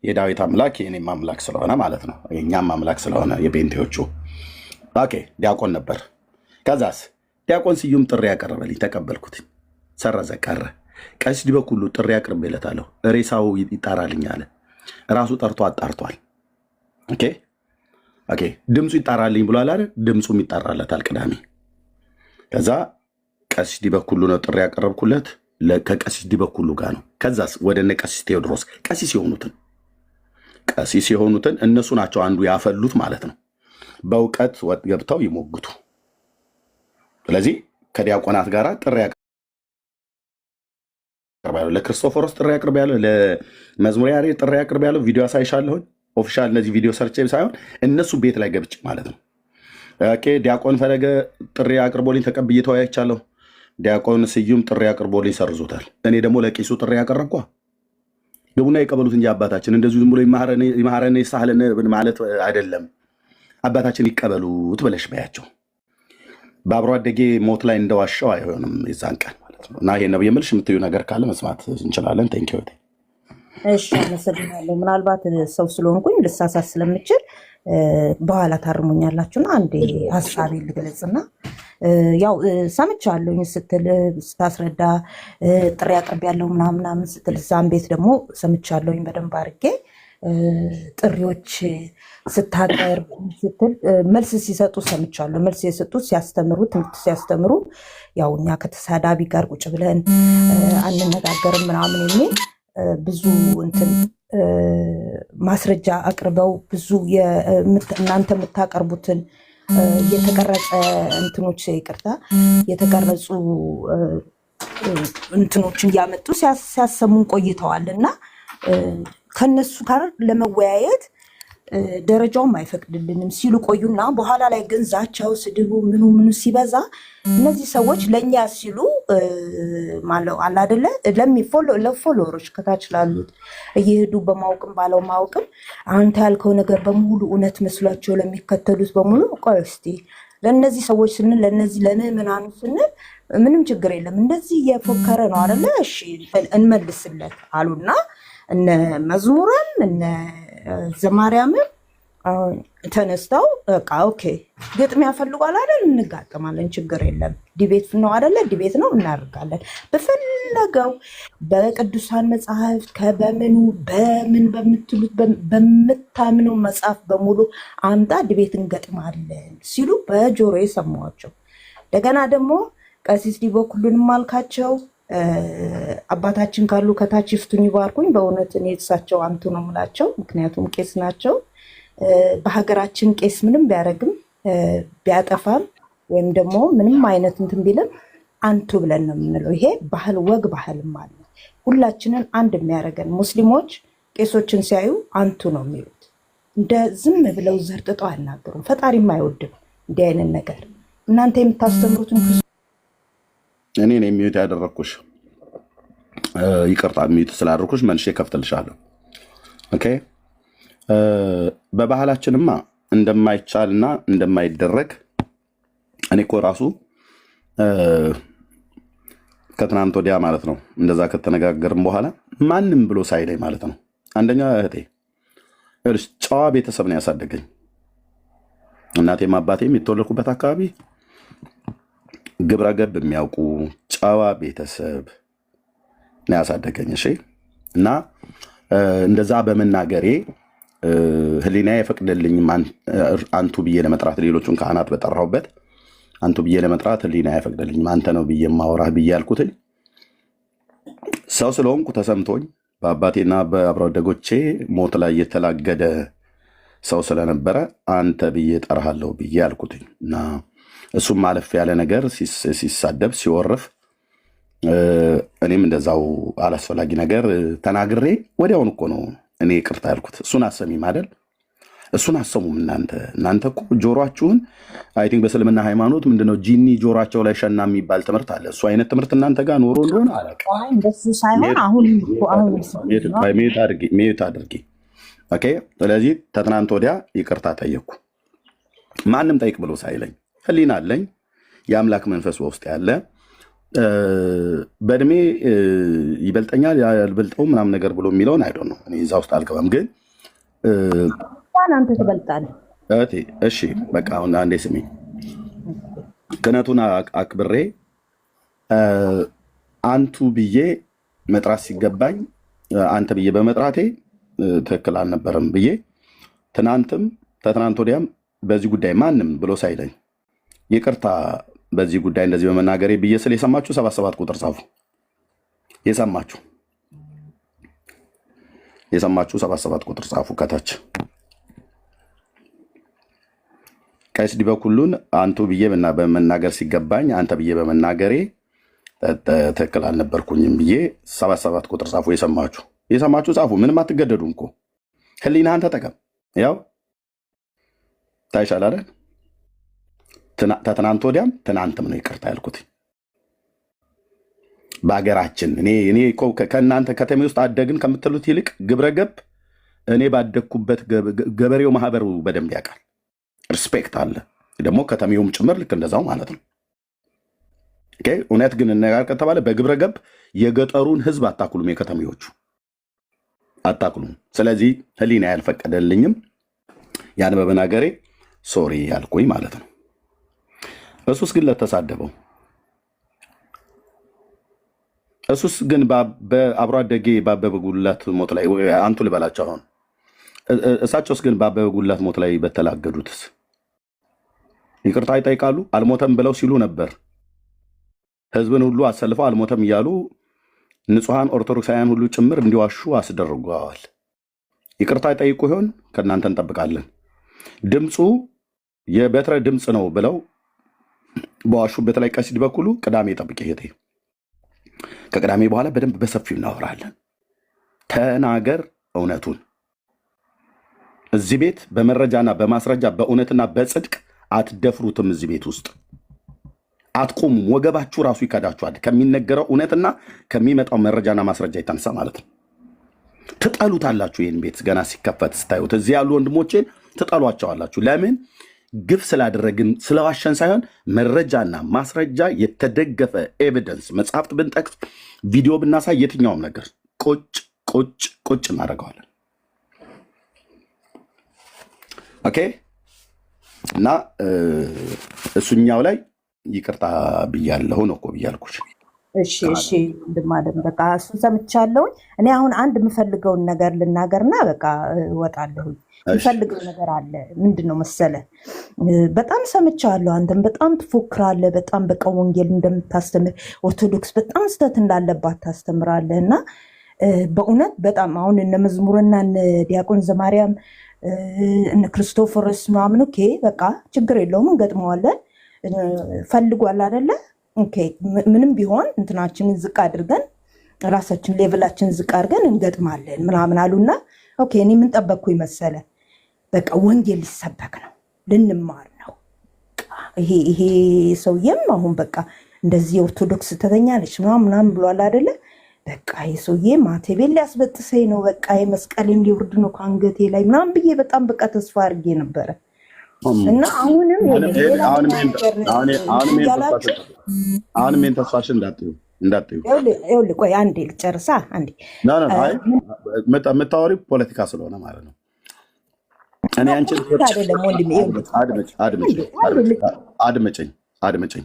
የዳዊት አምላክ የኔም አምላክ ስለሆነ ማለት ነው። የኛም አምላክ ስለሆነ የጴንጤዎቹ ኦኬ ዲያቆን ነበር። ከዛስ ዲያቆን ስዩም ጥሪ ያቀረበልኝ ተቀበልኩት። ሰረዘ ቀረ። ቀሲስ ዲበኩሉ ጥሪ ያቀርብለታለሁ ሬሳው ይጣራልኝ አለ። ራሱ ጠርቶ አጣርቷል። ኦኬ ኦኬ ድምፁ ይጣራልኝ ብሏል አይደል? ድምፁም ይጣራለታል ቅዳሜ። ከዛ ቀሲስ ዲበኩሉ ነው ጥሪ ያቀረብኩለት። ከቀሲስ ዲበኩሉ ጋር ነው። ከዛስ ወደ እነ ቀሲስ ቴዎድሮስ ቀሲስ የሆኑትን እነሱ ናቸው አንዱ ያፈሉት ማለት ነው። በእውቀት ገብተው ይሞግቱ። ስለዚህ ከዲያቆናት ጋር ጥሪ ያቀርባለሁ። ለክርስቶፎሮስ ጥሪ ያቀርባለሁ። ለመዝሙረ ያሬድ ጥሪ ያቀርባለሁ። ቪዲዮ አሳይሻለሁ። ኦፊሻል እነዚህ ቪዲዮ ሰርቼ ሳይሆን እነሱ ቤት ላይ ገብቼ ማለት ነው። ኦኬ ዲያቆን ፈለገ ጥሪ አቅርቦልኝ ተቀብዬ ተወያይቻለሁ። ዲያቆን ስዩም ጥሪ አቅርቦልኝ ሰርዞታል። እኔ ደግሞ ለቂሱ ጥሪ ያቀረብኳ ግቡና የቀበሉት እንጂ አባታችን እንደዚሁ ዝም ብሎ ይማረን ይሳህለን ማለት አይደለም። አባታችን ይቀበሉት ብለሽ በያቸው። በአብሮ አደጌ ሞት ላይ እንደዋሻው አይሆንም የዛን ቀን ማለት ነው። እና ይሄ ነው የምልሽ። የምትዩ ነገር ካለ መስማት እንችላለን። ቴንኪው። እሺ አመሰግናለሁ። ምናልባት ሰው ስለሆንኩኝ ልሳሳት ስለምችል በኋላ ታርሙኛላችሁና አንዴ ሀሳቤን ልግለጽና ያው ሰምቻለሁኝ ስትል ስታስረዳ ጥሪ አቅርቤያለሁ ምናምን ስትል እዛም ቤት ደግሞ ሰምቻለሁኝ በደንብ አድርጌ ጥሪዎች ስታቀርብ ስትል መልስ ሲሰጡ ሰምቻለሁ። መልስ የሰጡት ሲያስተምሩ ትምህርት ሲያስተምሩ ያው እኛ ከተሳዳቢ ጋር ቁጭ ብለን አንነጋገርም ምናምን የሚል ብዙ እንትን ማስረጃ አቅርበው ብዙ እናንተ የምታቀርቡትን የተቀረጸ እንትኖች ይቅርታ የተቀረጹ እንትኖችን እያመጡ ሲያሰሙን ቆይተዋል እና ከነሱ ጋር ለመወያየት ደረጃውም አይፈቅድልንም ሲሉ ቆዩና በኋላ ላይ ግን ዛቻው ስድቡ ምኑ ሲበዛ እነዚህ ሰዎች ለእኛ ሲሉ ማለው አለ አይደለ ለፎሎወሮች ከታች ላሉት እየሄዱ በማወቅም ባለው ማወቅም አንተ ያልከው ነገር በሙሉ እውነት መስሏቸው ለሚከተሉት በሙሉ ቆይ እስቲ ለእነዚህ ሰዎች ስንል ለእነዚህ ለምዕመናኑ ስንል ምንም ችግር የለም እንደዚህ እየፎከረ ነው አይደለ እሺ እንመልስለት አሉና እነ መዝሙርም እነ ዘማርያምም ተነስተው በቃ ኦኬ ግጥም ያፈልጓል አይደል እንጋጠማለን ችግር የለም ዲቤት ነው አይደለ ዲቤት ነው እናደርጋለን በፈለገው በቅዱሳን መጽሐፍ ከበምኑ በምን በምትሉት በምታምነው መጽሐፍ በሙሉ አምጣ ዲቤት እንገጥማለን ሲሉ በጆሮ የሰማዋቸው እንደገና ደግሞ ቀሲስ ዲቦኩሉንም አልካቸው አባታችን ካሉ ከታች ይፍቱኝ ይባርኩኝ በእውነት እኔ እሳቸው አንቱ ነው የምላቸው ምክንያቱም ቄስ ናቸው በሀገራችን ቄስ ምንም ቢያደርግም ቢያጠፋም ወይም ደግሞ ምንም አይነት እንትን ቢልም አንቱ ብለን ነው የምንለው ይሄ ባህል ወግ ባህልም አለ ሁላችንን አንድ የሚያደርገን ሙስሊሞች ቄሶችን ሲያዩ አንቱ ነው የሚሉት እንደ ዝም ብለው ዘርጥጠው አናገሩም ፈጣሪም አይወድም እንዲህ አይነት ነገር እናንተ የምታስተምሩትን እኔ ነኝ የሚዩት ያደረኩሽ ይቅርታ የሚዩት ስላደረኩሽ መልሼ ከፍትልሻለሁ ኦኬ በባህላችንማ እንደማይቻልና እንደማይደረግ እኔ እኮ ራሱ ከትናንት ወዲያ ማለት ነው እንደዛ ከተነጋገርን በኋላ ማንም ብሎ ሳይለኝ ማለት ነው አንደኛ እህቴ ጨዋ ቤተሰብ ነው ያሳደገኝ እናቴም አባቴም የተወለድኩበት አካባቢ ግብረ ገብ የሚያውቁ ጨዋ ቤተሰብ ነው ያሳደገኝ እሺ እና እንደዛ በመናገሬ ህሊና የፈቅደልኝም አንቱ ብዬ ለመጥራት ሌሎቹን ካህናት በጠራሁበት አንቱ ብዬ ለመጥራት ህሊና የፈቅደልኝም አንተ ነው ብዬ ማወራህ ብዬ ያልኩት ሰው ስለሆንኩ ተሰምቶኝ በአባቴና በአብሮ አደጎቼ ሞት ላይ የተላገደ ሰው ስለነበረ አንተ ብዬ ጠራሃለሁ ብዬ ያልኩት እና እሱም ማለፍ ያለ ነገር ሲሳደብ ሲወርፍ እኔም እንደዛው አላስፈላጊ ነገር ተናግሬ ወዲያውን እኮ ነው እኔ ይቅርታ ያልኩት እሱን አሰሚም አይደል እሱን አሰሙም እናንተ እኮ ጆሮአችሁን አይ ቲንክ በእስልምና ሃይማኖት ምንድነው ጂኒ ጆሮአቸው ላይ ሸና የሚባል ትምህርት አለ እሱ አይነት ትምህርት እናንተ ጋር ኖሮ እንደሆነ አላውቅም አይ እንደሱ ሳይሆን አሁን ሚዩት አድርጊ ኦኬ ስለዚህ ተትናንት ወዲያ ይቅርታ ጠየቅኩ ማንም ጠይቅ ብሎ ሳይለኝ ህሊና አለኝ የአምላክ መንፈስ በውስጥ ያለ በእድሜ ይበልጠኛል ያልበልጠው ምናምን ነገር ብሎ የሚለውን አይዶ ነው እኔ እዛ ውስጥ አልገባም ግን አንተ ትበልጣለህ እሺ በቃ አሁን አንዴ ስሚ ክህነቱን አክብሬ አንቱ ብዬ መጥራት ሲገባኝ አንተ ብዬ በመጥራቴ ትክክል አልነበረም ብዬ ትናንትም ተትናንት ወዲያም በዚህ ጉዳይ ማንም ብሎ ሳይለኝ ይቅርታ በዚህ ጉዳይ እንደዚህ በመናገሬ ብዬ ስለ የሰማችሁ 77 ቁጥር ጻፉ የሰማችሁ 77 ቁጥር ጻፉ ከታች ቀሲስ ዲቦኩሉን አንቱ ብዬ በመናገር ሲገባኝ አንተ ብዬ በመናገሬ ትክክል አልነበርኩኝም ብዬ 77 ቁጥር ጻፉ የሰማችሁ ጻፉ ምንም አትገደዱም እኮ ህሊናህን ተጠቀም ያው ታይሻል አይደል ተትናንት ወዲያም ትናንትም ነው ይቅርታ ያልኩት በአገራችን እኔ ከእናንተ ከተሜ ውስጥ አደግን ከምትሉት ይልቅ ግብረገብ እኔ ባደግኩበት ገበሬው ማህበሩ በደንብ ያውቃል ሪስፔክት አለ ደግሞ ከተሜውም ጭምር ልክ እንደዛው ማለት ነው ኦኬ እውነት ግን እነጋር ከተባለ በግብረገብ የገጠሩን ህዝብ አታኩሉም የከተሜዎቹ አታኩሉም ስለዚህ ህሊና ያልፈቀደልኝም ያን በመናገሬ ሶሪ ያልኩኝ ማለት ነው እሱስ ግን ለተሳደበው እሱስ ግን በአብሮ አደጌ በአበበ ጉላት ሞት ላይ አንቱ ልበላቸው። አሁን እሳቸውስ ግን በአበበ ጉላት ሞት ላይ በተላገዱትስ ይቅርታ ይጠይቃሉ? አልሞተም ብለው ሲሉ ነበር። ህዝብን ሁሉ አሰልፈው አልሞተም እያሉ ንጹሐን ኦርቶዶክሳውያን ሁሉ ጭምር እንዲዋሹ አስደርገዋል። ይቅርታ ይጠይቁ ይሆን? ከእናንተ እንጠብቃለን። ድምፁ የበትረ ድምፅ ነው ብለው በዋሹበት ላይ ቀሲስ በኩሉ ቅዳሜ ጠብቄ ሄቴ ከቅዳሜ በኋላ በደንብ በሰፊው እናወራለን። ተናገር እውነቱን። እዚህ ቤት በመረጃና በማስረጃ በእውነትና በጽድቅ አትደፍሩትም። እዚህ ቤት ውስጥ አትቆሙም። ወገባችሁ ራሱ ይከዳችኋል ከሚነገረው እውነትና ከሚመጣው መረጃና ማስረጃ የተነሳ ማለት ነው። ትጠሉታላችሁ። ይህን ቤት ገና ሲከፈት ስታዩት እዚህ ያሉ ወንድሞቼን ትጠሏቸዋላችሁ። ለምን? ግፍ ስላደረግን ስለዋሸን ሳይሆን መረጃና ማስረጃ የተደገፈ ኤቪደንስ መጽሐፍት ብንጠቅስ ቪዲዮ ብናሳይ የትኛውም ነገር ቁጭ እናደርገዋለን። ኦኬ። እና እሱኛው ላይ ይቅርታ ብያለሁ ነው እኮ ብያልኩሽ። እሺ እንድማለም በቃ እሱን ሰምቻለሁኝ። እኔ አሁን አንድ የምፈልገውን ነገር ልናገርና በቃ እወጣለሁኝ። የምፈልገው ነገር አለ። ምንድን ነው መሰለ? በጣም ሰምቻለሁ። አንተም በጣም ትፎክራለህ። በጣም በቃ ወንጌል እንደምታስተምር ኦርቶዶክስ በጣም ስህተት እንዳለባት ታስተምራለህ። እና በእውነት በጣም አሁን እነ መዝሙርና እነ ዲያቆን ዘማርያም እነ ክርስቶፎርስ ምናምን ኦኬ በቃ ችግር የለውም እንገጥመዋለን። ፈልጓል አይደለ? ኦኬ ምንም ቢሆን እንትናችንን ዝቅ አድርገን ራሳችን ሌቭላችን ዝቅ አድርገን እንገጥማለን ምናምን አሉና ኦኬ እኔ ምን ጠበቅኩኝ መሰለ? በቃ ወንጌል ሊሰበክ ነው፣ ልንማር ነው። ይሄ ሰውዬም አሁን በቃ እንደዚህ ኦርቶዶክስ ተተኛ ነች ምናምን ብሏል አይደለ? በቃ ይሄ ሰውዬ ማቴቤል ሊያስበጥሰኝ ነው፣ በቃ መስቀሌን ሊወርድ ነው ከአንገቴ ላይ ምናምን ብዬ በጣም በቃ ተስፋ አድርጌ ነበረ። እና አሁንም ይህን ተስፋሽን እንዳትዩ። ይኸውልህ ቆይ አንዴ ልጨርሳ። አንዴ የምታወሪው ፖለቲካ ስለሆነ ማለት ነው። እኔ አንቺን አድመጭኝ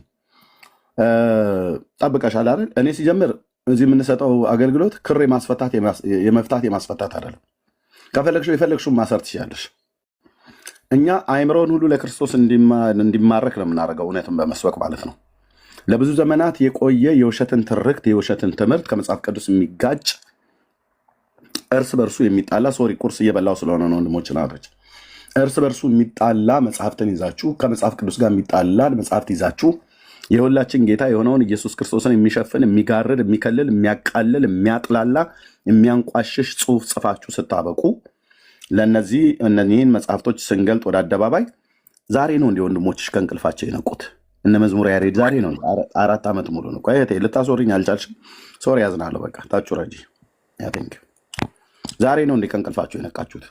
ጠብቀሻል አይደል? እኔ ሲጀምር እዚህ የምንሰጠው አገልግሎት ክር የማስፈታት አይደለም። ከፈለግሽው የፈለግሽውን ማሰር ትችያለሽ። እኛ አእምሮን ሁሉ ለክርስቶስ እንዲማረክ ነው የምናደርገው፣ እውነትን በመስበክ ማለት ነው። ለብዙ ዘመናት የቆየ የውሸትን ትርክት የውሸትን ትምህርት ከመጽሐፍ ቅዱስ የሚጋጭ እርስ በርሱ የሚጣላ ቁርስ እየበላው ስለሆነ ነው ወንድሞች ናቶች፣ እርስ በርሱ የሚጣላ መጽሐፍትን ይዛችሁ ከመጽሐፍ ቅዱስ ጋር የሚጣላን መጽሐፍት ይዛችሁ የሁላችን ጌታ የሆነውን ኢየሱስ ክርስቶስን የሚሸፍን የሚጋርድ የሚከልል የሚያቃልል የሚያጥላላ የሚያንቋሽሽ ጽሑፍ ጽፋችሁ ስታበቁ እነዚህን መጽሐፍቶች ስንገልጥ ወደ አደባባይ ዛሬ ነው እንዲ ወንድሞችሽ ከእንቅልፋቸው የነቁት። እነ መዝሙር ያሬድ ዛሬ ነው 4 ዓመት ሙሉ ነው። ቆይ ልታስወሪኝ አልቻልሽም። ሶሪ ያዝናለሁ። በቃ ታችሁ ረጂ ዛሬ ነው እንዲ ከእንቅልፋቸው የነቃችሁት።